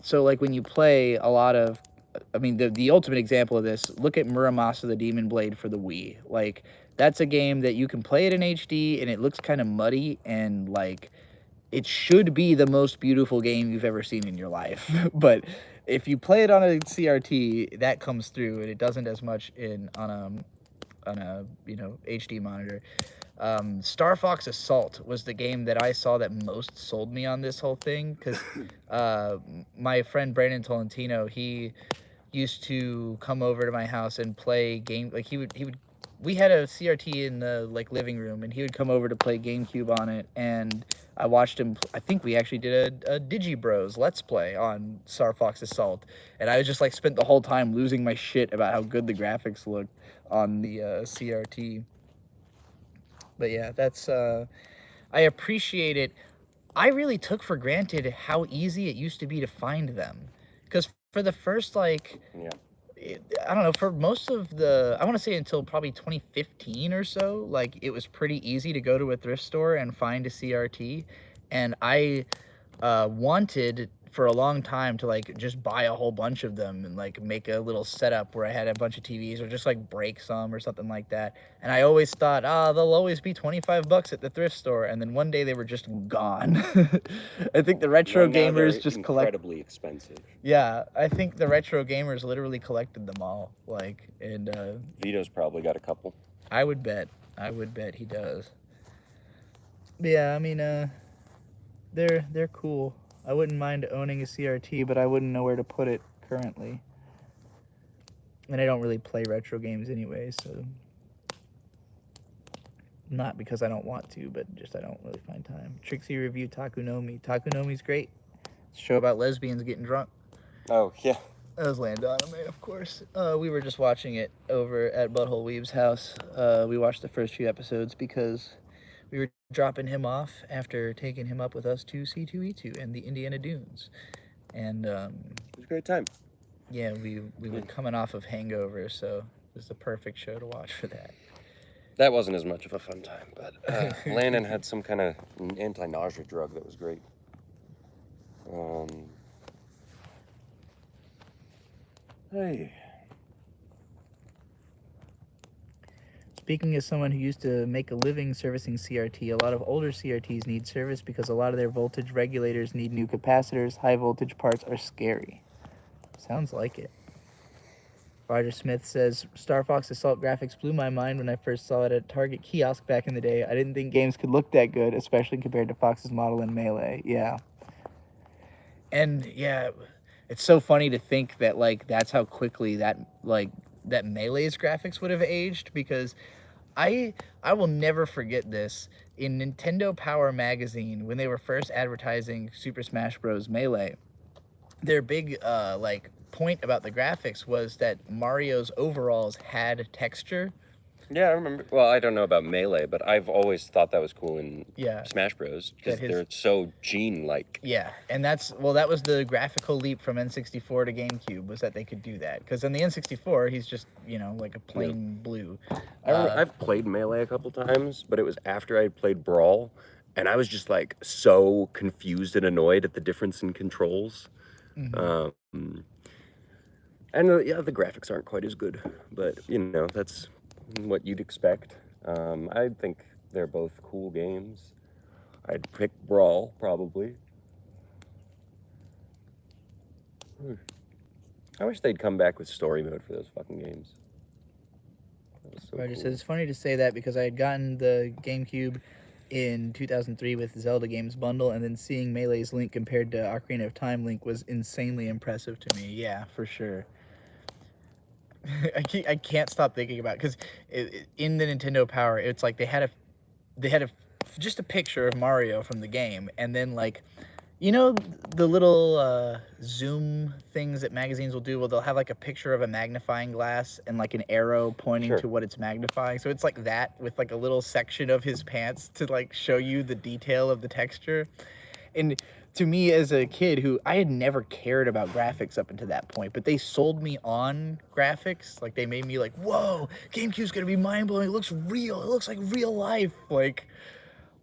So like when you play a lot of, I mean, the ultimate example of this, look at Muramasa the Demon Blade for the Wii. Like, that's a game that you can play it in HD and it looks kind of muddy, and like it should be the most beautiful game you've ever seen in your life. But if you play it on a CRT, that comes through, and it doesn't as much on a you know, HD monitor. Star Fox Assault was the game that I saw that most sold me on this whole thing, because my friend Brandon Tolentino, he used to come over to my house and play game, like he would we had a CRT in the like living room, and he would come over to play GameCube on it, and I watched him. I think we actually did a DigiBros Let's Play on Star Fox Assault, and I just like spent the whole time losing my shit about how good the graphics looked on the CRT. But yeah, that's I appreciate it. I really took for granted how easy it used to be to find them, because for the first like, Yeah. I don't know, for most of the, I want to say until probably 2015 or so, like it was pretty easy to go to a thrift store and find a CRT. And I wanted for a long time to like just buy a whole bunch of them and like make a little setup where I had a bunch of TVs, or just like break some or something like that. And I always thought, they'll always be 25 bucks at the thrift store. And then one day they were just gone. I think the retro gamers just incredibly expensive. Yeah, I think the retro gamers literally collected them all. Like, and Vito's probably got a couple. I would bet he does. But yeah, I mean, they're cool. I wouldn't mind owning a CRT, but I wouldn't know where to put it currently. And I don't really play retro games anyway, so not because I don't want to, but just I don't really find time. Trixie reviewed Takunomi. Takunomi's great. It's a show about lesbians getting drunk. Oh, yeah. That was land anime, of course. We were just watching it over at Butthole Weave's house. We watched the first few episodes because we were dropping him off after taking him up with us to C2E2 and the Indiana Dunes. And It was a great time. yeah, we were coming off of Hangover, so it was the perfect show to watch for that. That wasn't as much of a fun time, but Landon had some kind of anti-nausea drug that was great. Hey. Speaking as someone who used to make a living servicing CRT, a lot of older CRTs need service because a lot of their voltage regulators need new capacitors. High voltage parts are scary. Sounds like it. Roger Smith says, Star Fox Assault graphics blew my mind when I first saw it at Target kiosk back in the day. I didn't think games could look that good, especially compared to Fox's model in Melee. Yeah. And yeah, it's so funny to think that like that's how quickly that Melee's graphics would have aged, because I will never forget this. In Nintendo Power magazine, when they were first advertising Super Smash Bros. Melee, their big point about the graphics was that Mario's overalls had texture. Yeah, I remember. Well, I don't know about Melee, but I've always thought that was cool in Yeah. Smash Bros. Because That they're so Gene-like. Yeah, and that was the graphical leap from N64 to GameCube, was that they could do that. Because on the N64, he's just, like a plain blue. I've played Melee a couple times, but it was after I had played Brawl, and I was just like so confused and annoyed at the difference in controls. Mm-hmm. And yeah, the graphics aren't quite as good, but that's what you'd expect. I think they're both cool games. I'd pick Brawl, probably. I wish they'd come back with story mode for those fucking games. That was so Roger cool. says, it's funny to say that because I had gotten the GameCube in 2003 with Zelda Games Bundle, and then seeing Melee's Link compared to Ocarina of Time Link was insanely impressive to me. Yeah, for sure. I can't stop thinking about it, because in the Nintendo Power, it's like they had just a picture of Mario from the game, and then the little zoom things that magazines will do, well, they'll have like a picture of a magnifying glass and like an arrow pointing to what it's magnifying. So it's like that with like a little section of his pants to like show you the detail of the texture. And to me as a kid who I had never cared about graphics up until that point, but they sold me on graphics. Like they made me like, whoa, GameCube's gonna be mind-blowing. It looks real. It looks like real life.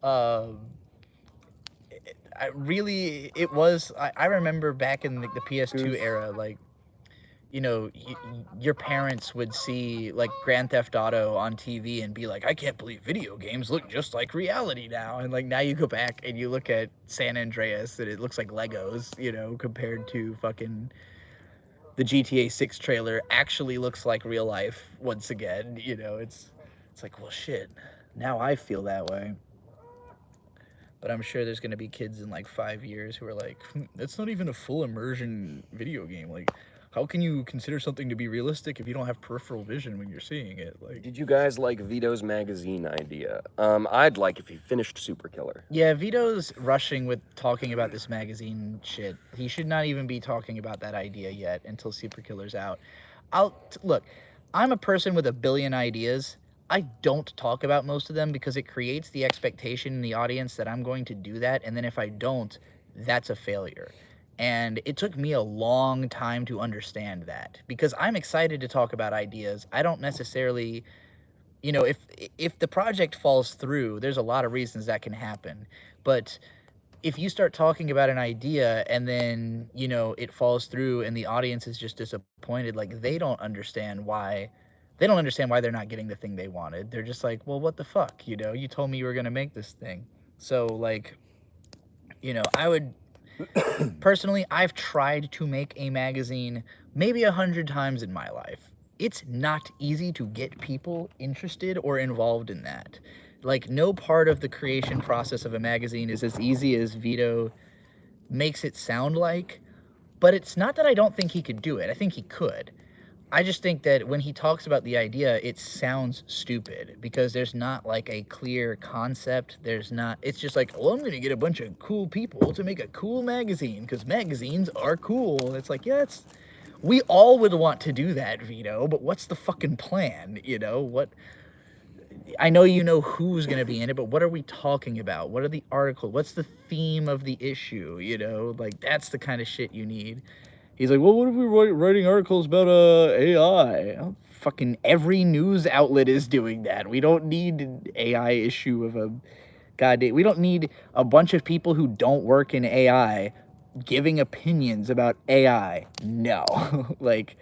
I remember back in the PS2 era, your parents would see like Grand Theft Auto on TV and be like, I can't believe video games look just like reality now. And like now you go back and you look at San Andreas and it looks like Legos, compared to fucking the GTA 6 trailer actually looks like real life once again. It's like, well, shit, now I feel that way. But I'm sure there's going to be kids in like 5 years who are like, that's not even a full immersion video game. Like, how can you consider something to be realistic if you don't have peripheral vision when you're seeing it? Like, did you guys like Vito's magazine idea? I'd like if he finished Super Killer. Yeah, Vito's rushing with talking about this magazine shit. He should not even be talking about that idea yet until Super Killer's out. Look, I'm a person with a billion ideas. I don't talk about most of them because it creates the expectation in the audience that I'm going to do that, and then if I don't, that's a failure. And it took me a long time to understand that, because I'm excited to talk about ideas. I don't necessarily, if the project falls through, there's a lot of reasons that can happen. But if you start talking about an idea and then, it falls through and the audience is just disappointed, like they don't understand why they're not getting the thing they wanted. They're just like, well, what the fuck? You told me you were going to make this thing. So I would... Personally, I've tried to make a magazine maybe 100 times in my life. It's not easy to get people interested or involved in that. Like, no part of the creation process of a magazine is as easy as Vito makes it sound like, but it's not that I don't think he could do it. I think he could. I just think that when he talks about the idea, it sounds stupid because there's not like a clear concept. There's not, it's just like, well, I'm going to get a bunch of cool people to make a cool magazine because magazines are cool. It's like, yeah, we all would want to do that, Vito, but what's the fucking plan? You know, I know you know who's going to be in it, but what are we talking about? What are the articles? What's the theme of the issue? You know, like that's the kind of shit you need. He's like, well, what if we were writing articles about AI? Oh, fucking every news outlet is doing that. We don't need an AI issue of a goddamn. We don't need a bunch of people who don't work in AI giving opinions about AI. No, like,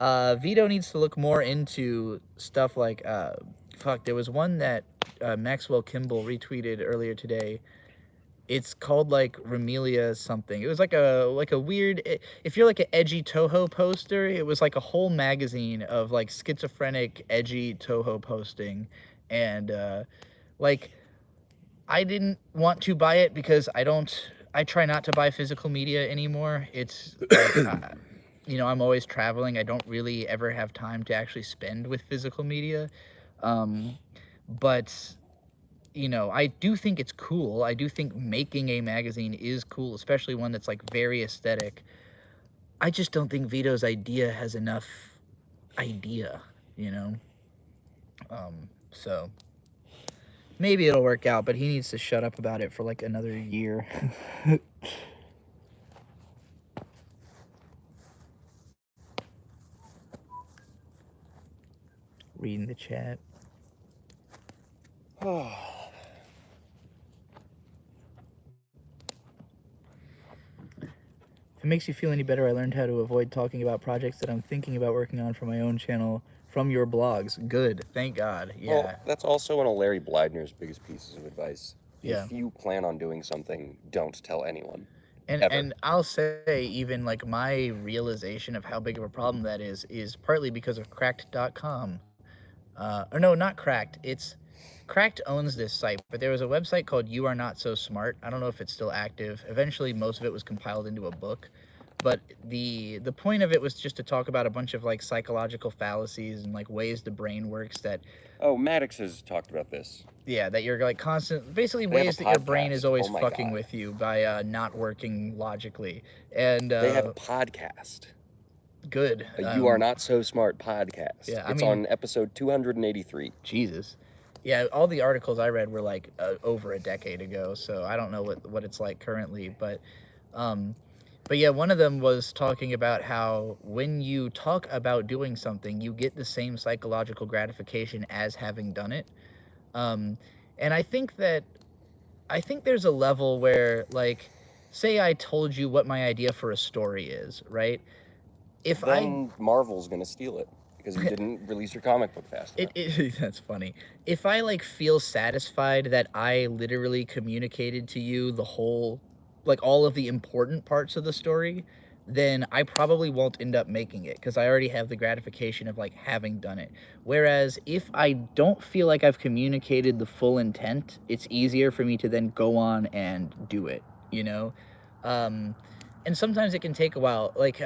Vito needs to look more into stuff like, fuck. There was one that Maxwell Kimball retweeted earlier today. It's called like Remelia something. It was like a weird, if you're like an edgy Toho poster, it was like a whole magazine of like schizophrenic edgy Toho posting. And like I didn't want to buy it because I try not to buy physical media anymore. It's like, you know, I'm always traveling. I don't really ever have time to actually spend with physical media. But you know, I do think it's cool. I do think making a magazine is cool, especially one that's like very aesthetic. I just don't think Vito's idea has enough idea, you know? So maybe it'll work out, but he needs to shut up about it for like another year. Reading the chat. If it makes you feel any better, I learned how to avoid talking about projects that I'm thinking about working on for my own channel from your blogs. Good. Thank God. Yeah. Well, that's also one of Larry Blydner's biggest pieces of advice. Yeah. If you plan on doing something, don't tell anyone. And I'll say even like my realization of how big of a problem that is partly because of cracked.com. Or no, not Cracked. It's Cracked owns this site, but there was a website called You Are Not So Smart. I don't know if it's still active. Eventually, most of it was compiled into a book. But the point of it was just to talk about a bunch of like psychological fallacies and like ways the brain works that. Oh, Maddox has talked about this. Yeah, that you're like basically They have ways a that your brain podcast. is always Oh my fucking God. with you by not working logically. And They have a podcast. Good. You Are Not So Smart podcast. Yeah, it's on episode 283. Jesus. Yeah, all the articles I read were like over a decade ago, so I don't know what it's like currently, but yeah, one of them was talking about how when you talk about doing something, you get the same psychological gratification as having done it. And I think there's a level where, like, say I told you what my idea for a story is, right? Then Marvel's gonna steal it because you didn't release your comic book fast enough. That's funny. If I like feel satisfied that I literally communicated to you the whole, like all of the important parts of the story, then I probably won't end up making it because I already have the gratification of like having done it. Whereas if I don't feel like I've communicated the full intent, it's easier for me to then go on and do it, you know? And sometimes it can take a while. Like,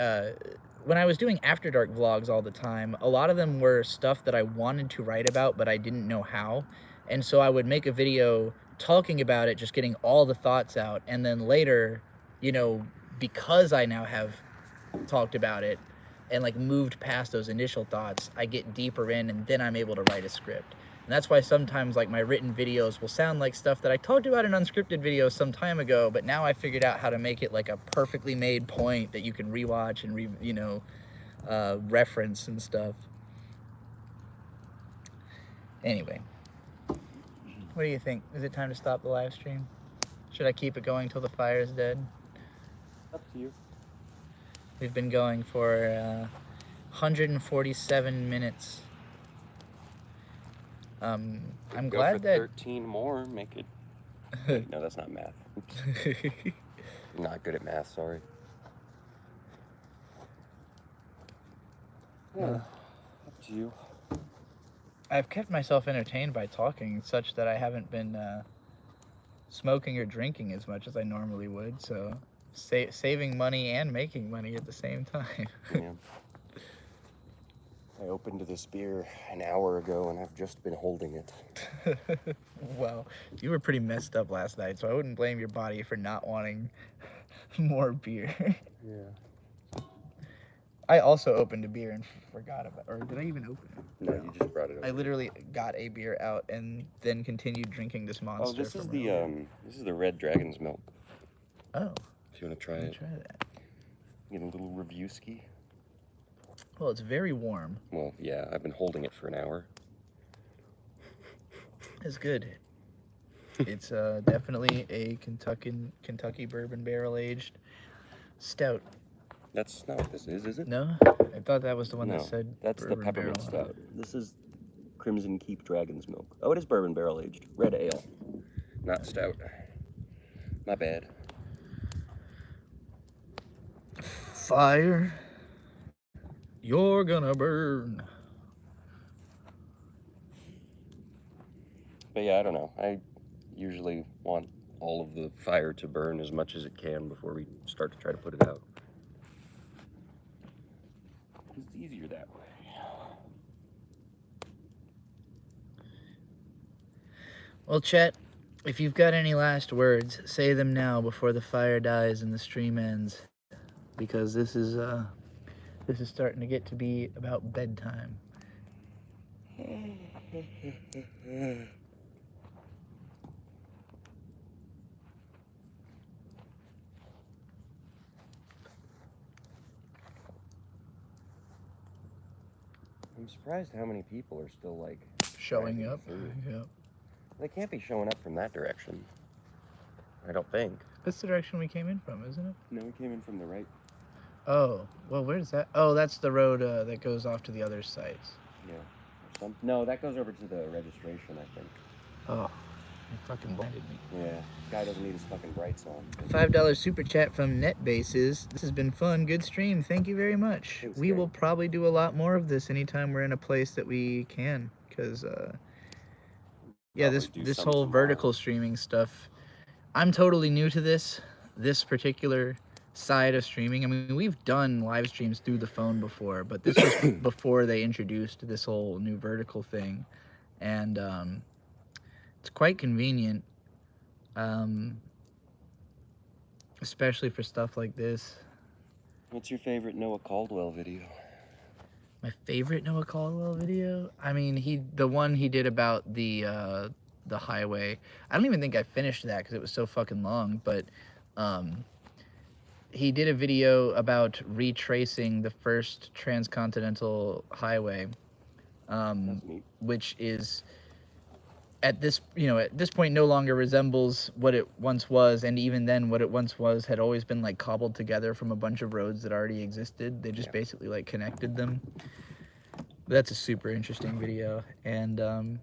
when I was doing After Dark vlogs all the time, a lot of them were stuff that I wanted to write about, but I didn't know how. And so I would make a video talking about it, just getting all the thoughts out. And then later, you know, because I now have talked about it and like moved past those initial thoughts, I get deeper in and then I'm able to write a script. And that's why sometimes like my written videos will sound like stuff that I talked about in unscripted videos some time ago, but now I figured out how to make it like a perfectly made point that you can rewatch and reference and stuff. Anyway, what do you think? Is it time to stop the live stream? Should I keep it going till the fire's dead? Up to you. We've been going for 147 minutes. I'm glad for that 13 more make it. Wait, no, that's not math. Oops. I'm not good at math. Sorry. Up to you. I've kept myself entertained by talking, such that I haven't been smoking or drinking as much as I normally would. So saving money and making money at the same time. Yeah. I opened this beer an hour ago and I've just been holding it. Well, you were pretty messed up last night, so I wouldn't blame your body for not wanting more beer. Yeah. I also opened a beer and forgot about it. Or did I even open it? No, you just brought it up. I literally got a beer out and then continued drinking this monster. Oh, this is from the earlier. this is the Red Dragon's milk. Oh, If you want to try let me it, try that. get a little review ski. Well, it's very warm. Well, yeah, I've been holding it for an hour. It's good. It's definitely a Kentucky bourbon barrel aged stout. That's not what this is it? No, I thought that was the one No, that said that's the bourbon peppermint barrel. stout. This is Crimson Keep Dragon's milk. Oh, it is bourbon barrel aged. Red ale. Not stout. My bad. Fire, you're gonna burn. But yeah, I don't know. I usually want all of the fire to burn as much as it can before we start to try to put it out. It's easier that way. Well, Chet, if you've got any last words, say them now before the fire dies and the stream ends, because this is starting to get to be about bedtime. I'm surprised how many people are still like Showing driving up. through. Yep. They can't be showing up from that direction. I don't think. That's the direction we came in from, isn't it? No, we came in from the right. Oh, well, where's that? Oh, that's the road that goes off to the other sites. Yeah. Or some. No, that goes over to the registration, I think. Oh, you fucking blinded me. Yeah. This guy doesn't need his fucking brights on. $5 super chat from NetBases. This has been fun. Good stream. Thank you very much. Thanks, We Gary. will probably do a lot more of this anytime we're in a place that we can, because yeah, Probably do this some whole tomorrow. vertical streaming stuff. I'm totally new to this particular side of streaming. I mean, we've done live streams through the phone before, but this was before they introduced this whole new vertical thing, and it's quite convenient, especially for stuff like this. What's your favorite Noah Caldwell video? My favorite Noah Caldwell video? I mean, the one he did about the highway. I don't even think I finished that because it was so fucking long, but he did a video about retracing the first transcontinental highway, That's neat. which is at this point no longer resembles what it once was, and even then what it once was had always been like cobbled together from a bunch of roads that already existed. They just basically like connected them. That's a super interesting video, and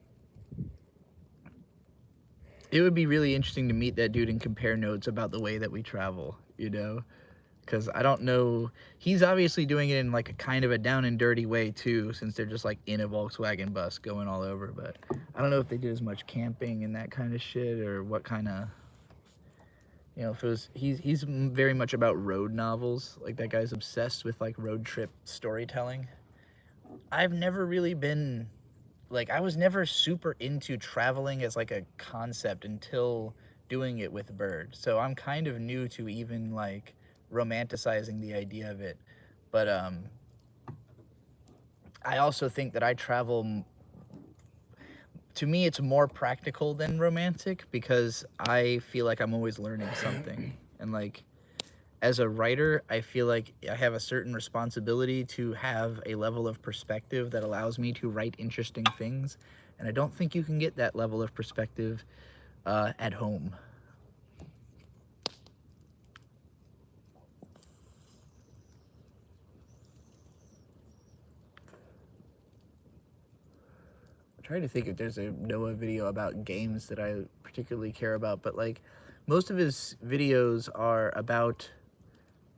it would be really interesting to meet that dude and compare notes about the way that we travel, because I don't know, he's obviously doing it in like a kind of a down and dirty way too, since they're just like in a Volkswagen bus going all over. But I don't know if they did as much camping and that kind of shit, or what kind of, if it was, he's very much about road novels. Like, that guy's obsessed with like road trip storytelling. I've never really been, like, I was never super into traveling as like a concept until doing it with Bird. So I'm kind of new to even like romanticizing the idea of it. But I also think that I travel, to me it's more practical than romantic, because I feel like I'm always learning something. And like, as a writer, I feel like I have a certain responsibility to have a level of perspective that allows me to write interesting things, and I don't think you can get that level of perspective at home. I'm trying to think if there's a Noah video about games that I particularly care about, but like, most of his videos are about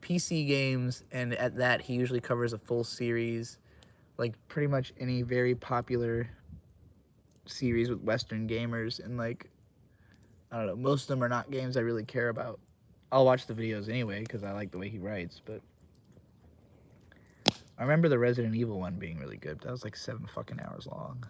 PC games, and at that he usually covers a full series, like pretty much any very popular series with Western gamers, and like, I don't know, most of them are not games I really care about. I'll watch the videos anyway because I like the way he writes, but I remember the Resident Evil one being really good. That was like 7 fucking hours long.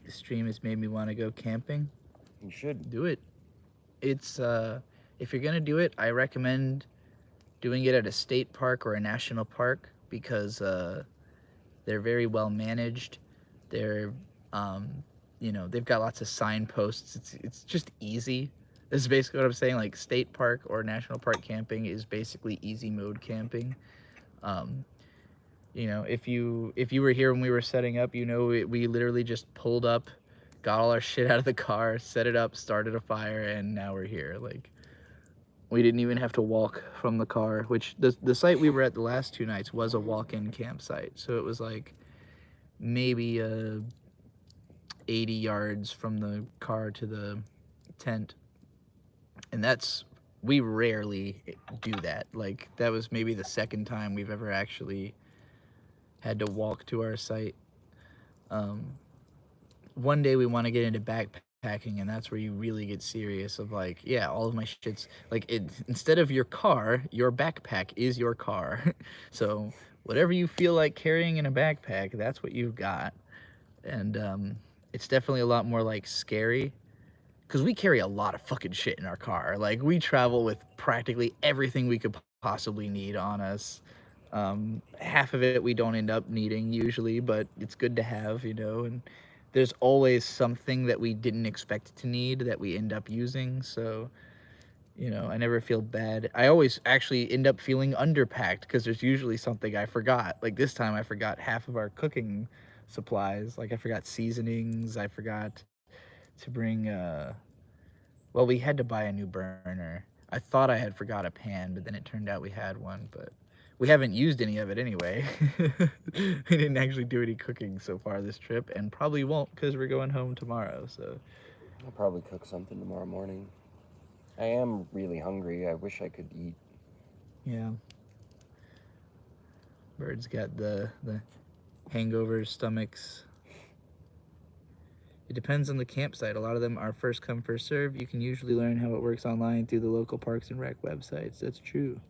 This stream has made me want to go camping. You should. Do it. It's if you're gonna do it, I recommend doing it at a state park or a national park because they're very well managed. They're you know, they've got lots of signposts. It's just easy. This is basically what I'm saying. Like state park or national park camping is basically easy mode camping. You know, if you were here when we were setting up, you know, we literally just pulled up, got all our shit out of the car, set it up, started a fire, and now we're here. Like, we didn't even have to walk from the car, which the site we were at the last 2 nights was a walk-in campsite. So it was like maybe 80 yards from the car to the tent. And we rarely do that. Like, that was maybe the second time we've ever actually had to walk to our site. One day we want to get into backpacking, and that's where you really get serious of like, yeah, all of my shit's like, instead of your car, your backpack is your car. So whatever you feel like carrying in a backpack, that's what you've got. And it's definitely a lot more like scary because we carry a lot of fucking shit in our car. Like, we travel with practically everything we could possibly need on us. Half of it we don't end up needing usually, but it's good to have, you know, and there's always something that we didn't expect to need that we end up using. So, you know, I never feel bad. I always actually end up feeling underpacked because there's usually something I forgot. Like this time I forgot half of our cooking supplies. Like, I forgot seasonings. I forgot to bring well, we had to buy a new burner. I thought I had forgot a pan, but then it turned out we had one. But we haven't used any of it anyway. We didn't actually do any cooking so far this trip, and probably won't because we're going home tomorrow. So I'll probably cook something tomorrow morning. I am really hungry. I wish I could eat. yeah, Bird's got the hangover stomachs. It depends on the campsite. A lot of them are first come, first serve. You can usually learn how it works online through the local Parks and Rec websites. That's true.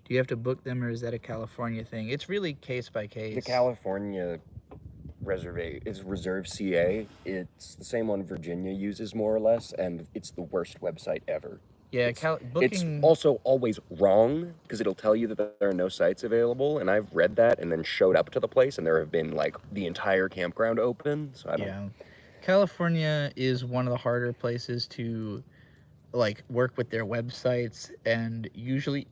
Do you have to book them, or is that a California thing? It's really case by case. The California is Reserve CA. It's the same one Virginia uses, more or less, and it's the worst website ever. Yeah, booking... It's also always wrong, because it'll tell you that there are no sites available, and I've read that and then showed up to the place, and there have been, like, the entire campground open, so I don't... Yeah. California is one of the harder places to, like, work with their websites, and usually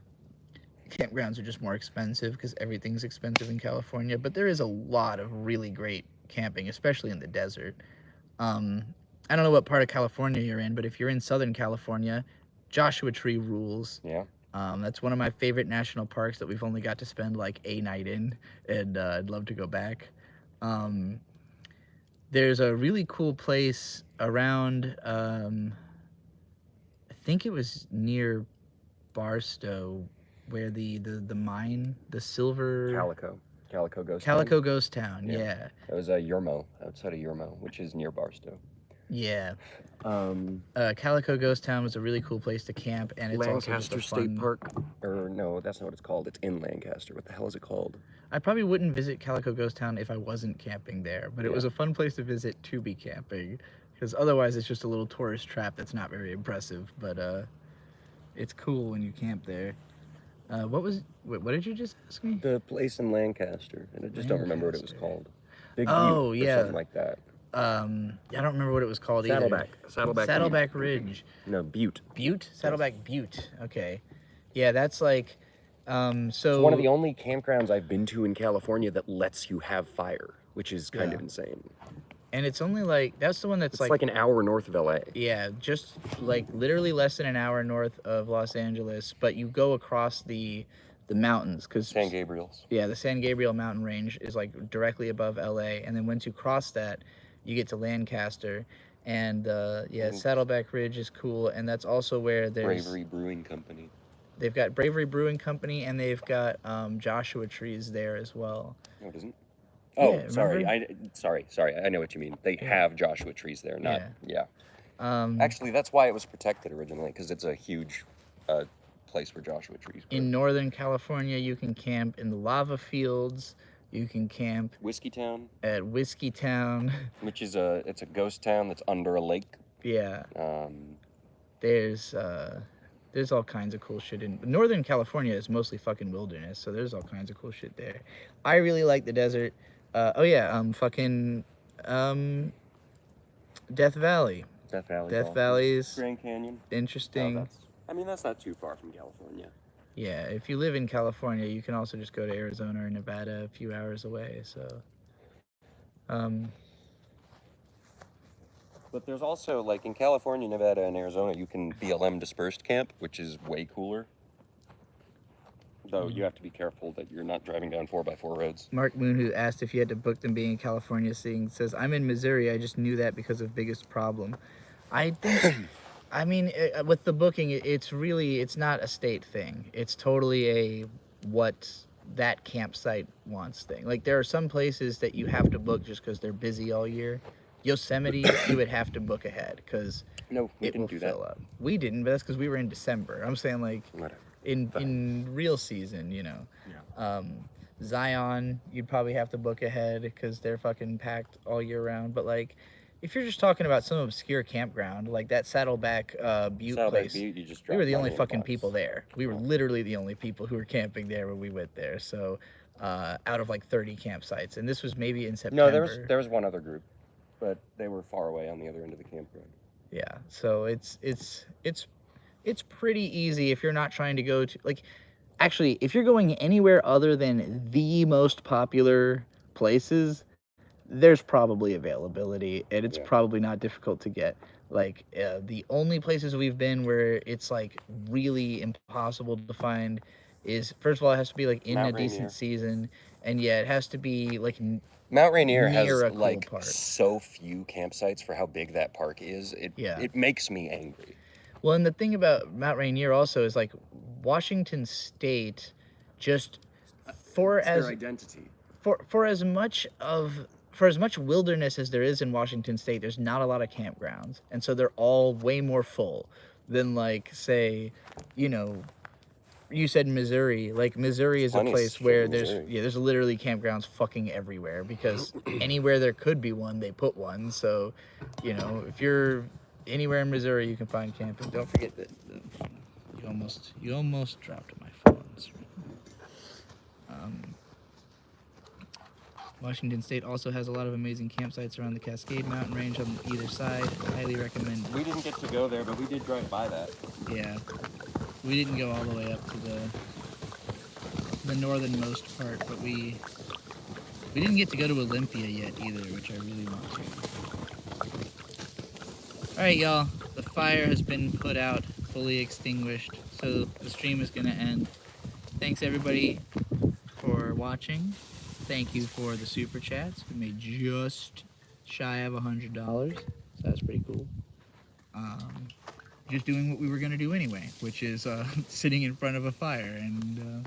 campgrounds are just more expensive because everything's expensive in California, but there is a lot of really great camping, especially in the desert. I don't know what part of California you're in, but if you're in Southern California, Joshua Tree rules. Yeah. That's one of my favorite national parks that we've only got to spend like a night in, and I'd love to go back. There's a really cool place around, I think it was near Barstow, where the mine, the silver... Calico Ghost Calico Town. Ghost Town, yeah. It was Yermo, outside of Yermo, which is near Barstow. Yeah. Calico Ghost Town was a really cool place to camp, and it's Lancaster also just a State fun... Park, or no, that's not what it's called. It's in Lancaster. What the hell is it called? I probably wouldn't visit Calico Ghost Town if I wasn't camping there, but it was a fun place to visit to be camping, because otherwise it's just a little tourist trap that's not very impressive, but it's cool when you camp there. What did you just ask me? The place in Lancaster, and I just don't remember what it was called. Big Oh, Butte or yeah. something like that. I don't remember what it was called Saddleback. either. Saddleback Ridge. No, Butte. Butte? Saddleback Butte. Okay. Yeah, that's like, so... It's one of the only campgrounds I've been to in California that lets you have fire, which is kind of insane. And it's only like, that's the one that's It's like an hour north of LA. yeah, just like literally less than an hour north of Los Angeles, but you go across the mountains because San Gabriel's. yeah, the San Gabriel mountain range is like directly above LA, and then once you cross that, you get to Lancaster, and yeah, Saddleback Ridge is cool, and that's also where there's Bravery Brewing Company. they've got Bravery Brewing Company, and they've got Joshua Trees there as well. No, it isn't. Oh, Yeah, sorry. remember? Sorry. I know what you mean. They have Joshua Trees there, not yeah. Actually, that's why it was protected originally, because it's a huge place where Joshua Trees grow. In Northern California, you can camp in the lava fields. You can camp Whiskey Town, at Whiskey Town. which is a ghost town that's under a lake. Yeah, Um, there's all kinds of cool shit in Northern California. Is mostly fucking wilderness, so there's all kinds of cool shit there. I really like the desert. Oh yeah, Death Valley. Death Valley. Death Valley's Grand Canyon. interesting. That's not too far from California. Yeah, if you live in California, you can also just go to Arizona or Nevada, a few hours away. So, But there's also, like, in California, Nevada, and Arizona, you can BLM dispersed camp, which is way cooler. Though you have to be careful that you're not driving down 4x4 roads. Mark Moon, who asked if you had to book them being in California, says, "I'm in Missouri. I just knew that because of Biggest Problem." I think, I mean, with the booking, it's not a state thing. It's totally a what that campsite wants thing. Like, there are some places that you have to book just because they're busy all year. Yosemite, you would have to book ahead because No, we it didn't will do fill that. up. We didn't, but that's because we were in December. I'm saying, like, Whatever. in real season, you know. Yeah. Zion, you'd probably have to book ahead because they're fucking packed all year round. But like, if you're just talking about some obscure campground like that Saddleback Butte place, Butte, you just we were the drop only money in a fucking box. people there. We were literally the only people who were camping there when we went there. So out of like 30 campsites, and this was maybe in September. No, there was one other group, but they were far away on the other end of the campground. Yeah, so it's pretty easy if you're not trying to go to, like, actually, if you're going anywhere other than the most popular places, there's probably availability, and it's probably not difficult to get. Like, the only places we've been where it's like really impossible to find is, first of all, it has to be like in Mount a Rainier. decent season, and yeah, it has to be like Mount Rainier has near a cool like park. so few campsites for how big that park is. Yeah. It makes me angry. Well, and the thing about Mount Rainier also is like Washington State, just for as identity. for as much wilderness as there is in Washington State, there's not a lot of campgrounds, and so they're all way more full than, like, say, you know, you said Missouri. Like, Missouri is a Plenty of place shit where in Missouri. there's literally campgrounds fucking everywhere because anywhere there could be one, they put one. So, you know, if you're anywhere in Missouri, you can find camping. Don't forget that you almost dropped my phone. Washington State also has a lot of amazing campsites around the Cascade Mountain Range on either side. Highly recommend. We didn't get to go there, but we did drive by that. Yeah, we didn't go all the way up to the northernmost part, but we didn't get to go to Olympia yet either, which I really want to. All right, y'all. The fire has been put out, fully extinguished, so the stream is gonna end. Thanks everybody for watching. Thank you for the super chats. We made just shy of $100, so that's pretty cool. Just doing what we were gonna do anyway, which is sitting in front of a fire and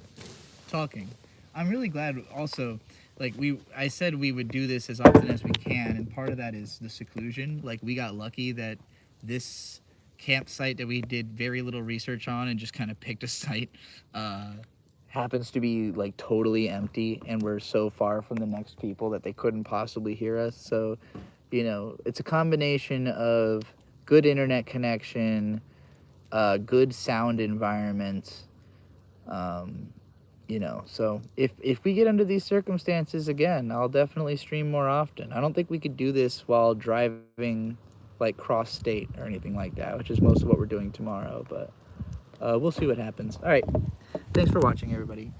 talking. I'm really glad also, like, I said we would do this as often as we can, and part of that is the seclusion. Like, we got lucky that this campsite that we did very little research on and just kind of picked a site happens to be like totally empty, and we're so far from the next people that they couldn't possibly hear us. So, you know, it's a combination of good internet connection, good sound environment, you know. So if we get under these circumstances again, I'll definitely stream more often. I don't think we could do this while driving like cross state or anything like that, which is most of what we're doing tomorrow, but we'll see what happens. All right, thanks for watching, everybody.